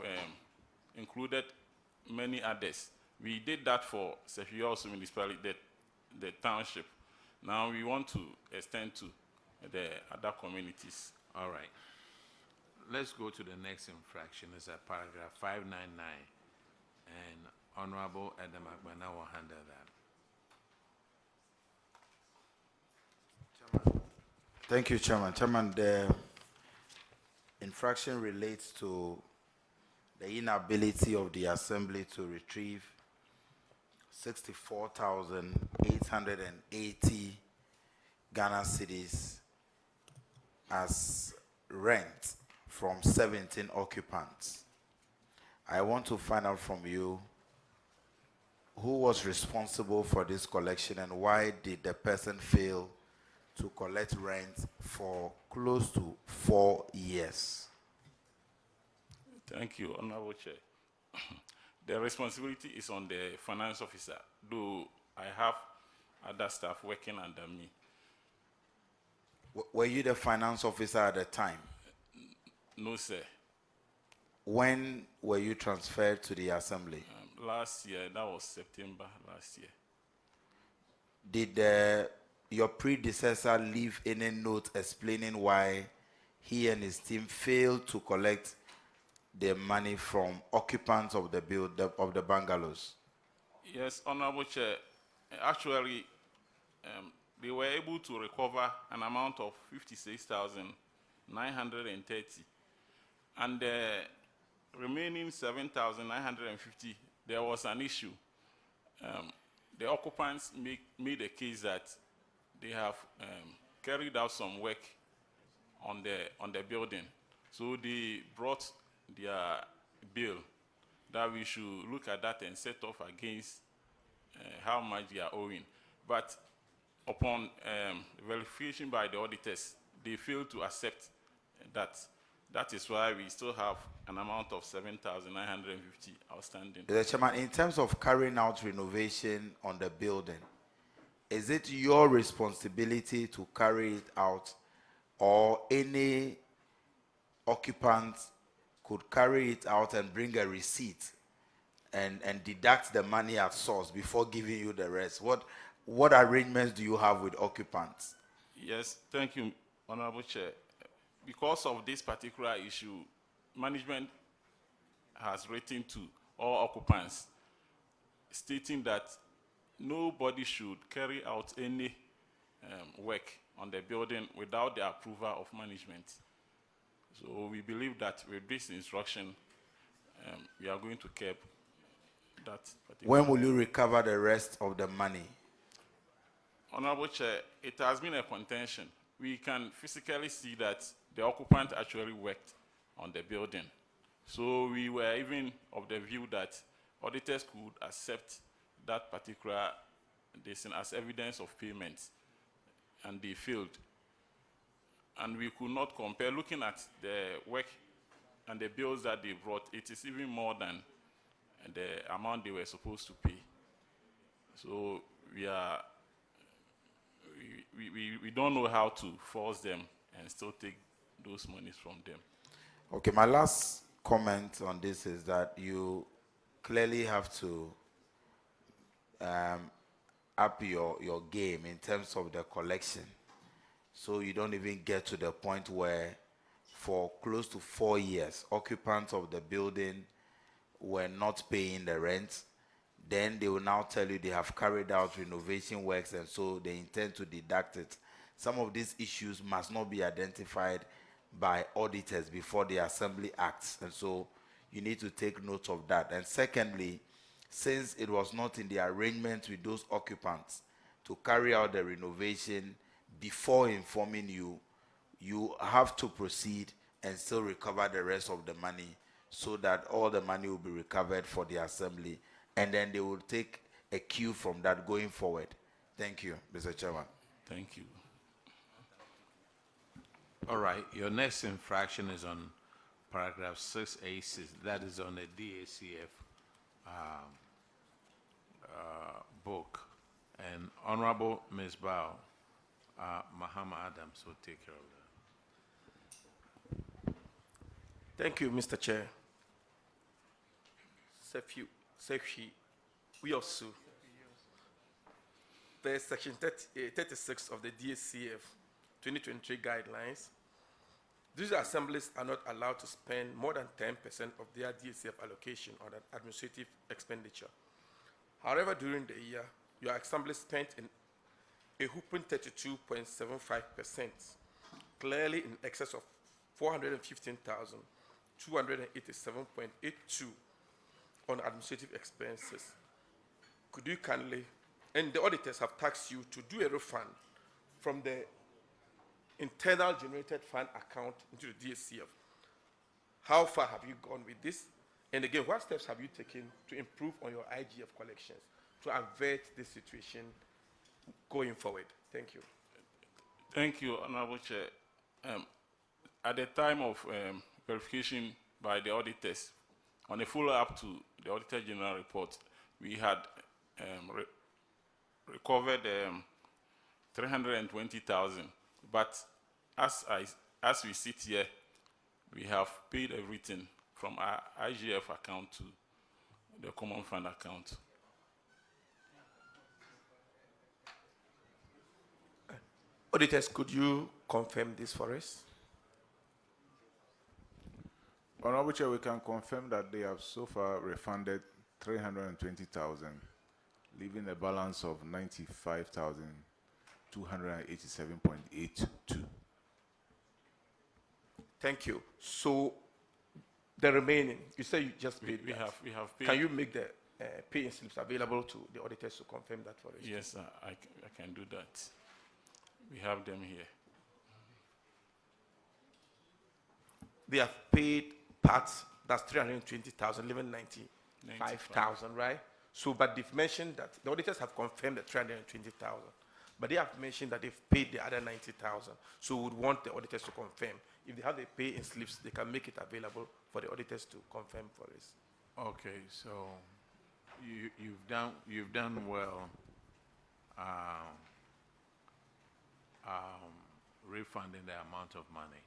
included many others. We did that for Sefiyosu municipality, the township. Now we want to extend to the other communities. All right. Let's go to the next infraction. It's at paragraph 599. And Honorable Adam Agbana will handle that. Thank you, Chairman. Chairman, the infraction relates to the inability of the Assembly to retrieve 64,880 Ghana cedis as rent from 17 occupants. I want to find out from you who was responsible for this collection and why did the person fail to collect rent for close to 4 years? Thank you, Honorable Chair. The responsibility is on the finance officer, though I have other staff working under me. Were you the finance officer at the time? No, sir. When were you transferred to the Assembly? Last year, that was September last year. Did your predecessor leave any note explaining why he and his team failed to collect the money from occupants of the bungalows? Yes, Honorable Chair. Actually, they were able to recover an amount of 56,930, and the remaining 7,950, there was an issue. The occupants made a case that they have carried out some work on the building, so they brought their bill that we should look at that and set off against how much they are owing. But upon verification by the auditors, they failed to accept that. That is why we still have an amount of 7,950 outstanding. Mr. Chairman, in terms of carrying out renovation on the building, is it your responsibility to carry it out, or any occupant could carry it out and bring a receipt and deduct the money at source before giving you the rest? What arrangements do you have with occupants? Yes, thank you, Honorable Chair. Because of this particular issue, management has written to all occupants stating that nobody should carry out any work on the building without the approval of management. So we believe that with this instruction, we are going to curb that particular. When will you recover the rest of the money? Honorable Chair, it has been a contention. We can physically see that the occupant actually worked on the building. So we were even of the view that auditors could accept that particular decision as evidence of payment, and they failed. And we could not compare. Looking at the work and the bills that they brought, it is even more than the amount they were supposed to pay. So we don't know how to force them and still take those monies from them. Okay, my last comment on this is that you clearly have to up your game in terms of the collection, so you don't even get to the point where for close to 4 years occupants of the building were not paying the rent. Then they will now tell you they have carried out renovation works and so they intend to deduct it. Some of these issues must not be identified by auditors before the Assembly acts, and so you need to take note of that. And secondly, since it was not in the arrangement with those occupants to carry out the renovation before informing you, you have to proceed and still recover the rest of the money so that all the money will be recovered for the Assembly, and then they will take a cue from that going forward. Thank you, Mr. Chairman. Thank you. All right, your next infraction is on paragraph 6A6. That is on the DACF book. And Honorable Ms. Bao, Mahama Adams will take care of Thank you, Mr. Chair. Sekhi, we also. There's section 36 of the DSCF 2023 guidelines. These assemblies are not allowed to spend more than 10% of their DSCF allocation on an administrative expenditure. However, during the year, your assembly spent a whopping 32.75%, clearly in excess of 415,287.82 on administrative expenses. Could you kindly, and the auditors have tasked you to do a refund from the internal generated fund account into the DSCF. How far have you gone with this? And again, what steps have you taken to improve on your IGF collections to avert this situation going forward? Thank you. Thank you, Honorable Chair. At the time of verification by the auditors, on a follow-up to the Auditor General report, we had recovered 320,000. But as we sit here, we have paid everything from our IGF account to the common fund account. Auditors, could you confirm this for us? Honorable Chair, we can confirm that they have so far refunded 320,000, leaving a balance of 95,287.82. Thank you. So the remaining, you say you just paid. We have paid. Can you make the paying slips available to the auditors to confirm that for us? Yes, I can do that. We have them here. They have paid parts, that's 320,000, leaving 95,000, right? So, but they've mentioned that the auditors have confirmed the 320,000, but they have mentioned that they've paid the other 90,000. So we would want the auditors to confirm. If they have the pay in slips, they can make it available for the auditors to confirm for us. Okay, so you've done well refunding the amount of money.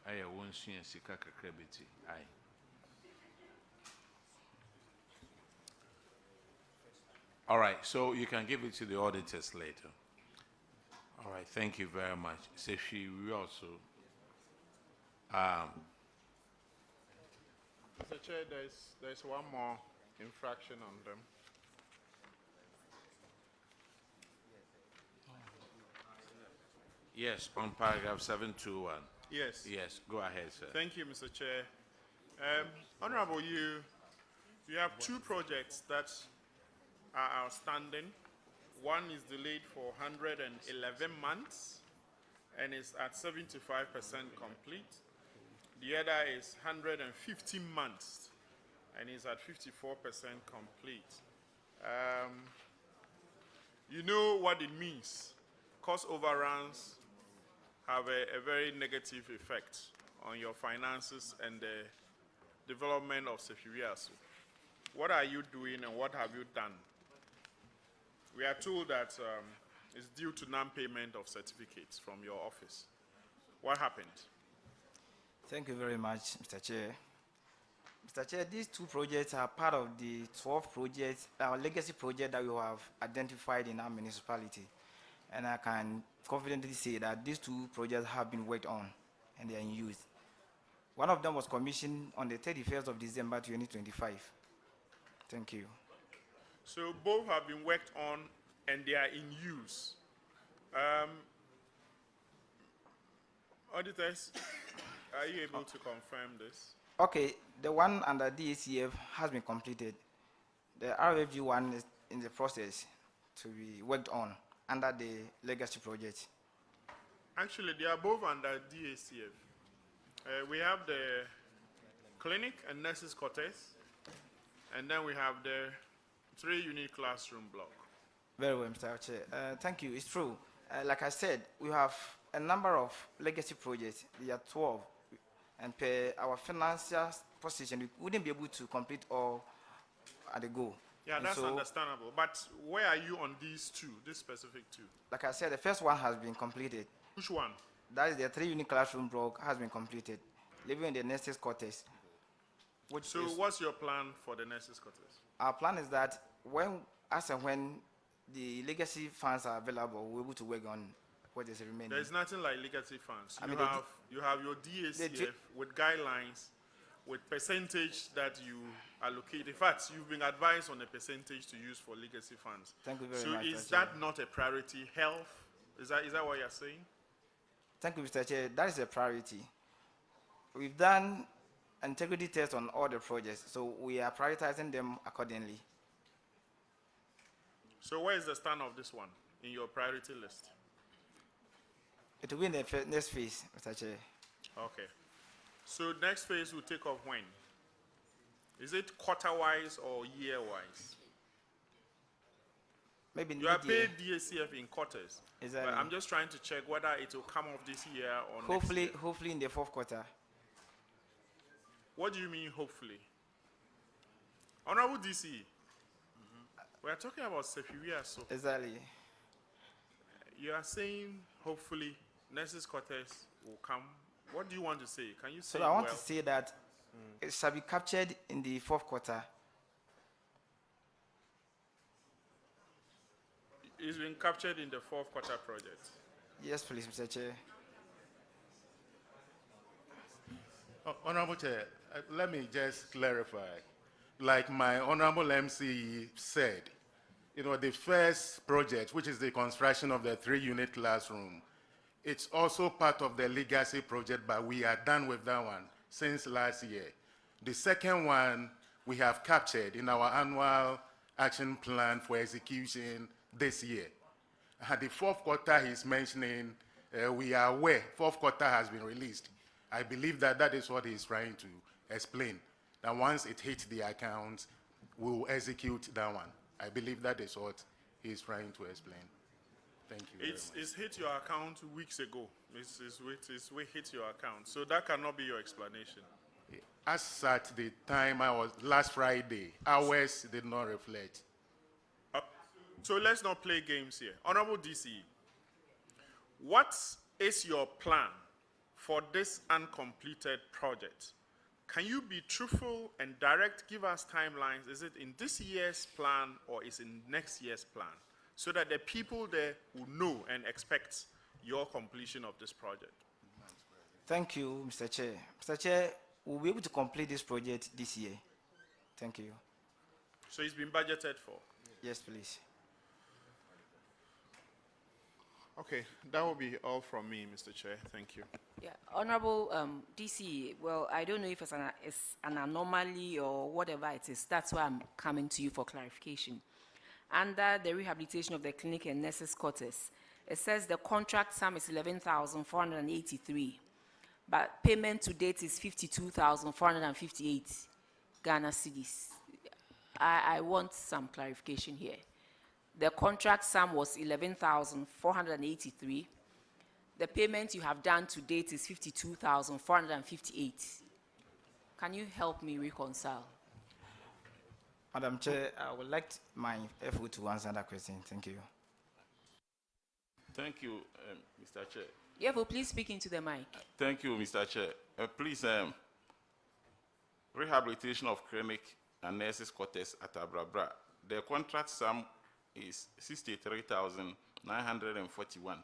I won't see a sika kakrebiti. All right, so you can give it to the auditors later. All right, thank you very much. Sefi, we also. Mr. Chair, there's one more infraction on them. Yes, on paragraph 721. Yes. Yes, go ahead, sir. Thank you, Mr. Chair. Honorable, you have two projects that are outstanding. One is delayed for 111 months and is at 75% complete. The other is 150 months and is at 54% complete. You know what it means. Cost overruns have a very negative effect on your finances and the development of Sefiriasu. What are you doing and what have you done? We are told that it's due to non-payment of certificates from your office. What happened? Thank you very much, Mr. Chair. Mr. Chair, these two projects are part of the 12 projects, our legacy project that we have identified in our municipality. And I can confidently say that these two projects have been worked on and they are in use. One of them was commissioned on the 31st of December 2025. Thank you. So both have been worked on and they are in use. Auditors, are you able to confirm this? Okay, the one under DACF has been completed. The RFG one is in the process to be worked on under the legacy project. Actually, they are both under DACF. We have the clinic and nurses quarters, and then we have the 3-unit classroom block. Very well, Mr. Chair. Thank you. It's true. Like I said, we have a number of legacy projects. There are 12. And per our financial position, we wouldn't be able to complete all at a go. Yeah, and that's so, understandable. But where are you on these two, this specific two? Like I said, the first one has been completed. Which one? That is the 3-unit classroom block has been completed. living in the Nessus quarters. So what's your plan for the Nessus quarters? Our plan is that as and when the legacy funds are available, we're able to work on what is remaining. There's nothing like legacy funds. I You mean, you have your DACF with guidelines, with percentage that you allocate. In fact, you've been advised on a percentage to use for legacy funds. Thank you very so much. So is Mr. Chair. that not a priority? Health? Is that what you're saying? Thank you, Mr. Chair. That is a priority. We've done integrity tests on all the projects, so we are prioritizing them accordingly. So where is the stand of this one in your priority list? It will be in the next phase, Mr. Chair. Okay. So next phase will take off when? Is it quarter-wise or year-wise? Maybe you are mid-year. paid DACF in quarters. Exactly. But I'm just trying to check whether it will come off this year or Hopefully, next year. hopefully in the fourth quarter. What do you mean, hopefully? Honorable DC, we are talking about Sefiria, so. Exactly. You are saying, hopefully, Nessus quarters will come. What do you want to say? Can you say So I want well? to say that it shall be captured in the fourth quarter. It's been captured in the fourth quarter project. Yes, please, Mr. Chair. Honorable Chair, let me just clarify. Like my Honorable MC said, the first project, which is the construction of the 3-unit classroom, it's also part of the legacy project, but we are done with that one since last year. The second one we have captured in our annual action plan for execution this year. The fourth quarter he's mentioning, we are aware, fourth quarter has been released. I believe that that is what he's trying to explain. That once it hits the account, we will execute that one. I believe that is what he's trying to explain. Thank you very much. It's hit your account weeks ago. It's hit your account. So that cannot be your explanation. As at the time I was last Friday, hours did not reflect. So let's not play games here. Honorable DC, what is your plan for this uncompleted project? Can you be truthful and direct, give us timelines? Is it in this year's plan or is it in next year's plan? So that the people there will know and expect your completion of this project. Thank you, Mr. Chair. Mr. Chair, we'll be able to complete this project this year. Thank you. So it's been budgeted for? Yes, please. Okay, that will be all from me, Mr. Chair. Thank you. Yeah, Honorable DC, well, I don't know if it's an anomaly or whatever it is. That's why I'm coming to you for clarification. Under the rehabilitation of the clinic and nurses' quarters, it says the contract sum is 11,483, but payment to date is 52,458 Ghana cedis. I want some clarification here. The contract sum was 11,483. The payment you have done to date is 52,458. Can you help me reconcile? Madam Chair, I would like my FO to answer that question. Thank you. Thank you, Mr. Chair. Yevo, please speak into the mic. Thank you, Mr. Chair. Please, rehabilitation of clinic and nurses' quarters at Abrabra. The contract sum is 63,941,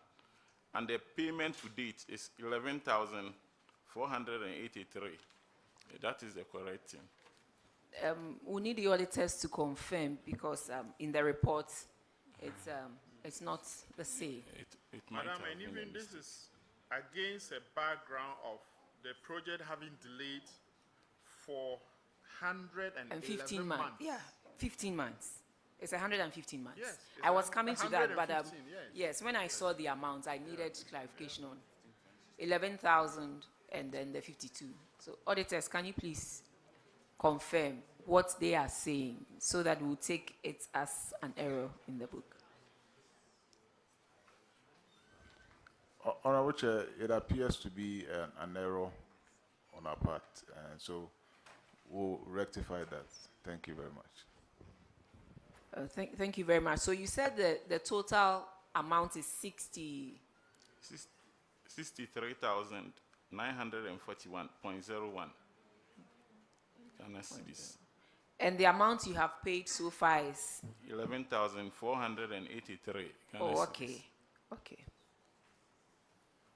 and the payment to date is 11,483. That is the correct thing. We need the auditors to confirm because in the report, it's not the same. It might Madam, have and been even a this is against a background of the project having delayed for 15 months. Yeah, 15 months. It's 115 months. Yes, I was coming to that, but 115, yes, when I saw the amount, I needed clarification on 11,000 and then the 52. So auditors, can you please confirm what they are saying so that we'll take it as an error in the book? Honorable Chair, it appears to be an error on our part, and so we'll rectify that. Thank you very much. Thank you very much. So you said the total amount is 63,000 941.01 Ghana cedis. And the amount you have paid so far is? 11,483 Ghana Oh, cedis. okay. Okay.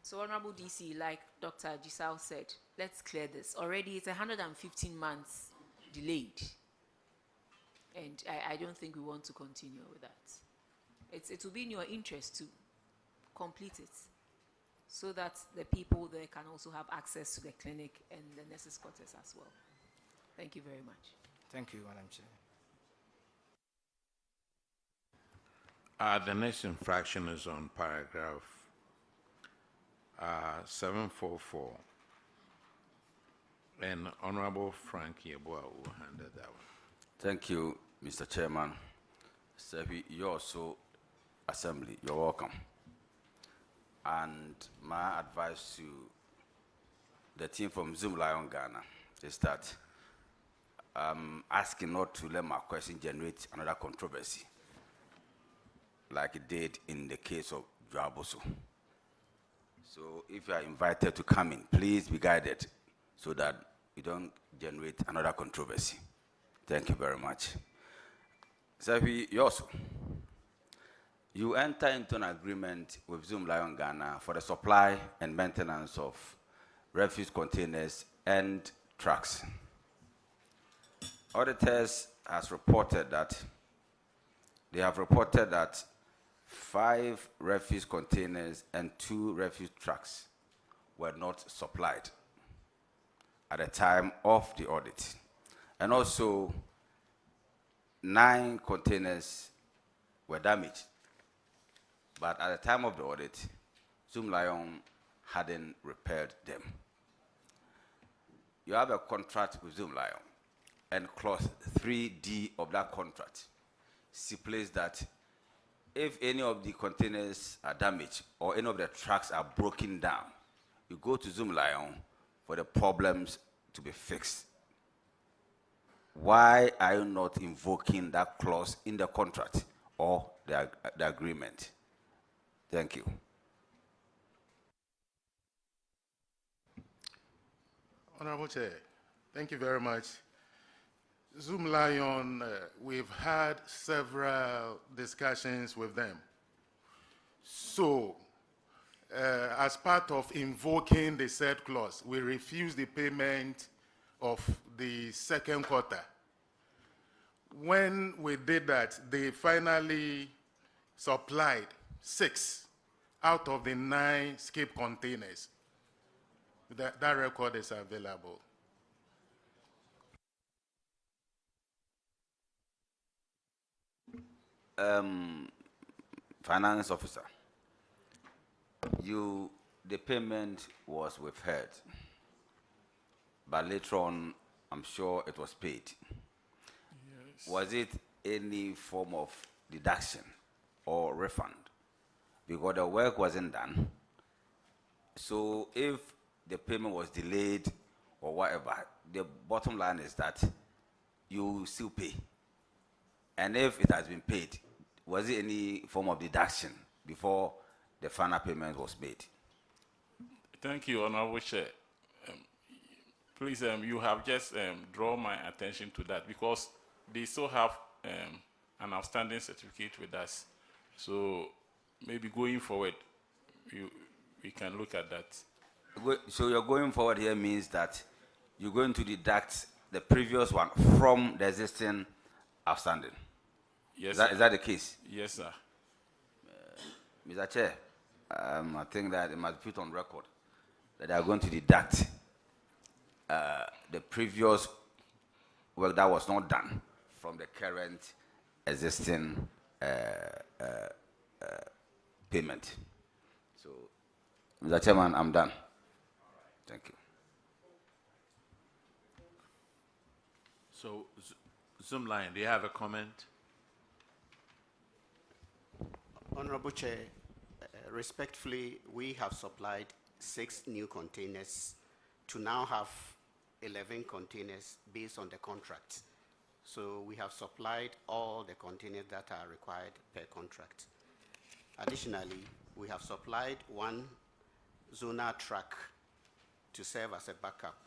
So, Honorable DC, like Dr. Giselle said, let's clear this. Already it's 115 months delayed. And I don't think we want to continue with that. It will be in your interest to complete it so that the people there can also have access to the clinic and the nurses' quarters as well. Thank you very much. Thank you, Madam Chair. The next infraction is on paragraph 744. And Honorable Frank Yeboah will handle that one. Thank you, Mr. Chairman. Sebi, you also, Assembly, you're welcome. And my advice to the team from Zoom Lion Ghana is that I'm asking not to let my question generate another controversy like it did in the case of Joaboso. So if you are invited to come in, please be guided so that you don't generate another controversy. Thank you very much. Sebi, you enter into an agreement with Zoom Lion Ghana for the supply and maintenance of refuse containers and trucks. Auditors have reported that 5 refuse containers and 2 refuse trucks were not supplied at the time of the audit. And also 9 containers were damaged. But at the time of the audit, Zoom Lion hadn't repaired them. You have a contract with Zoom Lion, and clause 3D of that contract stipulates that if any of the containers are damaged or any of the trucks are broken down, you go to Zoom Lion for the problems to be fixed. Why are you not invoking that clause in the contract or the agreement? Thank you. Honorable Chair, thank you very much. Zoom Lion, we've had several discussions with them. So, as part of invoking the said clause, we refused the payment of the second quarter. When we did that, they finally supplied 6 out of the 9 skip containers. That record is available. Finance officer, the payment was withheld, but later on, I'm sure it was paid. Yes. Was it any form of deduction or refund? Because the work wasn't done. So if the payment was delayed or whatever, the bottom line is that you still pay. And if it has been paid, was it any form of deduction before the final payment was made? Thank you, Honorable Chair. Please, you have just drawn my attention to that because they still have an outstanding certificate with us. So maybe going forward, we can look at that. So you're going forward here means that you're going to deduct the previous one from the existing outstanding. Yes, is that the case? Yes, sir. Mr. Chair, I think that it must be put on record that they are going to deduct the previous work that was not done from the current existing payment. So, Mr. Chairman, I'm done. Thank you. So, Zoom Lion, do you have a comment? Honorable Chair, respectfully, we have supplied 6 new containers to now have 11 containers based on the contract. So we have supplied all the containers that are required per contract. Additionally, we have supplied 1 zonal truck to serve as a backup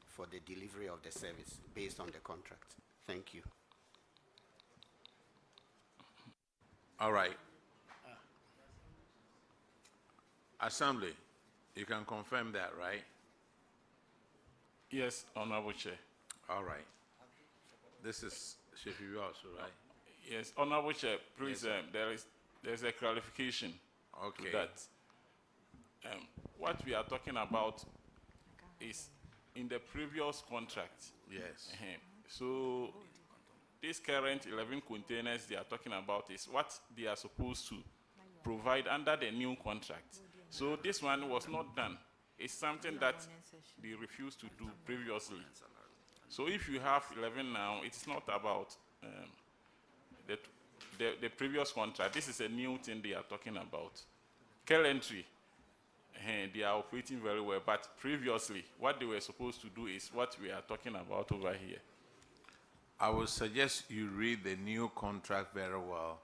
for the delivery of the service based on the contract. Thank you. All right. Assembly, you can confirm that, right? Yes, Honorable Chair. All right. This is Shefi also, right? Yes, Honorable Chair, please, Yes, there's a clarification Okay. to that. What we are talking about is in the previous contract. Yes. So these current 11 containers they are talking about is what they are supposed to provide under the new contract. So this one was not done. It's something that they refused to do previously. So if you have 11 now, it's not about the previous contract. This is a new thing they are talking about. Currently, they are operating very well, but previously, what they were supposed to do is what we are talking about over here. I would suggest you read the new contract very well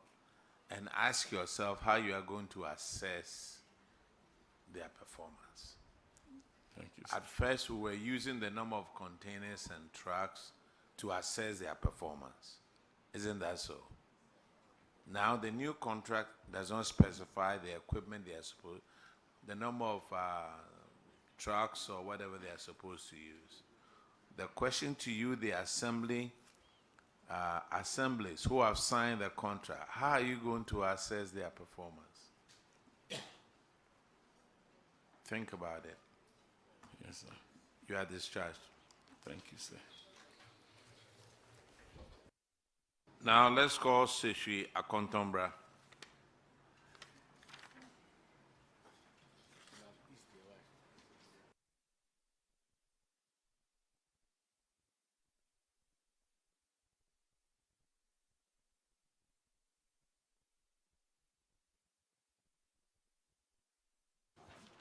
and ask yourself how you are going to assess their performance. Thank you, At first, we were using the number of containers and trucks to assess their performance. Isn't that so? Now, the new contract does not specify the equipment they are supposed, the number of trucks or whatever they are supposed to use. The question to you, the assemblies who have signed the contract, how are you going to assess their performance? Think about it. Yes, sir. You are discharged. Thank you, sir. Now let's call Seshi Akontombra.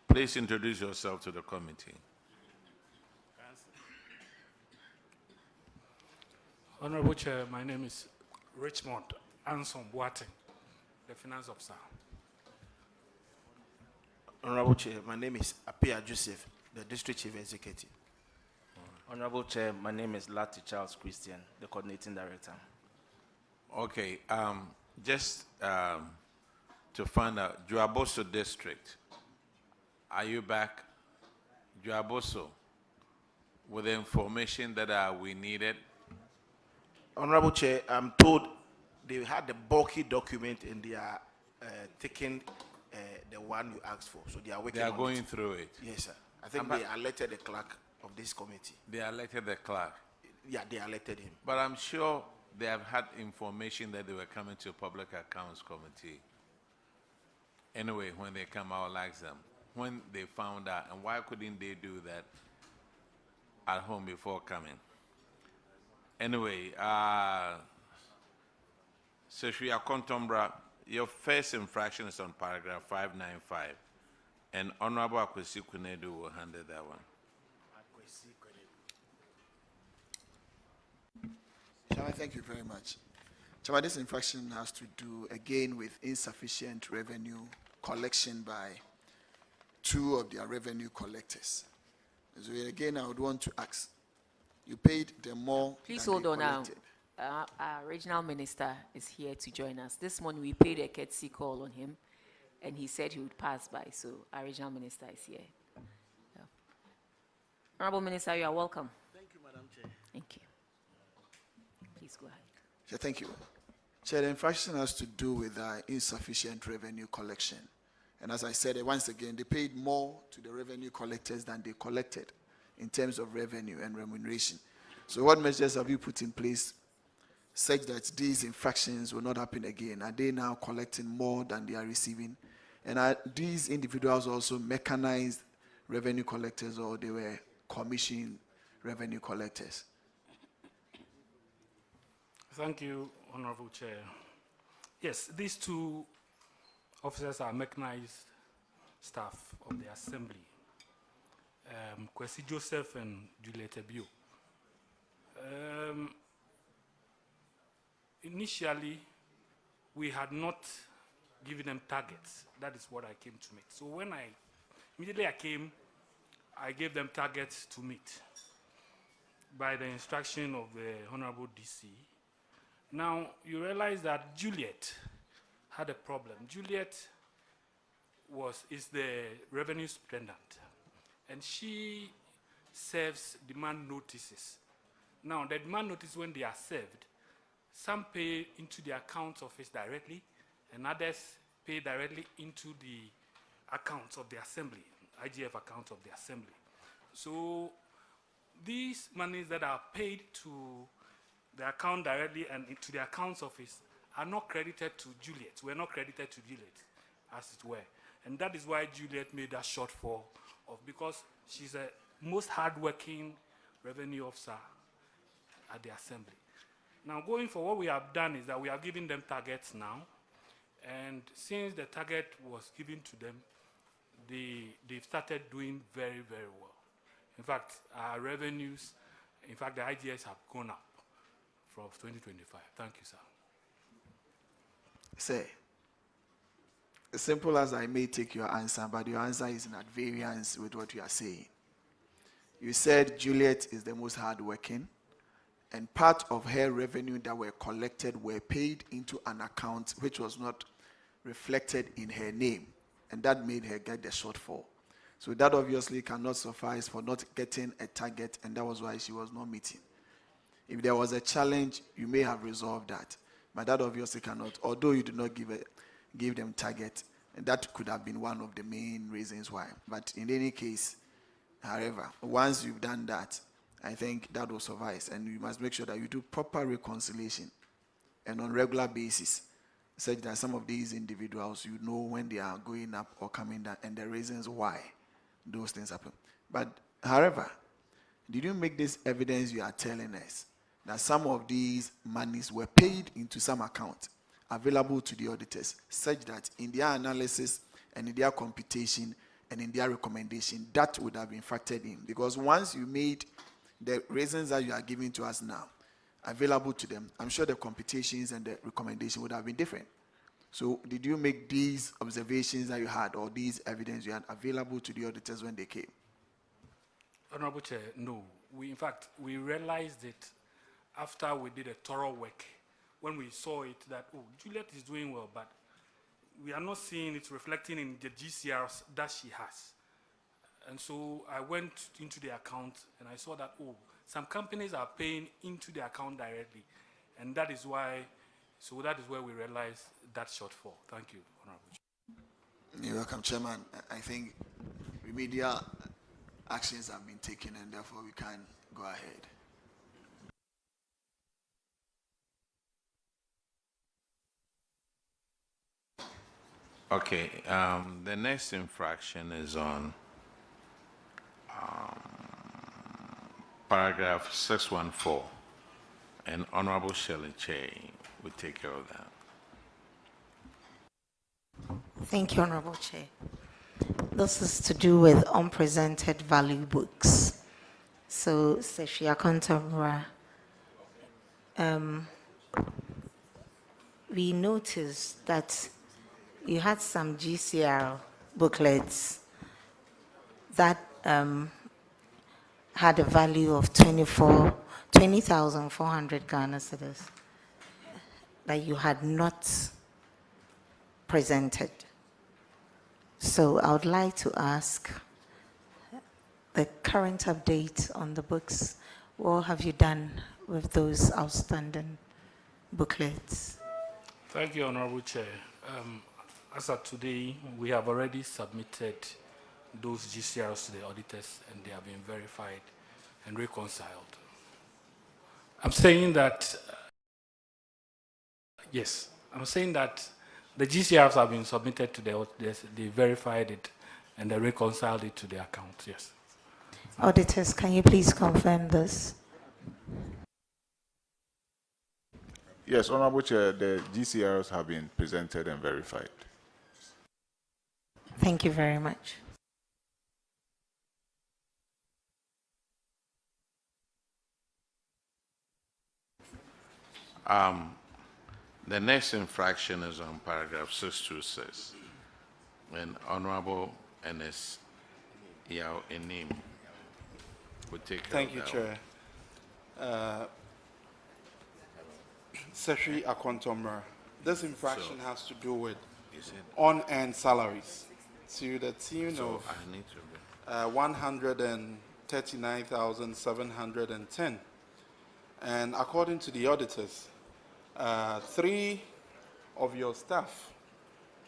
Please introduce yourself to the committee. Honorable Chair, my name is Richmond Anson Boateng, the Finance Officer. Honorable Chair, my name is Apia Joseph, the District Chief Executive. Honorable Chair, my name is Lati Charles Christian, the Coordinating Director. Okay, just to find out, Juaboso District, are you back? Juaboso, with the information that we needed? Honorable Chair, I'm told they had the bulky document and they are taking the one you asked for. So they are working They are on going it. through it. Yes, sir. I think they elected the clerk of this committee. They elected the clerk. Yeah, they elected him. But I'm sure they have had information that they were coming to Public Accounts Committee. Anyway, when they come, I'll ask them. When they found out, and why couldn't they do that at home before coming? Anyway, Seshria Kontombra, your first infraction is on paragraph 595, and Honorable Akwesi Kunedu will handle that one. Chairman, thank you very much. Chairman, this infraction has to do again with insufficient revenue collection by two of their revenue collectors. So again, I would want to ask, you paid them more. Please than hold they on now. collected. Our regional minister is here to join us. This morning we paid a courtesy call on him, and he said he would pass by. So our regional minister is here. Yeah. Honorable Minister, you are welcome. Thank you, Madam Chair. Thank you. Please go ahead. Chair, thank you. Chair, the infraction has to do with insufficient revenue collection. And as I said, once again, they paid more to the revenue collectors than they collected in terms of revenue and remuneration. So what measures have you put in place such that these infractions will not happen again? Are they now collecting more than they are receiving? And are these individuals also mechanized revenue collectors, or they were commissioned revenue collectors? Thank you, Honorable Chair. Yes, these two officers are mechanized staff of the Assembly, Kwesi Joseph and Juliet Ebio. Initially, we had not given them targets. That is what I came to make. So when immediately I came, I gave them targets to meet by the instruction of the Honorable DC. Now, you realize that Juliet had a problem. Juliet is the revenue superintendent, and she serves demand notices. Now, the demand notices, when they are served, some pay into the accounts office directly, and others pay directly into the accounts of the assembly, IGF accounts of the assembly. So these monies that are paid to the account directly and into the accounts office are not credited to Juliet. We're not credited to Juliet, as it were. And that is why Juliet made that shortfall because she's a most hardworking revenue officer at the assembly. Now, going for what we have done is that we are giving them targets now. And since the target was given to them, they've started doing very, very well. In fact, our revenues, in fact, the IGS have gone up from 2025. Thank you, sir. Say, as simple as I may take your answer, but your answer is at variance with what you are saying. You said Juliet is the most hardworking, and part of her revenue that were collected were paid into an account which was not reflected in her name, and that made her get the shortfall. So that obviously cannot suffice for not getting a target, and that was why she was not meeting. If there was a challenge, you may have resolved that, but that obviously cannot, although you did not give them target, and that could have been one of the main reasons why. But in any case, however, once you've done that, I think that will suffice, and you must make sure that you do proper reconciliation and on regular basis, such that some of these individuals, you know when they are going up or coming down and the reasons why those things happen. But however, did you make this evidence you are telling us that some of these monies were paid into some account available to the auditors, such that in their analysis and in their computation and in their recommendation, that would have been factored in? Because once you made the reasons that you are giving to us now available to them, I'm sure the computations and the recommendation would have been different. So did you make these observations that you had or these evidence you had available to the auditors when they came? Honorable Chair, no. In fact, we realized it after we did a thorough work, when we saw it that, oh, Juliet is doing well, but we are not seeing it reflecting in the GCRs that she has. And so I went into the account and I saw that, oh, some companies are paying into the account directly. And that is why, so that is where we realized that shortfall. Thank you, Honorable Chair. You're welcome, Chairman. I think remedial actions have been taken and therefore we can go ahead. Okay, the next infraction is on paragraph 614, and Honorable Shirley Che will take care of that. Thank you, Honorable Chair. This is to do with unpresented value books. So, Seshia Kontamura, we noticed that you had some GCR booklets that had a value of 20,400 Ghana cedis that you had not presented. So I would like to ask the current update on the books. What have you done with those outstanding booklets? Thank you, Honorable Chair. As of today, we have already submitted those GCRs to the auditors and they have been verified and reconciled. I'm saying that, yes, I'm saying that the GCRs have been submitted to the auditors, they verified it and they reconciled it to the account, yes. Auditors, can you please confirm this? Yes, Honorable Chair, the GCRs have been presented and verified. Thank you very much. The next infraction is on paragraph 626, and Honorable Ernest Yeah, a name. We'll take care Thank of you, that Chair. Secretary Akontomra, this infraction has to do with unearned salaries to the tune So of I need to. 139,710. And according to the auditors, 3 of your staff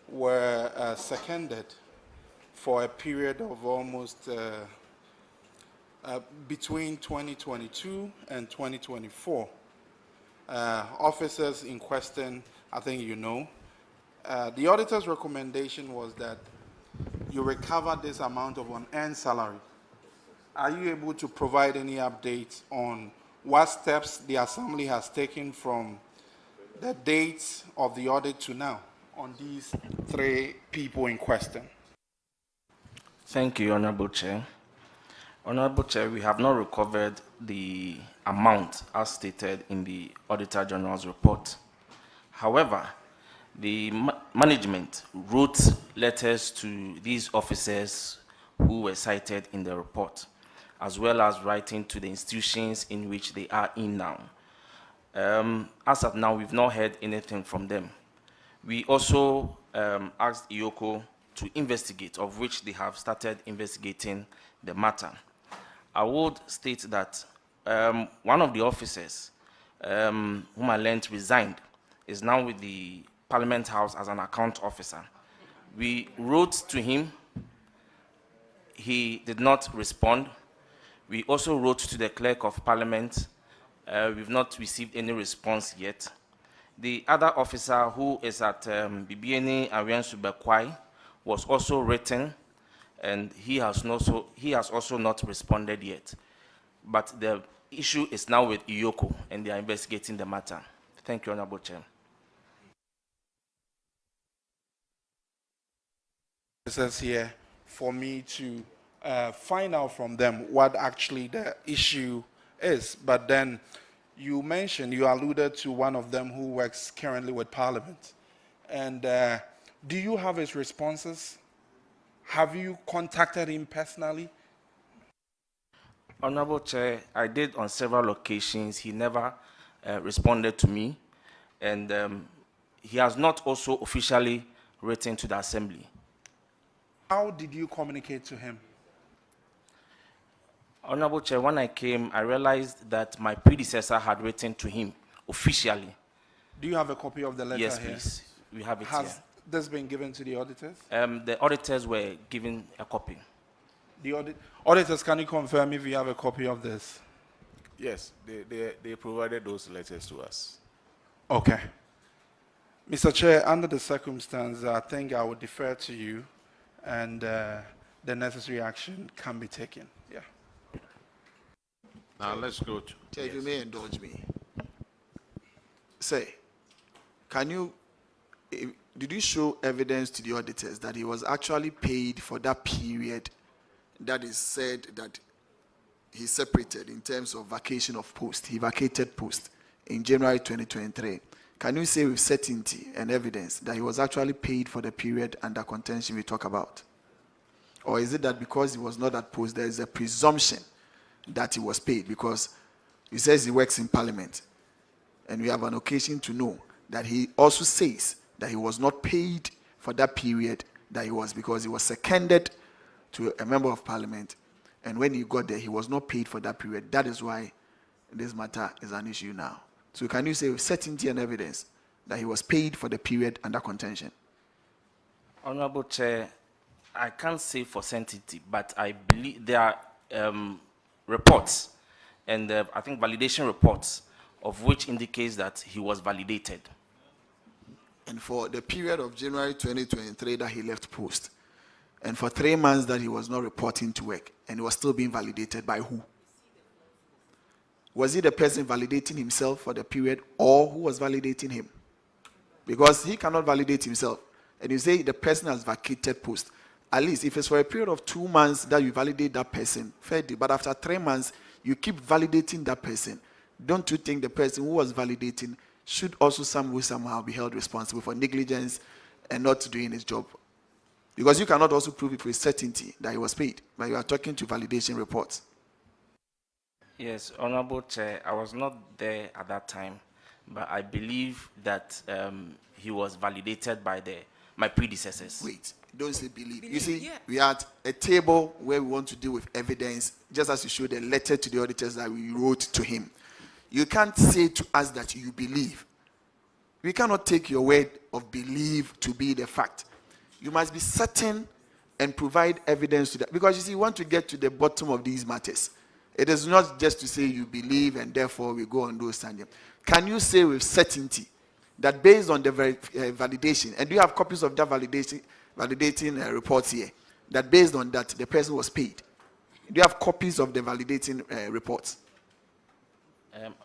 were seconded for a period of almost between 2022 and 2024. Officers in question, I think you know. The auditor's recommendation was that you recover this amount of unearned salary. Are you able to provide any updates on what steps the Assembly has taken from the date of the audit to now on these 3 people in question? Thank you, Honorable Chair. Honorable Chair, we have not recovered the amount as stated in the Auditor General's report. However, the management wrote letters to these officers who were cited in the report, as well as writing to the institutions in which they are in now. As of now, we've not heard anything from them. We also asked IOCO to investigate, of which they have started investigating the matter. I would state that one of the officers whom I learned resigned is now with the Parliament House as an account officer. We wrote to him. He did not respond. We also wrote to the Clerk of Parliament. We've not received any response yet. The other officer who is at Bibiani Ariansubekwai was also written, and he has also not responded yet. But the issue is now with IOCO, and they are investigating the matter. Thank you, Honorable Chair. Officers here for me to find out from them what actually the issue is. But then you mentioned, you alluded to one of them who works currently with Parliament. And do you have his responses? Have you contacted him personally? Honorable Chair, I did on several occasions. He never responded to me. And he has not also officially written to the Assembly. How did you communicate to him? Honorable Chair, when I came, I realized that my predecessor had written to him officially. Do you have a copy of the letter yes, here? Yes, please. We have it Has this been given to the auditors? The auditors were given a copy. The auditors, can you confirm if you have a copy of this? Yes, they provided those letters to us. Okay. Mr. Chair, under the circumstances, I think I would defer to you, and the necessary action can be taken. Yeah. Now let's go to. Chair, if you may indulge me. Say, did you show evidence to the auditors that he was actually paid for that period that is said that he separated in terms of vacation of post? He vacated post in January 2023. Can you say with certainty and evidence that he was actually paid for the period under contention we talk about? Or is it that because he was not at post, there is a presumption that he was paid? Because he says he works in Parliament, and we have an occasion to know that he also says that he was not paid for that period that he was, because he was seconded to a member of Parliament, and when he got there, he was not paid for that period. That is why this matter is an issue now. So can you say with certainty and evidence that he was paid for the period under contention? Honorable Chair, I can't say for certainty, but I believe there are reports, and I think validation reports, of which indicates that he was validated. And for the period of January 2023 that he left post, and for 3 months that he was not reporting to work, and he was still being validated by who? Was he the person validating himself for the period, or who was validating him? Because he cannot validate himself. And you say the person has vacated post. At least if it's for a period of 2 months that you validate that person, fair deal. But after 3 months, you keep validating that person. Don't you think the person who was validating should also somehow be held responsible for negligence and not doing his job? Because you cannot also prove it with certainty that he was paid, but you are talking to validation reports. Yes, Honorable Chair, I was not there at that time, but I believe that he was validated by my predecessors. Wait, don't say believe. You see, we are at a table where we want to deal with evidence, just as you showed the letter to the auditors that we wrote to him. You can't say to us that you believe. We cannot take your word of belief to be the fact. You must be certain and provide evidence to that. Because you see, you want to get to the bottom of these matters. It is not just to say you believe and therefore we go on those standing. Can you say with certainty that based on the validation, and do you have copies of that validating reports here, that based on that the person was paid? Do you have copies of the validating reports?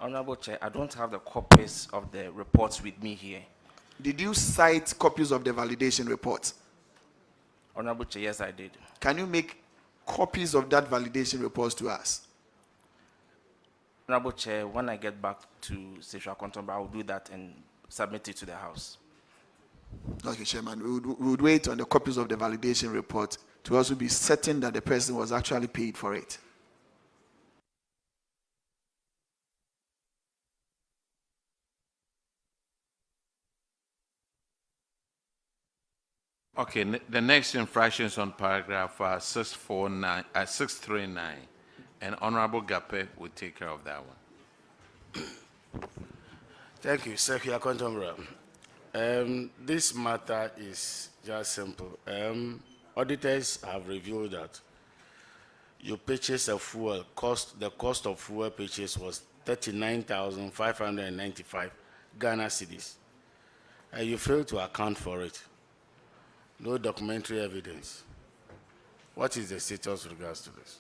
Honorable Chair, I don't have the copies of the reports with me here. Did you cite copies of the validation reports? Honorable Chair, yes, I did. Can you make copies of that validation reports to us? Honorable Chair, when I get back to Sexual Control, I will do that and submit it to the House. Okay, Chairman. We would wait on the copies of the validation report to also be certain that the person was actually paid for it. Okay, the next infraction is on paragraph 639, and Honorable Gape will take care of that one. Thank you, Secretary Akontombra. This matter is just simple. Auditors have revealed that your purchase of fuel, the cost of fuel purchase was 39,595 Ghana cedis. And you failed to account for it. No documentary evidence. What is the status with regards to this?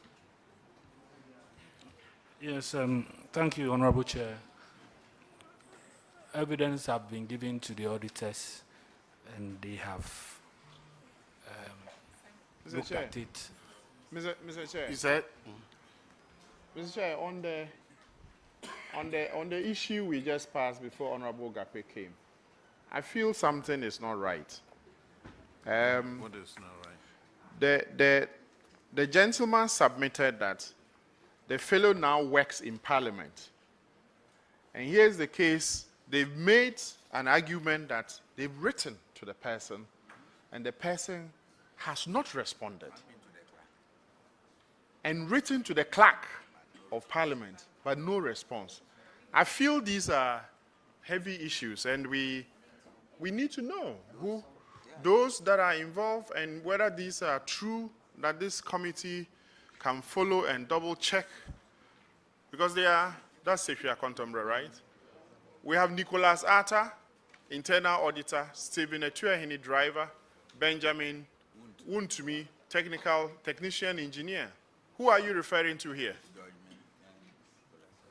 Yes, thank you, Honorable Chair. Evidence have been given to the auditors, and they have looked Chair. at it. Mr. Chair. You said? Mr. Chair, on the issue we just passed before Honorable Gape came, I feel something is not right. What is not right? The gentleman submitted that the fellow now works in Parliament. And here's the case. They've made an argument that they've written to the person, and the person has not responded. And written to the clerk of Parliament, but no response. I feel these are heavy issues, and we need to know who those that are involved and whether these are true, that this committee can follow and double check, because that's Secretary Akontombra, right? We have Nicholas Atta, internal auditor, Stephen Etuahini, driver, Benjamin Wuntumi, technician engineer. Who are you referring to here?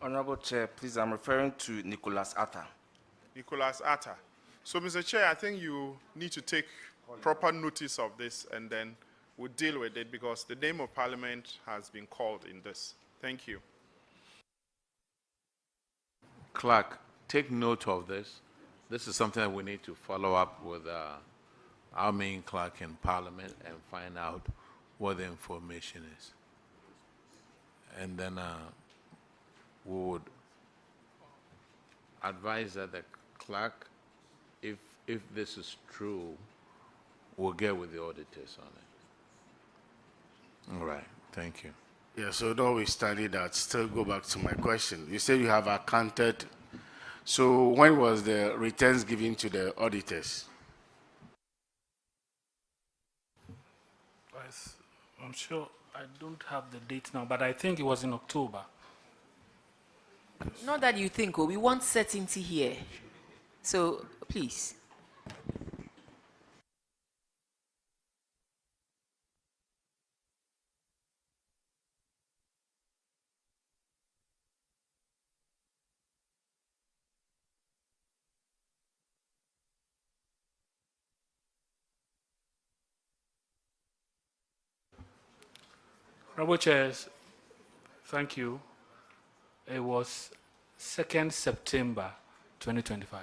Honorable Chair, please, I'm referring to Nicholas Atta. Nicholas Atta. So, Mr. Chair, I think you need to take proper notice of this, and then we'll deal with it, because the name of Parliament has been called in this. Thank you. Clerk, take note of this. This is something that we need to follow up with our main clerk in Parliament and find out what the information is. And then we would advise that the clerk, if this is true, will get with the auditors on it. All right, thank you. Yeah, so though we studied that, still go back to my question. You said you have accounted. So when was the returns given to the auditors? I'm sure I don't have the date now, but I think it was in October. Not that you think, we want certainty here. So, please. Honorable Chairs, thank you. It was 2nd September 2025.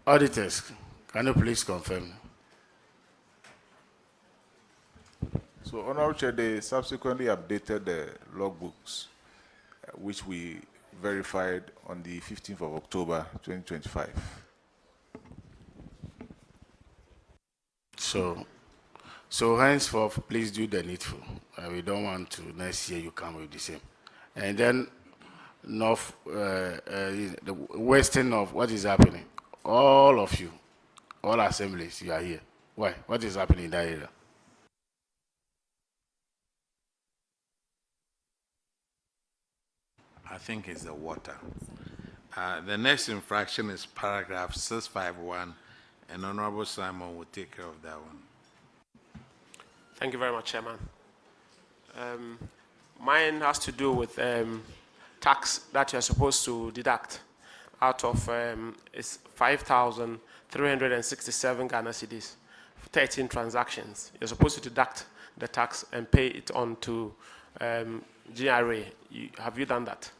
Auditors, Can you please confirm? So, Honorable Chair, they subsequently updated the logbooks, which we verified on the 15th of October, 2025. So henceforth, please do the needful. We don't want to next year you come with the same. And then the western of what is happening. All of you, all assemblies, you are here. Why? What is happening in that area? I think it's the water. The next infraction is paragraph 651, and Honorable Simon will take care of that one. Thank you very much, Chairman. Mine has to do with tax that you're supposed to deduct out of it's 5,367 Ghana cedis for 13 transactions. You're supposed to deduct the tax and pay it on to GRA. Have you done that?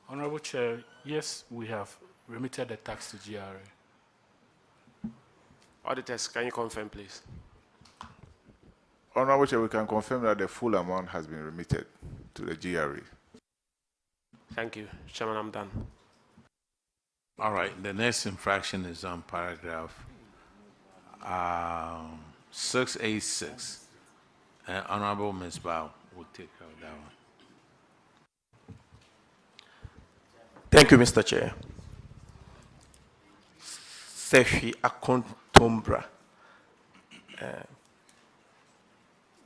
Honorable Chair, yes, we have remitted the tax to GRA. Auditors, can you confirm, please? Honorable Chair, we can confirm that the full amount has been remitted to the GRA. Thank you. Chairman, I'm done. All right, the next infraction is on paragraph 686. Honorable Ms. Bao will take care of that one. Thank you, Mr. Chair. Sefi Akontombra.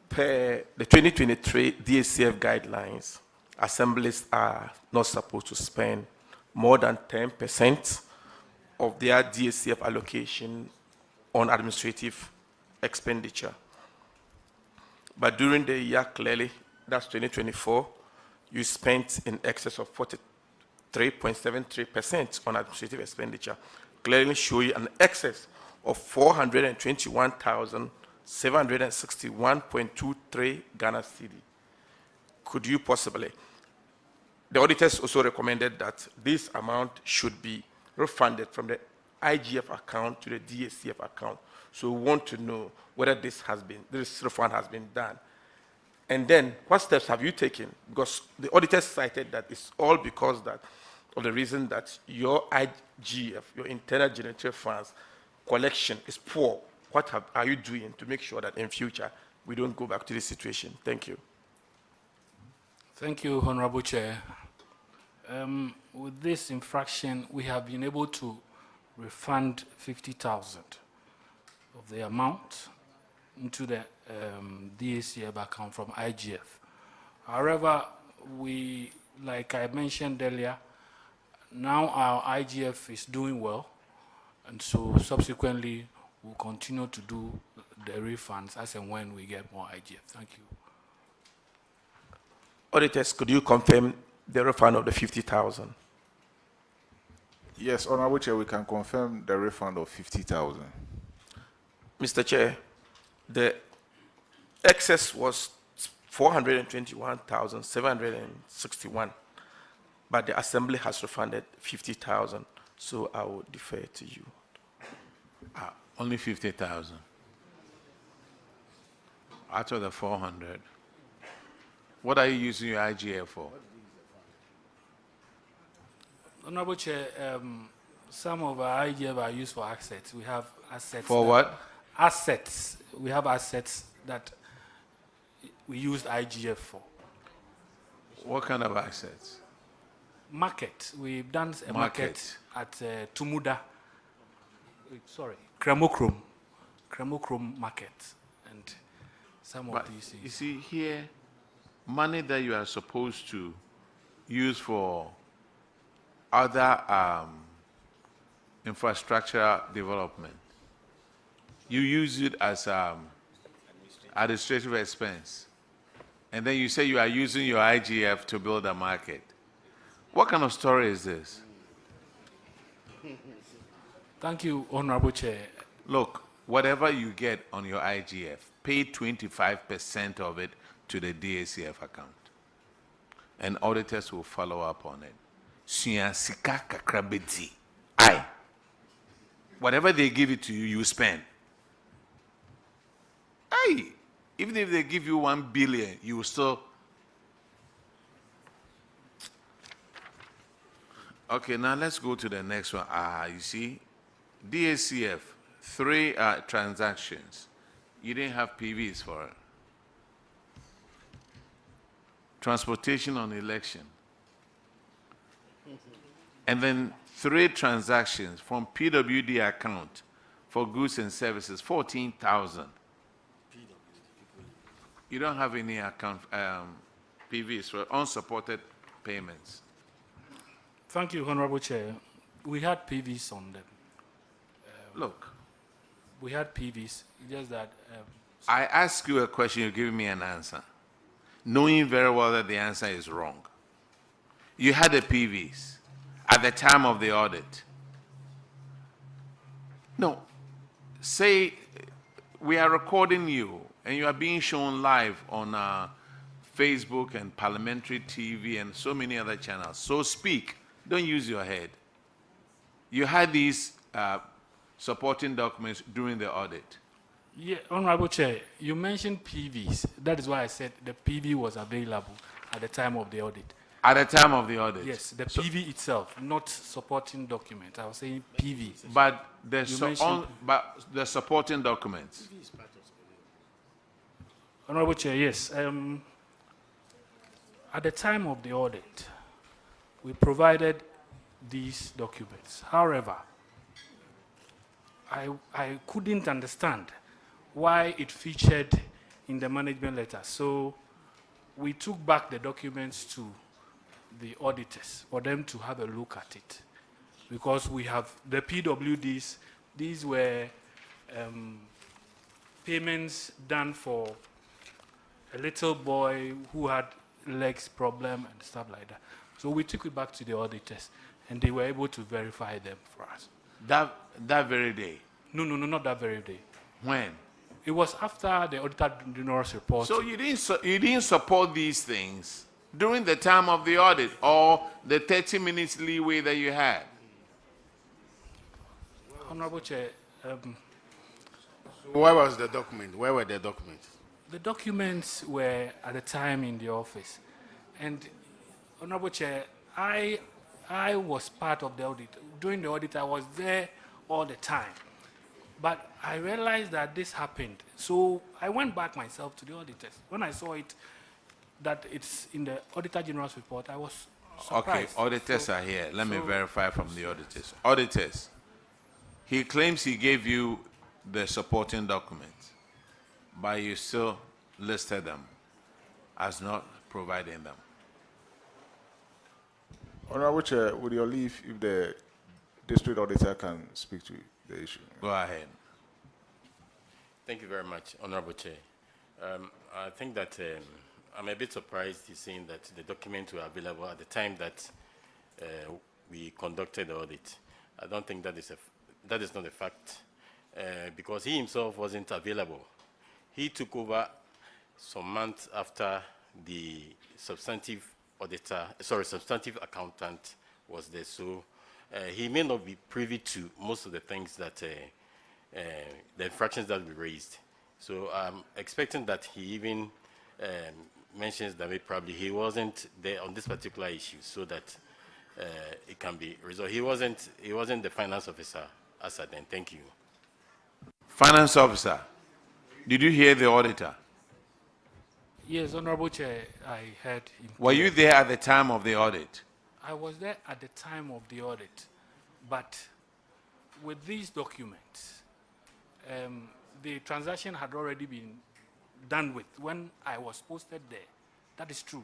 Per the 2023 DACF guidelines, assemblies are not supposed to spend more than 10% of their DACF allocation on administrative expenditure. But during the year, clearly, that's 2024, you spent in excess of 43.73% on administrative expenditure, clearly showing an excess of 421,761.23 Ghana cedi. Could you possibly? The auditors also recommended that this amount should be refunded from the IGF account to the DACF account. So we want to know whether this refund has been done. And then, what steps have you taken? Because the auditors cited that it's all because of the reason that your IGF, your internal generated funds collection is poor. What are you doing to make sure that in future we don't go back to this situation? Thank you. Thank you, Honorable Chair. With this infraction, we have been able to refund 50,000 of the amount into the DACF account from IGF. However, like I mentioned earlier, now our IGF is doing well, and so subsequently we'll continue to do the refunds as and when we get more IGF. Thank you. Auditors, could you confirm the refund of the 50,000? Yes, Honorable Chair, we can confirm the refund of 50,000. Mr. Chair, the excess was 421,761, but the Assembly has refunded 50,000, so I will defer to you. Only 50,000 out of the 400. What are you using your IGF for? Honorable Chair, some of our IGF are used for assets. We have assets. For what? Assets. We have assets that we use IGF for. What kind of assets? Market. We've done a market at Tumuda. Kremokrom market. And some of these things. You see here, money that you are supposed to use for other infrastructure development, you use it as administrative expense. And then you say you are using your IGF to build a market. What kind of story is this? Thank you, Honorable Chair. Look, whatever you get on your IGF, pay 25% of it to the DACF account. and auditors will follow up on it. Sua sika kakra bedi. Aye. Whatever they give it to you, you spend. Aye. Even if they give you 1 billion, you will still. Okay, now let's go to the next one. You see, DACF, 3 transactions. You didn't have PVs for it. Transportation on election. And then 3 transactions from PWD account for goods and services, 14,000. You don't have any account PVs for unsupported payments. Thank you, Honorable Chair. We had PVs on them. Look. We had PVs, just that... I ask you a question, you give me an answer, knowing very well that the answer is wrong. You had the PVs at the time of the audit. No. Say we are recording you and you are being shown live on Facebook and parliamentary TV and so many other channels. So speak. Don't use your head. You had these supporting documents during the audit. Yeah, Honorable Chair, you mentioned PVs. That is why I said the PV was available at the time of the audit. At the time of the audit? Yes, the PV itself, not supporting document. I was saying PV. But but the supporting documents. Honorable Chair, yes. At the time of the audit, we provided these documents. However, I couldn't understand why it featured in the management letter. So we took back the documents to the auditors for them to have a look at it. Because we have the PWDs, these were payments done for a little boy who had legs problem and stuff like that. So we took it back to the auditors and they were able to verify them for us. That very day? No, not that very day. When? It was after the Auditor General's report. So you didn't support these things during the time of the audit or the 30 minutes leeway that you had? Honorable Chair. Where was the document? Where were the documents? The documents were at the time in the office. And Honorable Chair, I was part of the audit. During the audit, I was there all the time. But I realized that this happened. So I went back myself to the auditors. When I saw it, that it's in the Auditor General's report, I was surprised. Okay, auditors are here. Let me verify from the auditors. Auditors, he claims he gave you the supporting documents, but you still listed them as not providing them. Honorable Chair, with your leave, if the district auditor can speak to the issue. Go ahead. Thank you very much, Honorable Chair. I think that I'm a bit surprised in seeing that the documents were available at the time that we conducted the audit. I don't think that is not a fact, because he himself wasn't available. He took over some months after the substantive accountant was there. So he may not be privy to most of the things that, the infractions that we raised. So I'm expecting that he even mentions that probably he wasn't there on this particular issue so that it can be resolved. He wasn't the finance officer as at then. Thank you. Finance officer, did you hear the auditor? Yes, Honorable Chair, I heard him. Were you there at the time of the audit? I was there at the time of the audit, but with these documents, the transaction had already been done with when I was posted there. That is true.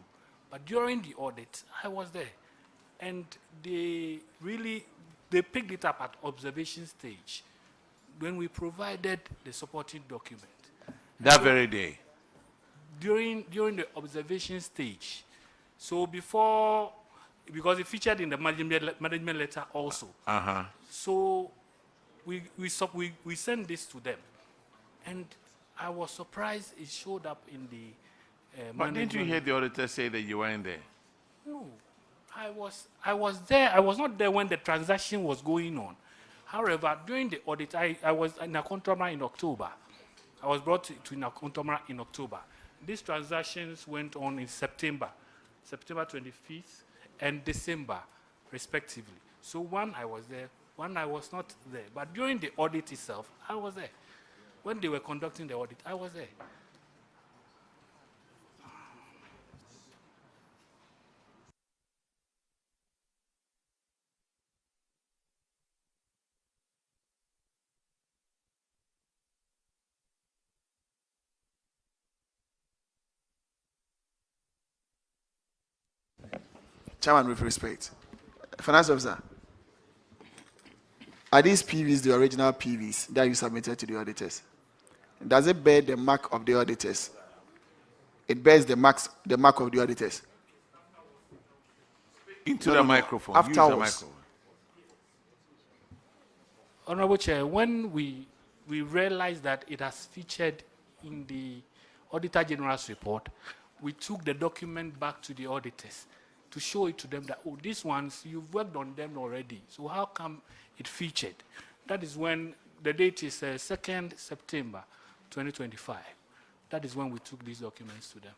But during the audit, I was there. And they picked it up at observation stage when we provided the supporting document. That very day? During the observation stage. So because it featured in the management letter also. So we sent this to them. And I was surprised it showed up in the But didn't you hear the auditor say that you weren't there? No, I was there. I was not there when the transaction was going on. However, during the audit, I was in a contract in October. I was brought to a contract in October. These transactions went on in September 25th and December, respectively. So one I was there, one I was not there. But during the audit itself, I was there. When they were conducting the audit, I was there. Chairman, with respect. Finance officer, are these PVs the original PVs that you submitted to the auditors? Does it bear the mark of the auditors? It bears the mark of the auditors. Into the microphone. Use the Afterwards. microphone. Honorable Chair, when we realized that it has featured in the Auditor General's report, we took the document back to the auditors to show it to them that, oh, these ones, you've worked on them already, so how come it featured? That is when, the date is 2nd September 2025. That is when we took these documents to them.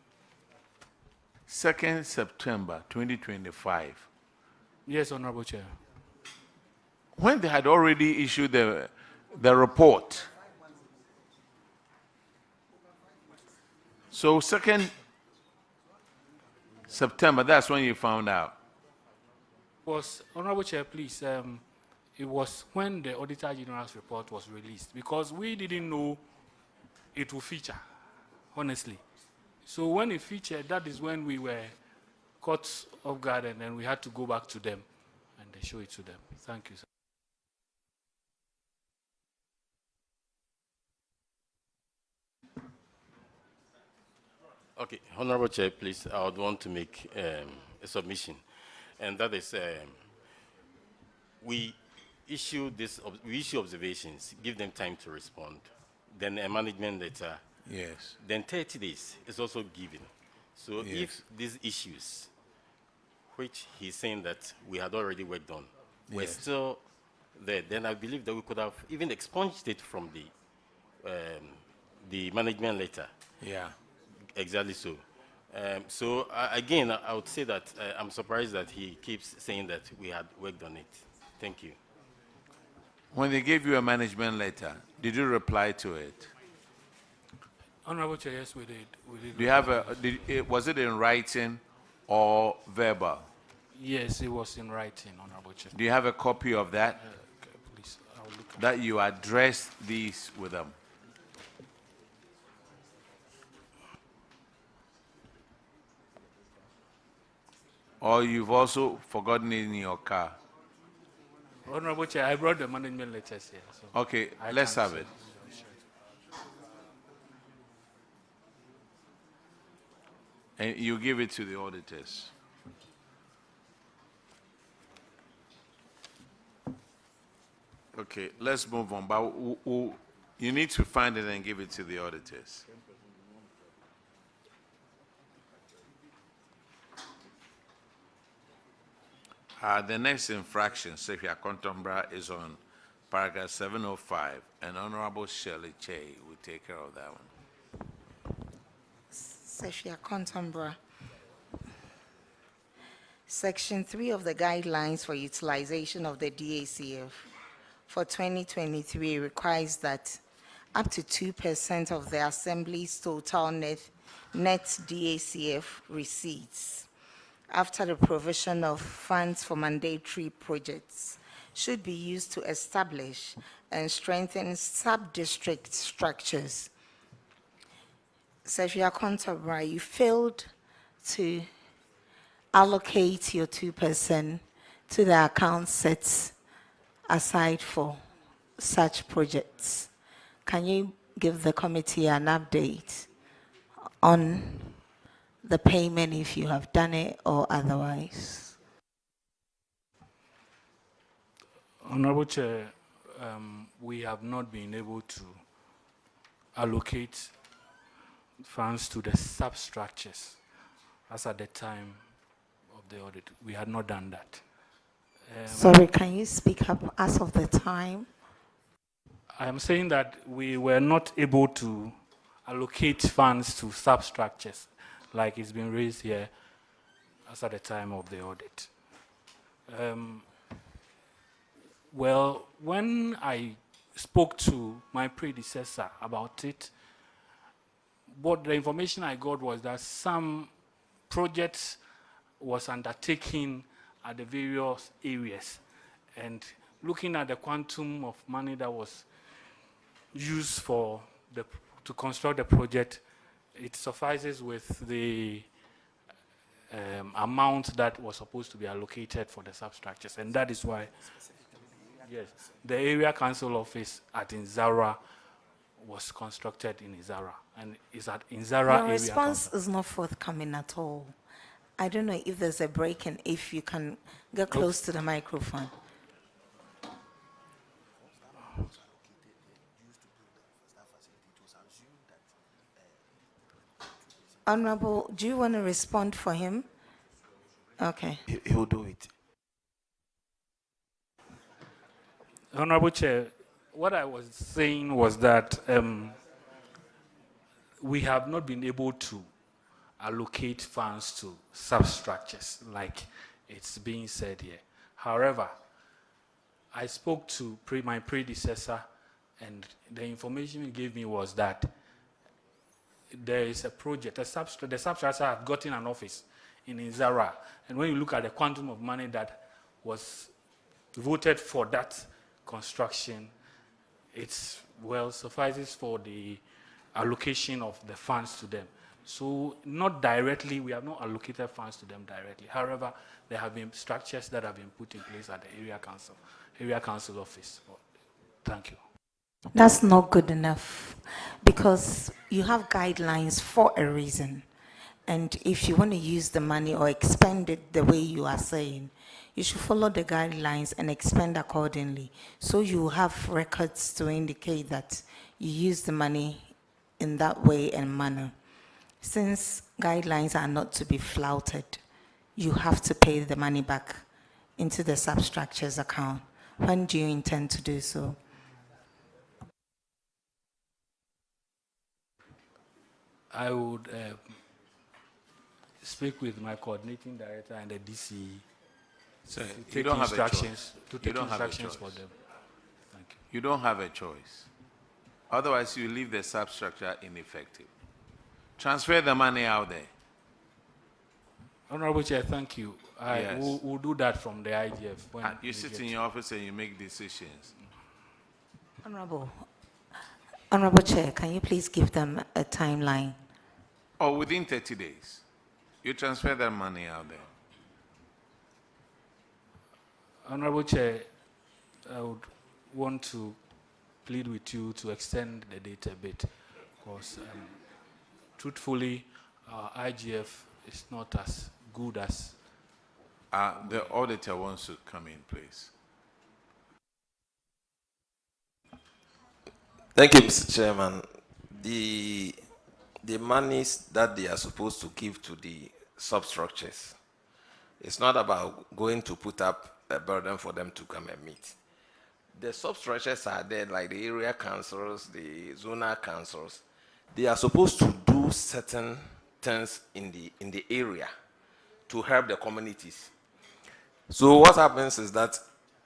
2nd September 2025. Yes, Honorable Chair. When they had already issued the report. So 2nd September, that's when you found out. Was, Honorable Chair, please, it was when the Auditor General's report was released, because we didn't know it would feature, honestly. So when it featured, that is when we were caught off guard, and then we had to go back to them and they show it to them. Thank you, sir. Okay, Honorable Chair, please, I would want to make a submission, and that is we issue observations, give them time to respond, then a management letter. Yes. Then 30 days is also given. So Yes. if these issues, which he's saying that we had already worked on, were Yes. still there, then I believe that we could have even expunged it from the management letter. Yeah. Exactly so. Again, I would say that I'm surprised that he keeps saying that we had worked on it. Thank you. When they gave you a management letter, did you reply to it? Honorable Chair, yes, we did. Do you have was it in writing or verbal? Yes, it was in writing, Honorable Chair. Do you have a copy of that? Okay, please, I'll look at That you addressed these with them? Or you've also forgotten it in your car? Honorable Chair, I brought the management letters here. So Okay, I let's can have see. it. And you give it to the auditors. Okay, let's move on. But you need to find it and give it to the auditors. The next infraction, Sefia Contombra, is on paragraph 705, and Honorable Shirley Che will take care of that one. Sefia Contombra. Section 3 of the guidelines for utilization of the DACF for 2023 requires that up to 2% of the Assembly's total net DACF receipts after the provision of funds for mandatory projects should be used to establish and strengthen sub-district structures. Sefia Contombra, you failed to allocate your 2% to the account sets aside for such projects. Can you give the committee an update on the payment, if you have done it or otherwise? Honorable Chair, we have not been able to allocate funds to the substructures as at the time of the audit. We had not done that. Sorry, can you speak up as of the time? I am saying that we were not able to allocate funds to substructures like it's been raised here as at the time of the audit. Well, when I spoke to my predecessor about it, what the information I got was that some projects was undertaken at the various areas, and looking at the quantum of money that was used for to construct the project, it suffices with the amount that was supposed to be allocated for the substructures, and that is why, yes, the area council office at Inzara was constructed in Inzara, and is at Inzara Your area response council. is not forthcoming at all. I don't know if there's a break and if you can get close to the microphone. Honorable, do you want to respond for him? Okay. He will do it. Honorable Chair, what I was saying was that we have not been able to allocate funds to substructures like it's being said here. However, I spoke to my predecessor, and the information he gave me was that there is a project, the substructure have gotten an office in Inzara, and when you look at the quantum of money that was voted for that construction, it's, well, suffices for the allocation of the funds to them. So not directly, we have not allocated funds to them directly. However, there have been structures that have been put in place at the area council office. Thank you. That's not good enough, because you have guidelines for a reason. And if you want to use the money or expend it the way you are saying, you should follow the guidelines and expend accordingly. So you have records to indicate that you use the money in that way and manner. Since guidelines are not to be flouted, you have to pay the money back into the substructures account. When do you intend to do so? I would speak with my coordinating director and the DCE. So to you take don't have a instructions, choice. to You take don't have a instructions choice. for them. Thank you. You don't have a choice. Otherwise, you leave the substructure ineffective. Transfer the money out there. Honorable Chair, thank you. Yes. We'll do that from the IGF. When And you sit in your office and you make decisions. Honorable Chair, can you please give them a timeline? Or within 30 days, you transfer that money out there. Honorable Chair, I would want to plead with you to extend the date a bit, because truthfully, our IGF is not as good as... The auditor wants to come in, please. Thank you, Mr. Chairman. The monies that they are supposed to give to the substructures, it's not about going to put up a burden for them to come and meet. The substructures are there, like the area councils, the zonal councils. They are supposed to do certain things in the area to help the communities. So what happens is that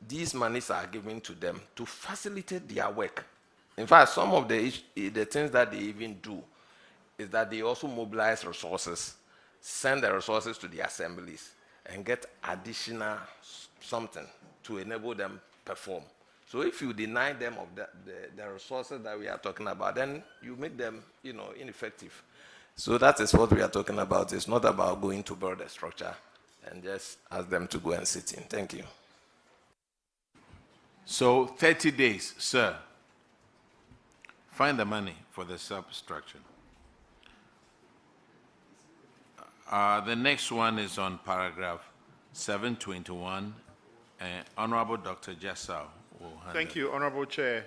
these monies are given to them to facilitate their work. In fact, some of the things that they even do is that they also mobilize resources, send the resources to the assemblies, and get additional something to enable them perform. So if you deny them of the resources that we are talking about, then you make them, ineffective. So that is what we are talking about. It's not about going to build a structure and just ask them to go and sit in. Thank you. So 30 days, sir. Find the money for the substructure. The next one is on paragraph 721. Honorable Dr. Jassau will handle. Thank you, Honorable Chair.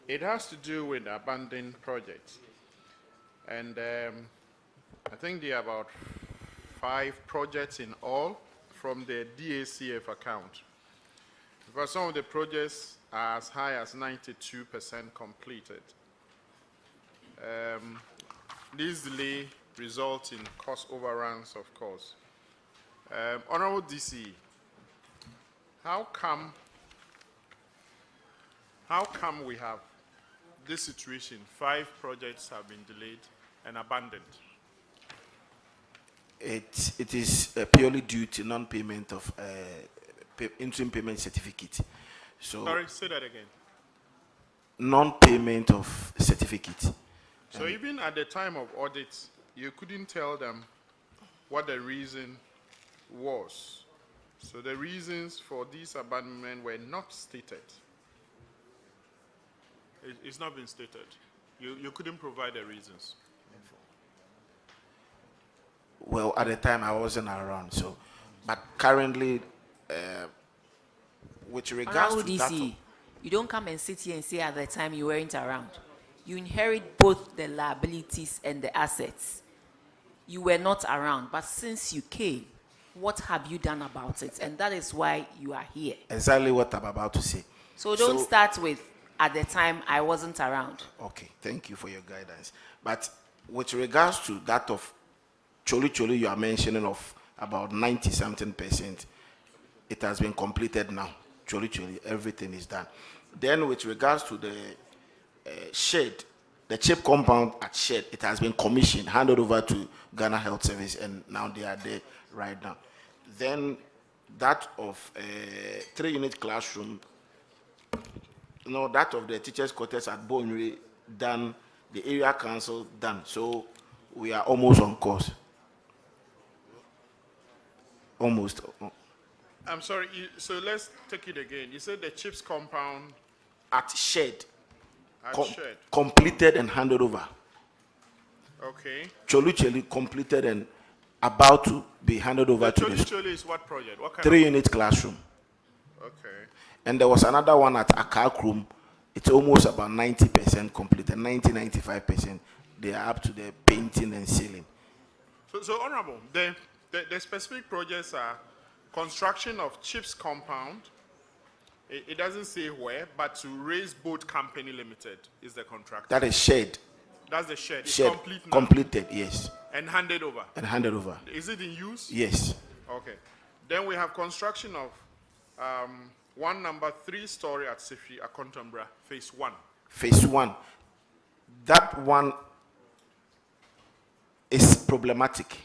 It has to do with abandoned projects. And I think there are about 5 projects in all, from the DACF account? Because some of the projects are as high as 92% completed. This delay results in cost overruns, of course. Honorable DC, how come we have this situation? 5 projects have been delayed and abandoned. It is purely due to non-payment of interim payment certificate. So Sorry, say that again. Non-payment of certificate. So even at the time of audit, you couldn't tell them what the reason was. So the reasons for this abandonment were not stated. It's not been stated. You couldn't provide the reasons. Well, at the time I wasn't around, so, but currently, with regards to that, DC, you don't come and sit here and say at the time you weren't around. You inherit both the liabilities and the assets. You were not around, but since you came, what have you done about it? And that is why you are here. Exactly what I'm about to say. So don't start with, at the time I wasn't around. Okay, thank you for your guidance. But with regards to that of Choli, you are mentioning of about 90-something%, it has been completed now. Choli, everything is done. Then with regards to the shed, the chip compound at shed, it has been commissioned, handed over to Ghana Health Service, and now they are there right now. Then that of 3-unit classroom, that of the teachers' quarters at Bonre done, the area council done. So we are almost on course. Almost. I'm sorry, so let's take it again. You said the chips compound at shed. Shed. Completed and handed over. Okay. Choli completed and about to be handed over to the Choli is what project? What kind 3-unit classroom. Okay. And there was another one at Akak room. It's almost about 90% completed, 90-95%. They are up to the painting and ceiling. So Honorable, the specific projects are construction of chips compound. It doesn't say where, but to Raise Boat Company Limited is the contract. That is shed. That's the shed. It's Shed. complete now. Completed, yes. And handed over. And handed over. Is it in use? Yes. Okay. Then we have construction of one number 3-story at Sifi, Akontombra, phase 1. Phase 1. That one is problematic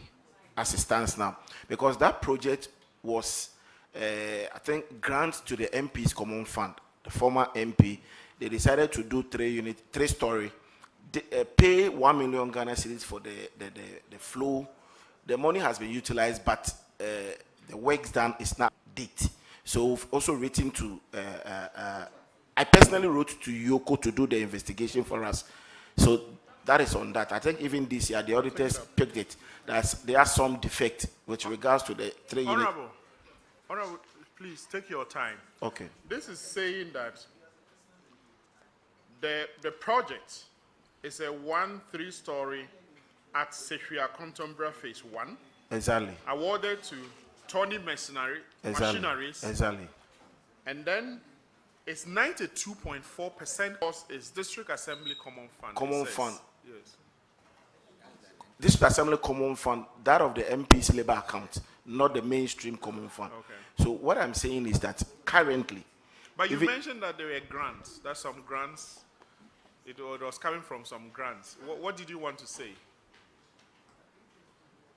as it stands now, because that project was, I think, grant to the MP's common fund. The former MP, they decided to do 3-story, pay 1 million Ghana cedis for the flow. The money has been utilized, but the works done is not date. So we've also written to, I personally wrote to Yoko to do the investigation for us. So that is on that. I think even this year, the auditors picked it. There are some defect with regards to the 3-unit. Honorable, please take your time. Okay. This is saying that the project is a 3-story at Sefia Contombra phase 1. Exactly. Awarded to Tony Machineries. Exactly. And then it's 92.4% cost is District Assembly Common Fund. Common Fund. Yes. District Assembly Common Fund, that of the MP's labor account, not the mainstream Common Fund. Okay. So what I'm saying is that currently... But you mentioned that there were grants, that some grants, it was coming from some grants. What did you want to say?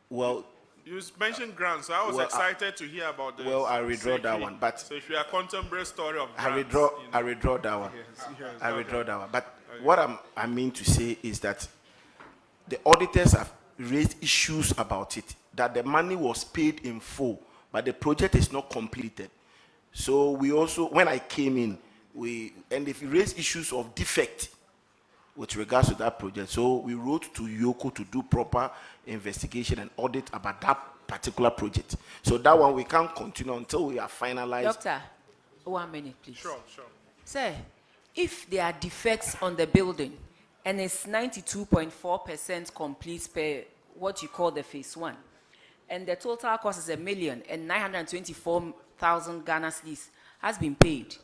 Well... You mentioned grants, so I was excited to hear about this. Well, I withdraw that one, but... So if you are contemporary story of grants... I withdraw that one. Yes, I withdraw that one. But what I mean to say is that the auditors have raised issues about it, that the money was paid in full, but the project is not completed. So we also, when I came in, and if you raise issues of defect with regards to that project, so we wrote to Yoko to do proper investigation and audit about that particular project. So that one we can't continue until we are finalized. Doctor, 1 minute, please. Sure. Sir, if there are defects on the building and it's 92.4% complete per what you call the phase 1, and the total cost is 1,924,000 Ghana cedis has been paid,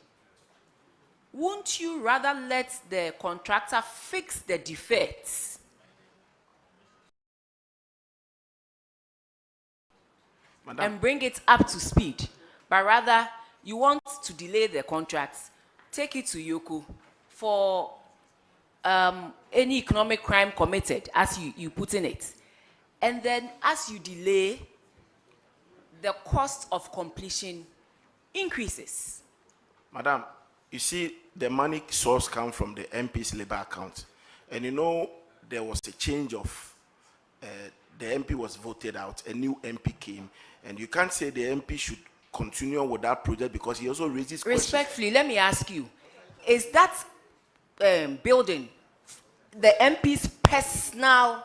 won't you rather let the contractor fix the defects? Madam. And bring it up to speed, but rather you want to delay the contracts, take it to Yoko for any economic crime committed, as you put in it. And then as you delay, the cost of completion increases. Madam, you see, the money source comes from the MP's labor account. And you know, there was a change of, the MP was voted out, a new MP came, and you can't say the MP should continue with that project because he also raises questions. Respectfully, let me ask you, is that building the MP's personal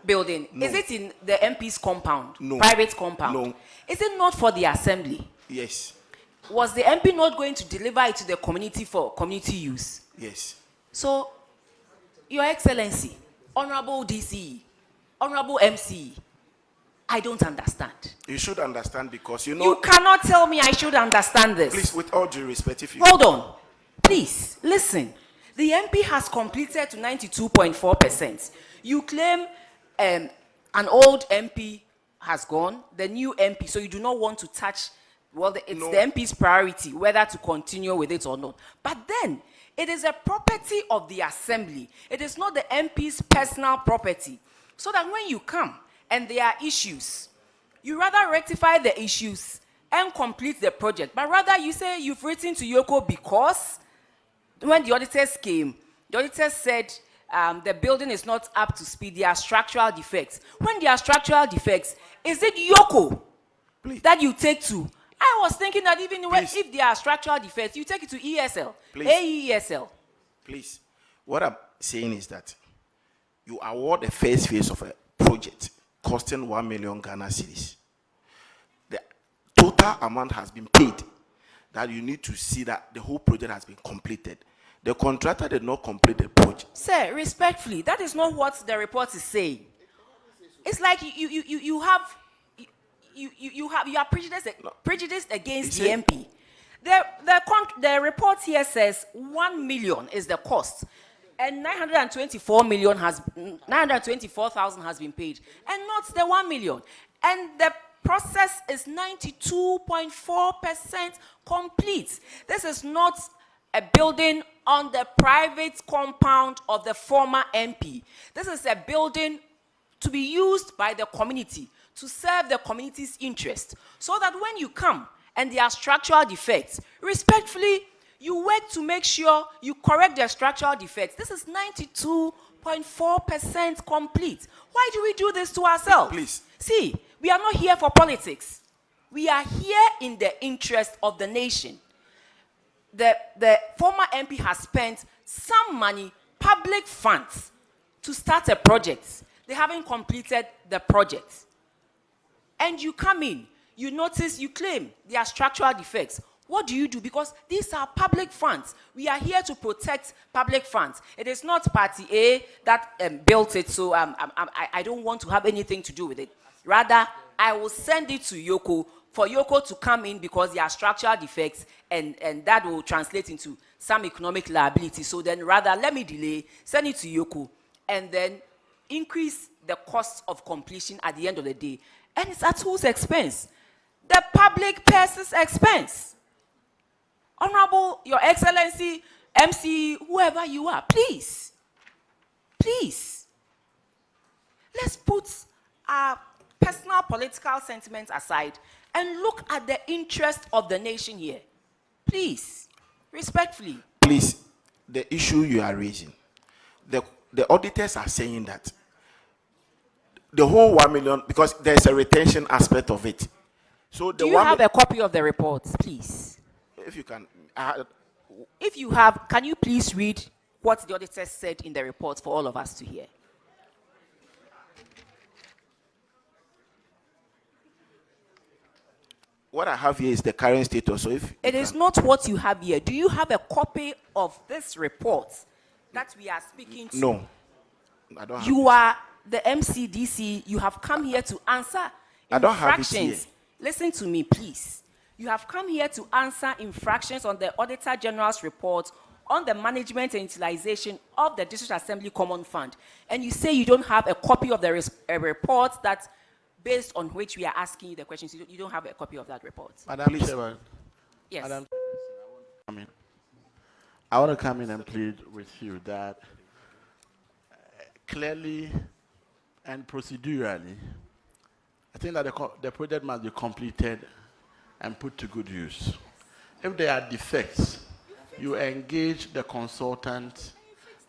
building? No. Is it in the MP's compound? No. Private compound? No. Is it not for the assembly? Yes. Was the MP not going to deliver it to the community for community use? Yes. So, Your Excellency, Honorable DC, Honorable MC, I don't understand. You should understand because you know... You cannot tell me I should understand this. Please, with all due respect, if you... Hold on. Please, listen. The MP has completed to 92.4%. You claim an old MP has gone, the new MP, so you do not want to touch, well, it's the MP's priority whether to continue with it or not. But then, it is a property of the assembly. It is not the MP's personal property. So that when you come and there are issues, you rather rectify the issues and complete the project. But rather you say you've written to Yoko because when the auditors came, the auditors said the building is not up to speed, there are structural defects. When there are structural defects, is it Yoko that you take to? I was thinking that even if there are structural defects, you take it to ESL, AESL. Please, what I'm saying is that you award the first phase of a project costing 1 million Ghana cedis. The total amount has been paid. That you need to see that the whole project has been completed. The contractor did not complete the project. Sir, respectfully, that is not what the report is saying. It's like you are prejudiced against the MP. The report here says 1 million is the cost, and 924,000 has been paid, and not the 1 million. And the process is 92.4% complete. This is not a building on the private compound of the former MP. This is a building to be used by the community, to serve the community's interest, so that when you come and there are structural defects, respectfully, you work to make sure you correct the structural defects. This is 92.4% complete. Why do we do this to ourselves? Please. See, we are not here for politics. We are here in the interest of the nation. The former MP has spent some money, public funds, to start a project. They haven't completed the project. And you come in, you notice, you claim there are structural defects. What do you do? Because these are public funds. We are here to protect public funds. It is not Party A that built it, so I don't want to have anything to do with it. Rather, I will send it to Yoko for Yoko to come in because there are structural defects, and that will translate into some economic liability. So then rather, let me delay, send it to Yoko, and then increase the cost of completion at the end of the day. And it's at whose expense? The public person's expense. Honorable, Your Excellency, MC, whoever you are, please, let's put our personal political sentiments aside and look at the interest of the nation here. Please, respectfully. Please, the issue you are raising, the auditors are saying that the whole 1 million, because there's a retention aspect of it. So do you have a copy of the report, please? If you can. If you have, can you please read what the auditors said in the report for all of us to hear? What I have here is the current status. So if it is not what you have here. Do you have a copy of this report that we are speaking to? No, I don't have You are the MCDC, you have come here to answer I don't have it infractions. here. Listen to me, please. You have come here to answer infractions on the Auditor General's report on the management and utilization of the District Assembly Common Fund. And you say you don't have a copy of the report that, based on which we are asking you the questions, you don't have a copy of that report. Madam Chairman. Yes. Madam, I want to come in and plead with you that clearly and procedurally, I think that the project must be completed and put to good use. If there are defects, you engage the consultant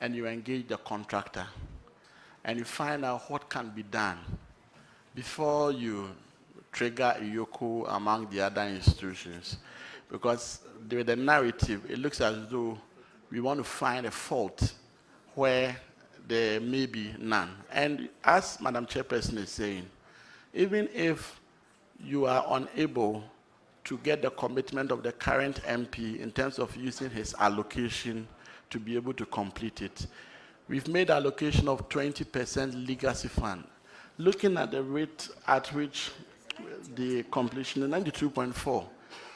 and you engage the contractor and you find out what can be done before you trigger a YOKO among the other institutions. Because with the narrative, it looks as though we want to find a fault where there may be none. And as Madam Chairperson is saying, even if you are unable to get the commitment of the current MP in terms of using his allocation to be able to complete it, we've made allocation of 20% legacy fund. Looking at the rate at which the completion is 92.4,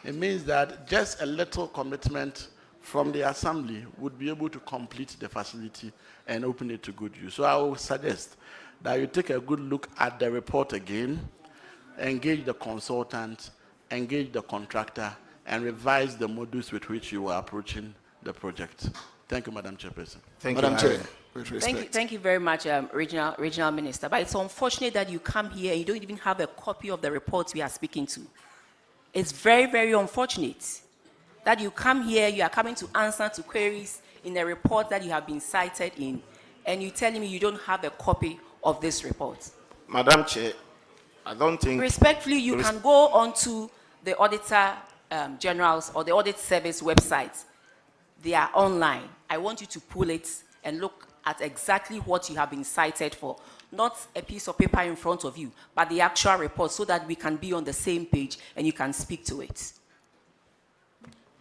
it means that just a little commitment from the assembly would be able to complete the facility and open it to good use. So I would suggest that you take a good look at the report again, engage the consultant, engage the contractor, and revise the modules with which you are approaching the project. Thank you, Madam Chairperson. Thank Madam you, Chair, Harry. with respect. Thank you very much, Regional Minister. But it's unfortunate that you come here and you don't even have a copy of the reports we are speaking to. It's very, very unfortunate that you come here, you are coming to answer to queries in a report that you have been cited in, and you're telling me you don't have a copy of this report. Madam Chair, I don't think... Respectfully, you can go onto the Auditor General's or the Audit Service website. They are online. I want you to pull it and look at exactly what you have been cited for. Not a piece of paper in front of you, but the actual report, so that we can be on the same page and you can speak to it.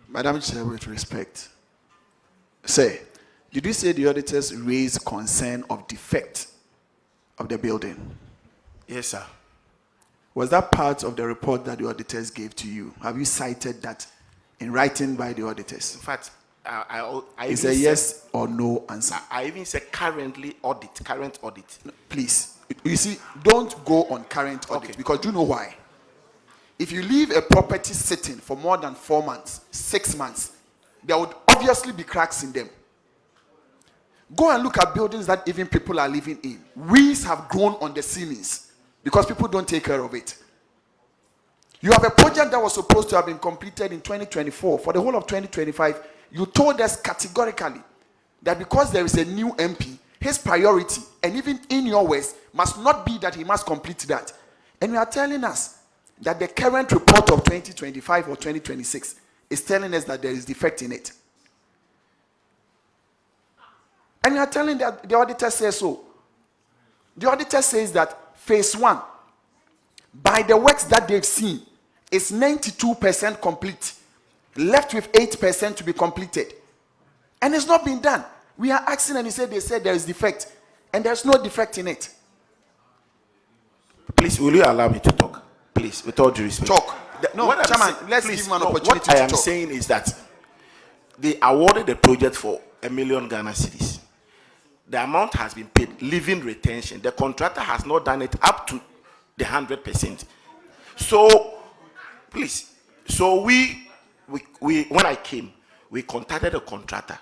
Madam Chair, with respect. Say, did you say the auditors raised concern of defect of the building? Yes, sir. Was that part of the report that the auditors gave to you? Have you cited that in writing by the auditors? In fact, I It's a yes or no answer. I even said current audit. No, please, you see, don't go on current audit, because do you know why? If you leave a property sitting for more than 4 months, 6 months, there would obviously be cracks in them. Go and look at buildings that even people are living in. Weeds have grown on the ceilings because people don't take care of it. You have a project that was supposed to have been completed in 2024. For the whole of 2025, you told us categorically that because there is a new MP, his priority, and even in your words, must not be that he must complete that. And you are telling us that the current report of 2025 or 2026 is telling us that there is defect in it. And you are telling that the auditor says so. The auditor says that phase 1, by the works that they've seen, is 92% complete, left with 8% to be completed. And it's not been done. We are asking, and they said there is defect, and there's no defect in it. Please, will you allow me to talk? Please, with all due respect. Talk. No, Chairman, let's give him an opportunity to talk. What I am saying is that they awarded the project for 1 million Ghana cedis. The amount has been paid, leaving retention. The contractor has not done it up to the 100%. So, please, so we when I came, we contacted the contractor.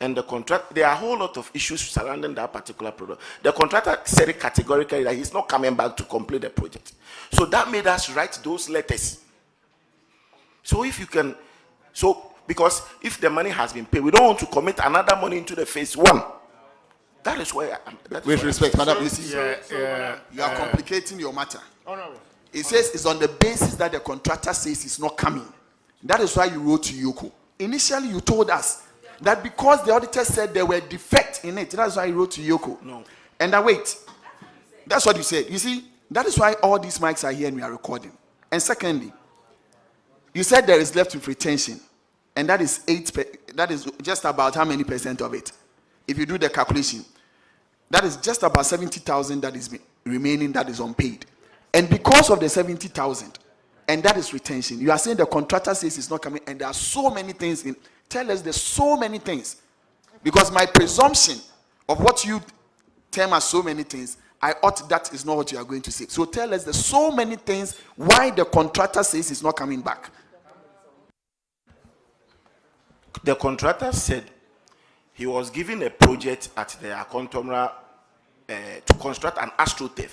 And the contract, there are a whole lot of issues surrounding that particular product. The contractor said it categorically that he's not coming back to complete the project. So that made us write those letters. So if you can, because if the money has been paid, we don't want to commit another money into the phase 1. That is why With respect, Madam, you see, you are complicating your matter. It says it's on the basis that the contractor says it's not coming. That is why you wrote to Yoko. Initially, you told us that because the auditor said there were defects in it, that's why you wrote to Yoko. No. And wait, that's what you said. You see, that is why all these mics are here and we are recording. And secondly, you said there is left with retention, and that is just about how many percent of it? If you do the calculation, That is just about 70,000 that is remaining, that is unpaid. And because of the 70,000, and that is retention, you are saying the contractor says it's not coming, and there are so many things in. Tell us there's so many things. Because my presumption of what you term as so many things, I ought that is not what you are going to say. So tell us there's so many things why the contractor says it's not coming back. The contractor said he was given a project at the Akontomra to construct an AstroTurf.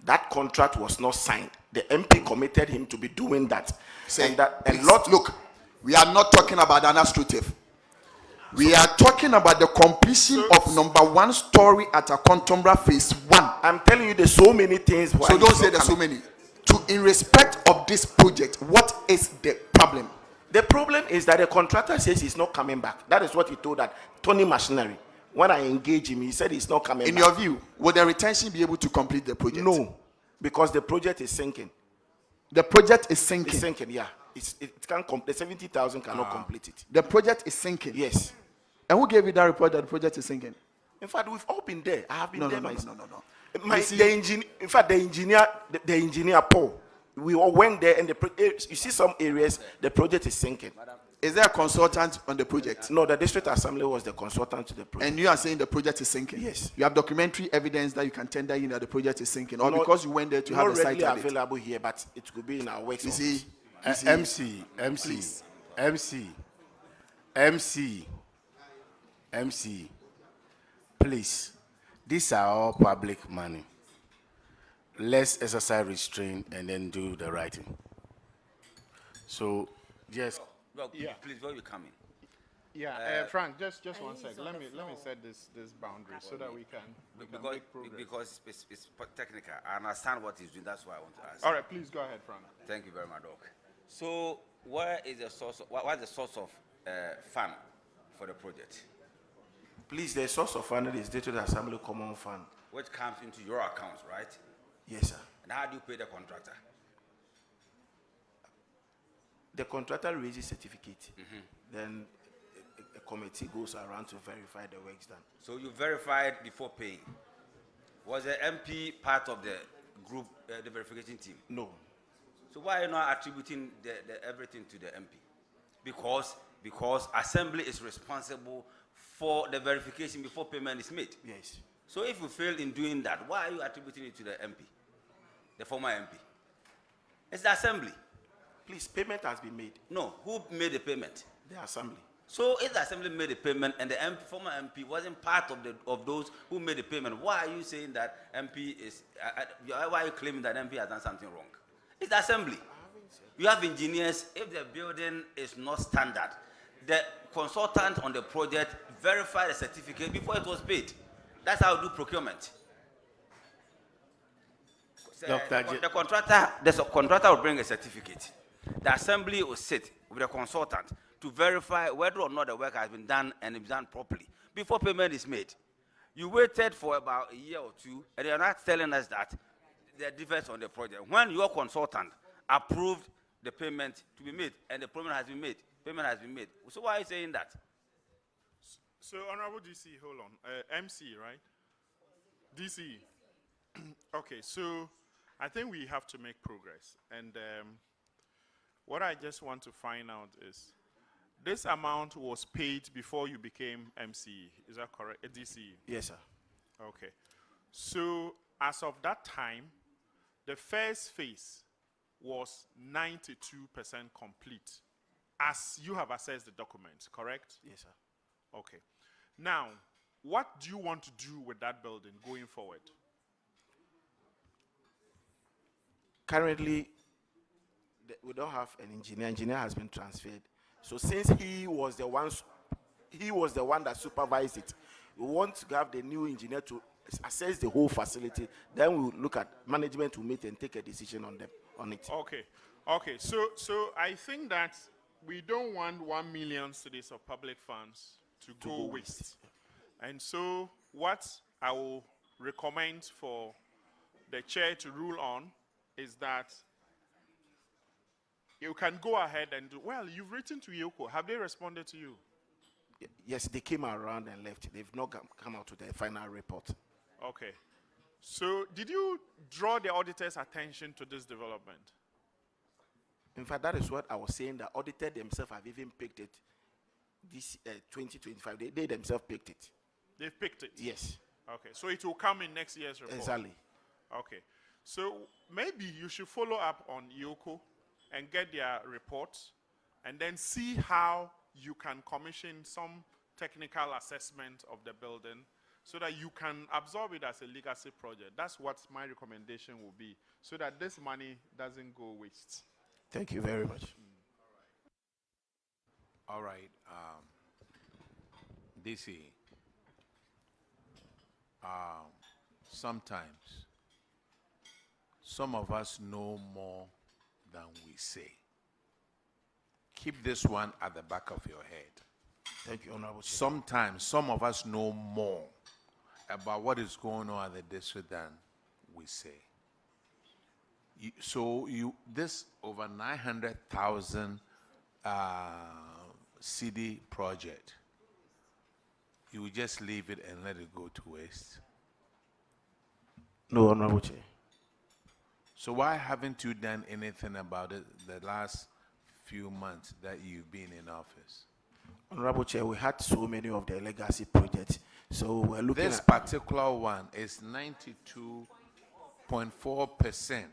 That contract was not signed. The MP committed him to be doing that. Say, and that please, look, we are not talking about an AstroTurf. We are talking about the completion of number 1 story at Akontomra phase 1. I'm telling you there's so many things. So don't say there's so many. In respect of this project, what is the problem? The problem is that the contractor says he's not coming back. That is what he told that Tony Machinery. When I engaged him, he said he's not coming back. In your view, would the retention be able to complete the project? No, because the project is sinking. The project is sinking? It's sinking, yeah. It can't complete. 70,000 cannot complete it. The project is sinking? Yes. And who gave you that report that the project is sinking? In fact, we've all been there. I have been there myself. No. The engineer Paul, we all went there, and you see some areas the project is sinking. Is there a consultant on the project? No, the district assembly was the consultant to the project. And you are saying the project is sinking? Yes. You have documentary evidence that you can tender in that the project is sinking, or because you went there to have a site not readily available here, but it could be in our works. You see, MC, please, these are all public money. Let's exercise restraint and then do the right thing. So, yes. Well, please, where are you coming? Yeah, Frank, just one second. Let me set this boundary so that we can make progress. Because it's technical. I understand what he's doing. That's why I want to ask. All right, please go ahead, Frank. Thank you very much, Doc. So, where is the source? What is the source of fund for the project? Please, the source of fund is District Assembly Common Fund, which comes into your accounts, right? Yes, sir. And how do you pay the contractor? The contractor raises certificate. Then a committee goes around to verify the works done. So you verified before paying. Was the MP part of the group, the verification team? No. So why are you not attributing the everything to the MP? Because assembly is responsible for the verification before payment is made. Yes. So if you fail in doing that, why are you attributing it to the MP, the former MP? It's the assembly. Please, payment has been made. No, who made the payment? The assembly. So if the assembly made the payment and the former MP wasn't part of those who made the payment, why are you saying that MP is? Why are you claiming that MP has done something wrong? It's the assembly. You have engineers. If the building is not standard, the consultant on the project verified the certificate before it was paid. That's how we do procurement. The contractor will bring a certificate. The assembly will sit with the consultant to verify whether or not the work has been done and it's done properly before payment is made. You waited for about a year or two, and you're not telling us that there are defects on the project. When your consultant approved the payment to be made and the payment has been made, so why are you saying that? So, Honorable DC, hold on. MC, right? DC. Okay, so I think we have to make progress. And what I just want to find out is, this amount was paid before you became MC. Is that correct? DC? Yes, sir. Okay. So, as of that time, the first phase was 92% complete, as you have assessed the documents, correct? Yes, sir. Okay. Now, what do you want to do with that building going forward? Currently, we don't have an engineer. Engineer has been transferred. So since he was the one that supervised it, we want to have the new engineer to assess the whole facility. Then we'll look at management will meet and take a decision on it. Okay. Okay. So I think that we don't want 1 million cedis of public funds to go waste. And so what I will recommend for the chair to rule on is that you can go ahead and do, well, you've written to Yoko. Have they responded to you? Yes, they came around and left. They've not come out with a final report. Okay. So did you draw the auditor's attention to this development? In fact, that is what I was saying. The auditor themselves have even picked it. This 2025, they themselves picked it. They've picked it? Yes. Okay, so it will come in next year's report? Exactly. Okay. So maybe you should follow up on YOCO and get their reports and then see how you can commission some technical assessment of the building so that you can absorb it as a legacy project. That's what my recommendation will be, so that this money doesn't go waste. Thank you very much. All right. DC, sometimes some of us know more than we say. Keep this one at the back of your head. Thank you, Honorable Chair. Sometimes some of us know more about what is going on at the district than we say. This over 900,000 CD project, you will just leave it and let it go to waste? No, Honorable Chair. So why haven't you done anything about it the last few months that you've been in office? Honorable Chair, we had so many of the legacy projects, so we're looking this at... particular one is 92.4%.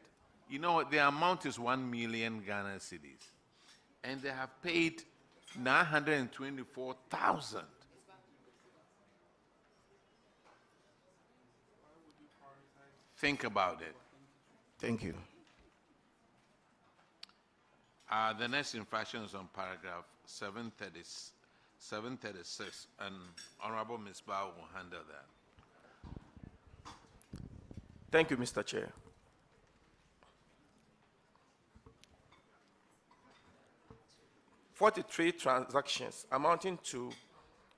You know, the amount is 1 million Ghana cedis, and they have paid 924,000. Think about it. Thank you. The next infraction is on paragraph 736, and Honorable Ms. Bao will handle that. Thank you, Mr. Chair. "43 transactions amounting to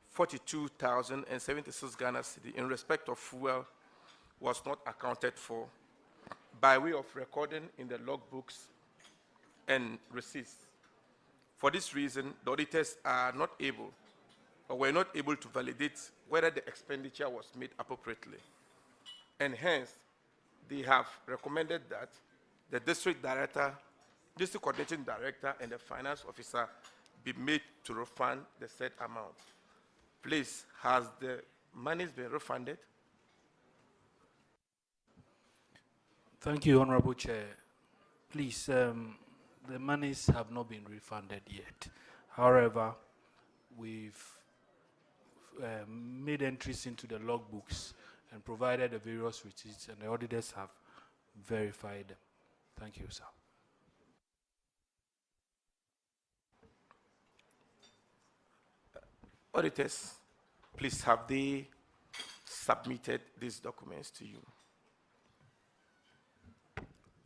42,076 Ghana cedi in respect of fuel was not accounted for by way of recording in the logbooks and receipts. For this reason, the auditors are not able or were not able to validate whether the expenditure was made appropriately. And hence, they have recommended that the district coordinating director, and the finance officer be made to refund the said amount. Please, has the monies been refunded? Thank you, Honorable Chair. Please, the monies have not been refunded yet. However, we've made entries into the logbooks and provided the various receipts, and the auditors have verified them. Thank you, sir. Auditors, please, have they submitted these documents to you?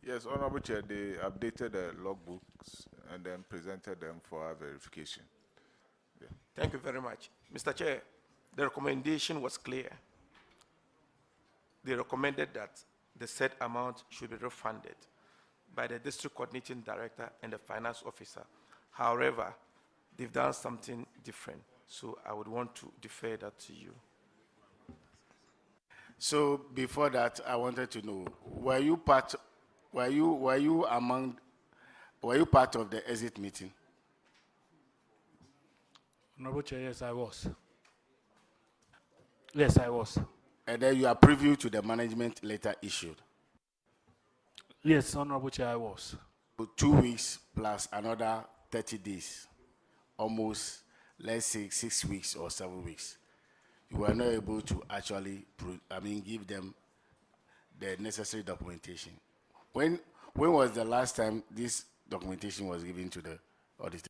Yes, Honorable Chair, they updated the logbooks and then presented them for our verification. Yeah. Thank you very much. Mr. Chair, the recommendation was clear. They recommended that the said amount should be refunded by the district coordinating director and the finance officer. However, they've done something different, so I would want to defer that to you. So before that, I wanted to know, were you part of the exit meeting? Honorable Chair, yes, I was. Yes, I was. And then you are privy to the management letter issued? Yes, Honorable Chair, I was. 2 weeks plus another 30 days, almost, let's say, 6 weeks or 7 weeks. You were not able to actually, give them the necessary documentation. When was the last time this documentation was given to the auditor?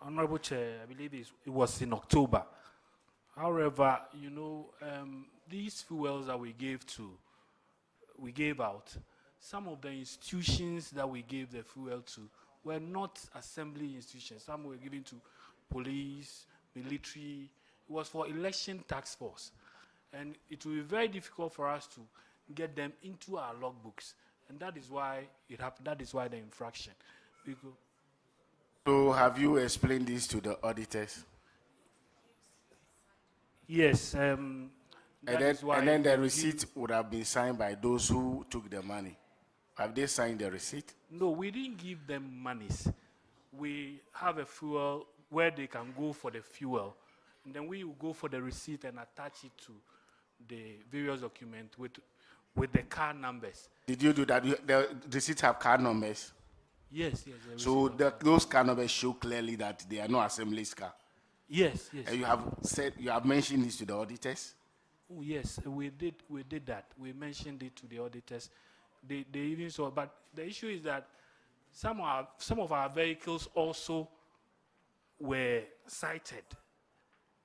Honorable Chair, I believe it was in October. However, you know, these fuels that we gave out, some of the institutions that we gave the fuel to were not assembly institutions. Some were given to police, military. It was for election task force. And it will be very difficult for us to get them into our logbooks. And that is why it happened. That is why the infraction. So have you explained this to the auditors? Yes. And That then, is why and then we the will receipt give- would have been signed by those who took the money. Have they signed the receipt? No, we didn't give them monies. We have a fuel where they can go for the fuel. And then we will go for the receipt and attach it to the various documents with the car numbers. Did you do that? The receipts have card numbers. Yes, yes. the So receipt of- those card numbers show clearly that they are not assembly's car. Yes, yes. And you have mentioned this to the auditors. Oh, yes, we did that. We mentioned it to the auditors. They even saw, but the issue is that some of our vehicles also were cited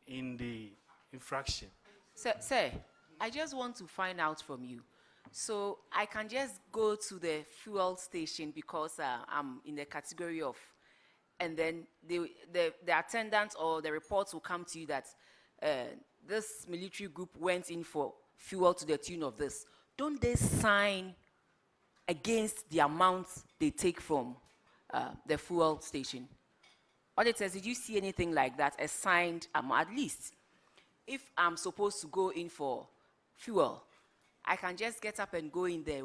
in the infraction. Sir, I just want to find out from you. So I can just go to the fuel station because I'm in the category of, and then the attendant or the reports will come to you that this military group went in for fuel to the tune of this. Don't they sign against the amount they take from the fuel station? Auditors, did you see anything like that, a signed amount? At least, if I'm supposed to go in for fuel, I can just get up and go in there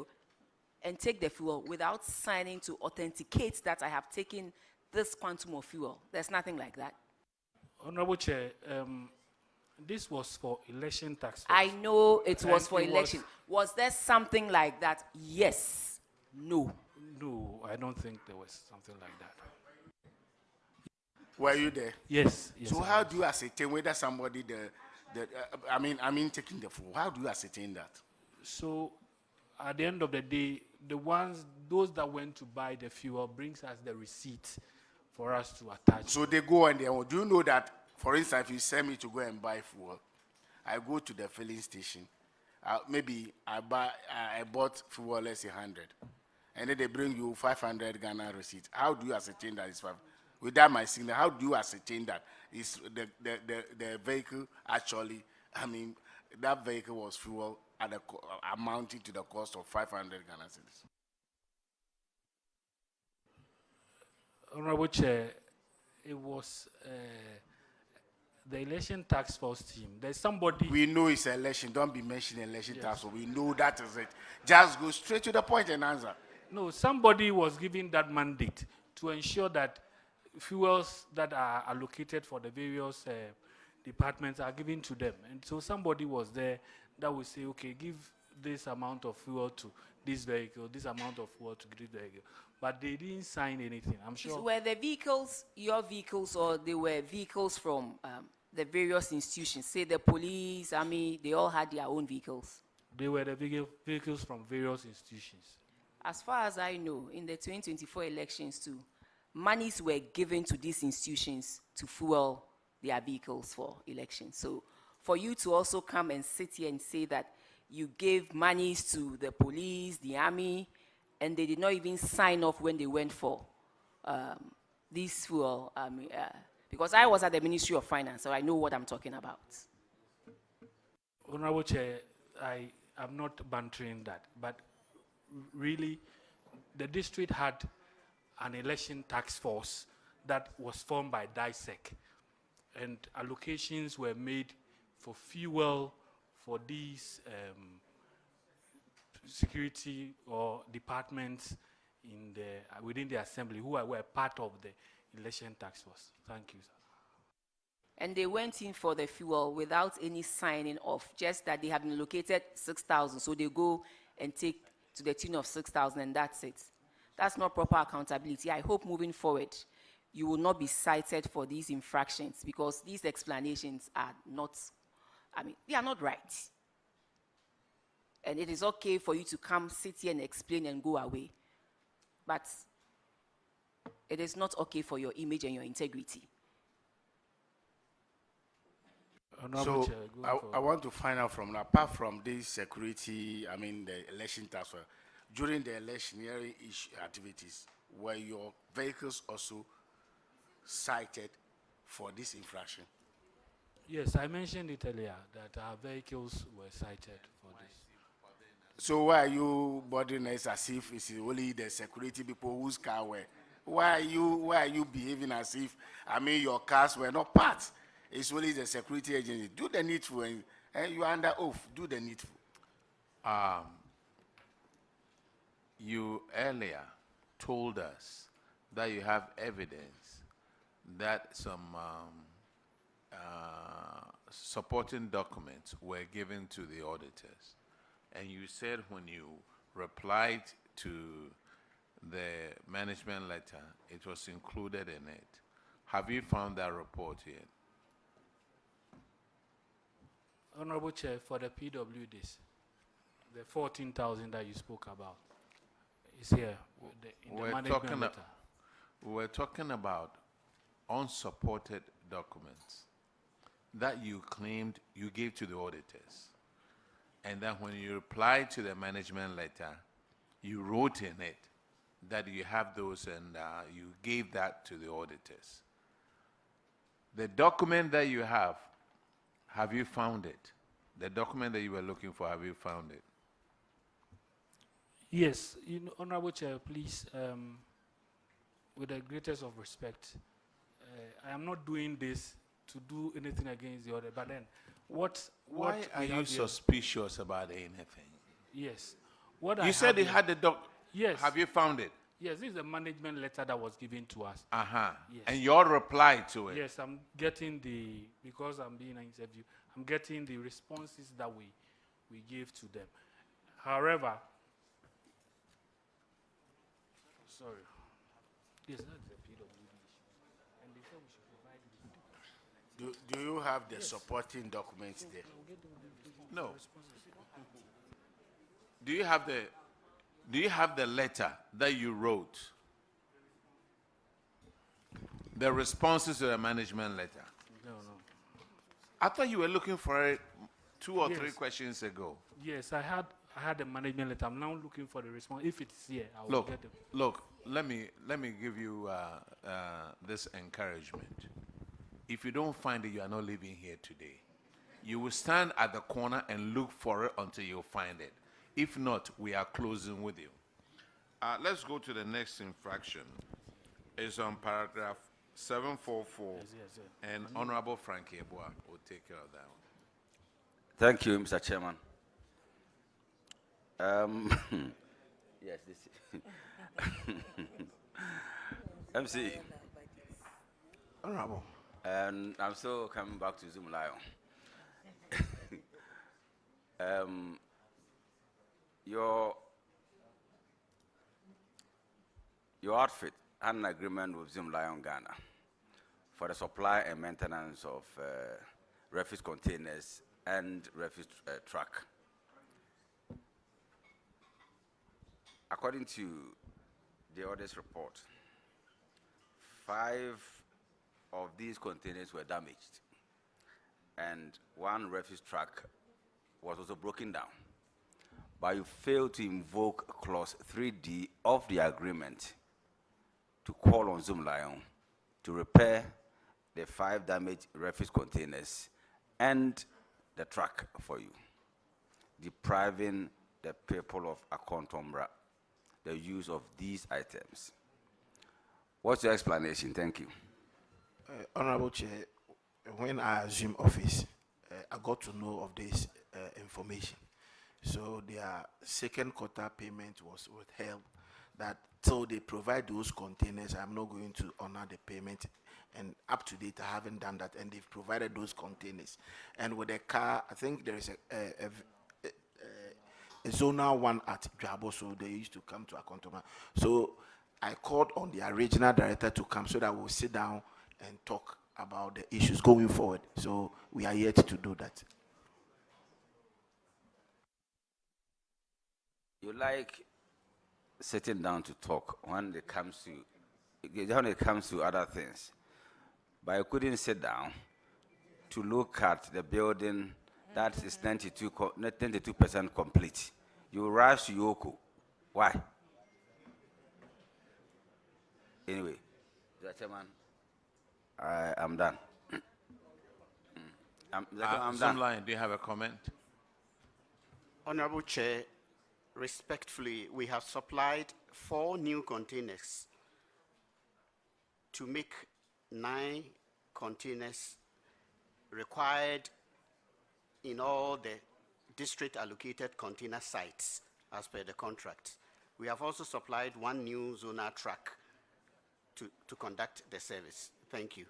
and take the fuel without signing to authenticate that I have taken this quantum of fuel. There's nothing like that. Honorable Chair, this was for election tax. I know it was And for it election. Was there something like that? Yes. No. No, I don't think there was something like that. Were you there? Yes. Yes. So I how was. do you ascertain whether somebody I mean taking the fuel? How do you ascertain that? So, at the end of the day, those that went to buy the fuel brings us the receipt for us to attach. So they go and do you know that, for instance, if you send me to go and buy fuel, I go to the filling station. Maybe I bought fuel, let's say 100, and then they bring you 500 Ghana receipt. How do you ascertain that it's 500? Without my signal, how do you ascertain that is the vehicle actually? I mean, that vehicle was fuel at amounting to the cost of 500 Ghana cedis. Honorable Chair, it was the election task force team. There's somebody. We know it's election. Don't be mentioning election task force. We know that is it. Just go straight to the point and answer. No, somebody was given that mandate to ensure that fuels that are allocated for the various departments are given to them. And so somebody was there that will say, okay, give this amount of fuel to this vehicle, this amount of fuel to this vehicle. But they didn't sign anything, I'm sure. Were the vehicles your vehicles, or they were vehicles from the various institutions? Say the police, army, they all had their own vehicles? They were the vehicles from various institutions. As far as I know, in the 2024 elections too, monies were given to these institutions to fuel their vehicles for elections. So for you to also come and sit here and say that you gave monies to the police, the army, and they did not even sign off when they went for this fuel, because I was at the Ministry of Finance, so I know what I'm talking about. Honorable Chair, I am not bantering that, but really, the district had an election task force that was formed by DISEC, and allocations were made for fuel for these security or departments within the assembly who were part of the election task force. Thank you, sir. And they went in for the fuel without any signing off, just that they have been allocated 6,000, so they go and take to the tune of 6,000, and that's it. That's not proper accountability. I hope moving forward, you will not be cited for these infractions, because these explanations are not, they are not right. And it is okay for you to come, sit here and explain and go away. But it is not okay for your image and your integrity. So I want to find out from, apart from this security, the election task force, during the electioneering activities, were your vehicles also cited for this infraction? Yes, I mentioned it earlier that our vehicles were cited for this. So why are you bothering us as if it's only the security people whose car were? Why are you behaving as if, your cars were not part? It's only the security agency. Do the needful, and you are under oath. Do the needful. You earlier told us that you have evidence that some supporting documents were given to the auditors. And you said when you replied to the management letter, it was included in it. Have you found that report yet? Honorable Chair, for the PWDs, the 14,000 that you spoke about is here in the management letter. We're talking about unsupported documents that you claimed you gave to the auditors. And then when you replied to the management letter, you wrote in it that you have those and you gave that to the auditors. The document that you have you found it? The document that you were looking for, have you found it? Yes, Honorable Chair, please, with the greatest of respect, I am not doing this to do anything against the order, but then Why are you suspicious about anything? Yes. You said you had the doc. Yes. Have you found it? Yes, this is a management letter that was given to us. Yes. And your reply to it? Yes, I'm getting because I'm being interviewed, I'm getting the responses that we gave to them. However, sorry. Yes, that's the PWD issue. And they said we should provide Do you have the supporting documents there? No. Do you have the letter that you wrote? The responses to the management letter? No. I thought you were looking for it 2 or 3 Yes. questions ago. Yes, I had the management letter. I'm now looking for the response. If it's here, I will get it. Look, let me give you this encouragement. If you don't find it, you are not leaving here today. You will stand at the corner and look for it until you find it. If not, we are closing with you. Let's go to the next infraction. It's on paragraph 744, Yes. and Honorable Frankie Eboa will take care of that one. Thank you, Mr. Chairman. Yes, this MC. Honorable. And I'm still coming back to Zoom Lion. Your outfit had an agreement with Zoom Lion Ghana for the supply and maintenance of refuse containers and refuse truck. According to the audit report, 5 of these containers were damaged, and 1 refuse truck was also broken down. But you failed to invoke clause 3D of the agreement to call on Zoom Lion to repair the 5 damaged refuse containers and the truck for you, depriving the people of Akontombra the use of these items. What's your explanation? Thank you. Honorable Chair, when I assumed office, I got to know of this information. So their second quarter payment was withheld. That till they provide those containers, I'm not going to honor the payment. And up to date, I haven't done that. And they've provided those containers. And with the car, I think there is a zonal one at Jabo, so they used to come to Akontoma. So I called on the regional director to come so that we'll sit down and talk about the issues going forward. So we are yet to do that. You like sitting down to talk when it comes to other things, but you couldn't sit down to look at the building that is 92% complete. You rush to Yoko. Why? Anyway, Mr. Chairman, I am done. I'm done. Zoomline, do you have a comment? Honorable Chair, respectfully, we have supplied 4 new containers to make 9 containers required in all the district allocated container sites as per the contract. We have also supplied one new zonal track to conduct the service. Thank you.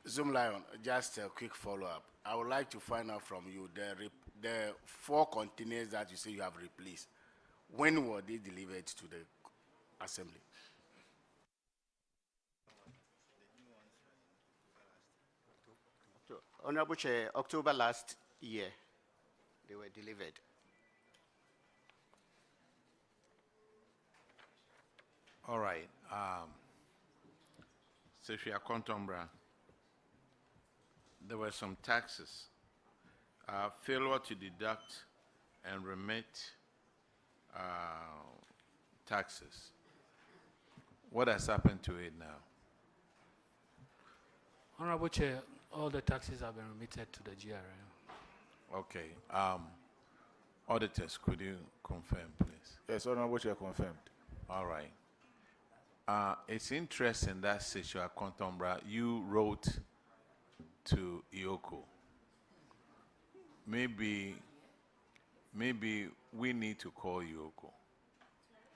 Zoom Lion, just a quick follow-up. I would like to find out from you the 4 containers that you say you have replaced. When were they delivered to the assembly? Honorable Chair, October last year, they were delivered. All right. Sophia Contombra, there were some taxes. Failure to deduct and remit taxes. What has happened to it now? Honorable Chair, all the taxes have been remitted to the GRM. Okay. Auditors, could you confirm, please? Yes, Honorable Chair, confirmed. All right. It's interesting that Sechua Contombra, you wrote to Ioko. Maybe we need to call Ioko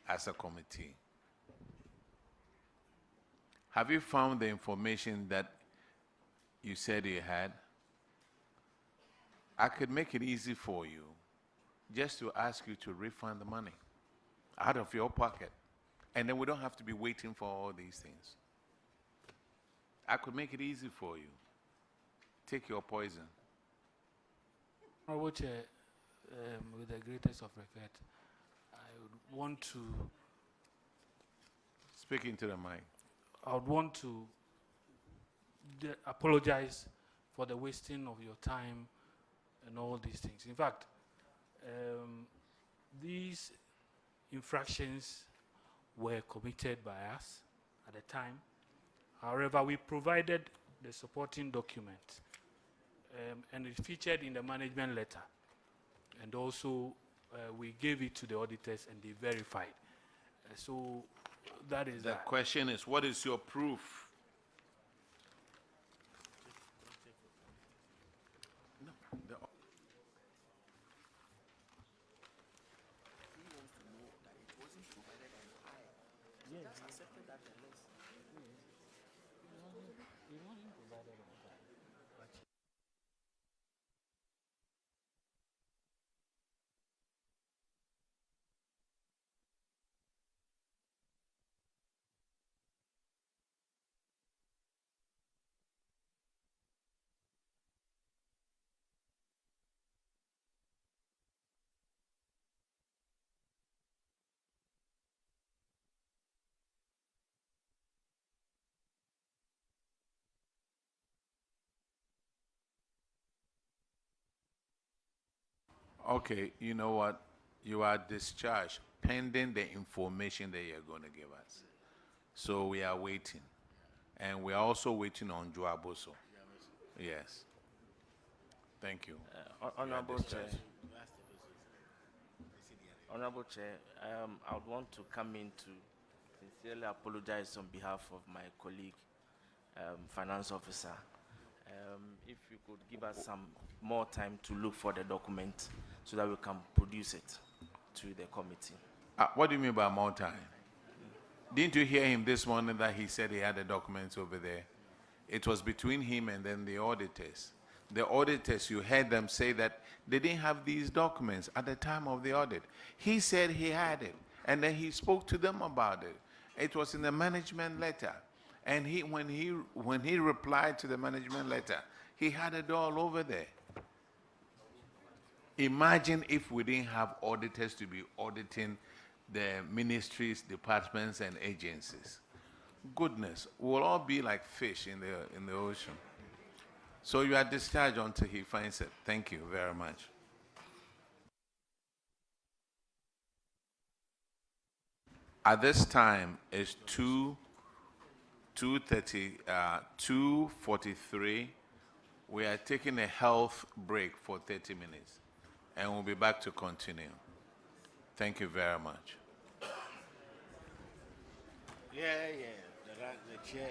as a committee. Have you found the information that you said you had? I could make it easy for you just to ask you to refund the money out of your pocket. And then we don't have to be waiting for all these things. I could make it easy for you. Take your poison. Honorable Chair, with the greatest of respect, I would want to... Speak into the mic. I would want to apologize for the wasting of your time and all these things. In fact, these infractions were committed by us at the time. However, we provided the supporting document, and it featured in the management letter. And also, we gave it to the auditors and they verified. So that is the that. question is, what is your proof? Okay, you know what? You are discharged pending the information that you're going to give us. So we are waiting. And we are also waiting on Joaboso. Yes. Thank you. Honorable Chair. Honorable Chair, I would want to come in to sincerely apologize on behalf of my colleague, Finance Officer. If you could give us some more time to look for the document so that we can produce it to the committee. What do you mean by more time? Didn't you hear him this morning that he said he had the documents over there? It was between him and then the auditors. The auditors, you heard them say that they didn't have these documents at the time of the audit. He said he had it, and then he spoke to them about it. It was in the management letter. And when he replied to the management letter, he had it all over there. Imagine if we didn't have auditors to be auditing the ministries, departments, and agencies. Goodness, we'll all be like fish in the ocean. So you are discharged until he finds it. Thank you very much. At this time, it's 2:43. We are taking a health break for 30 minutes, and we'll be back to continue. Thank you very much. Yeah, the chair.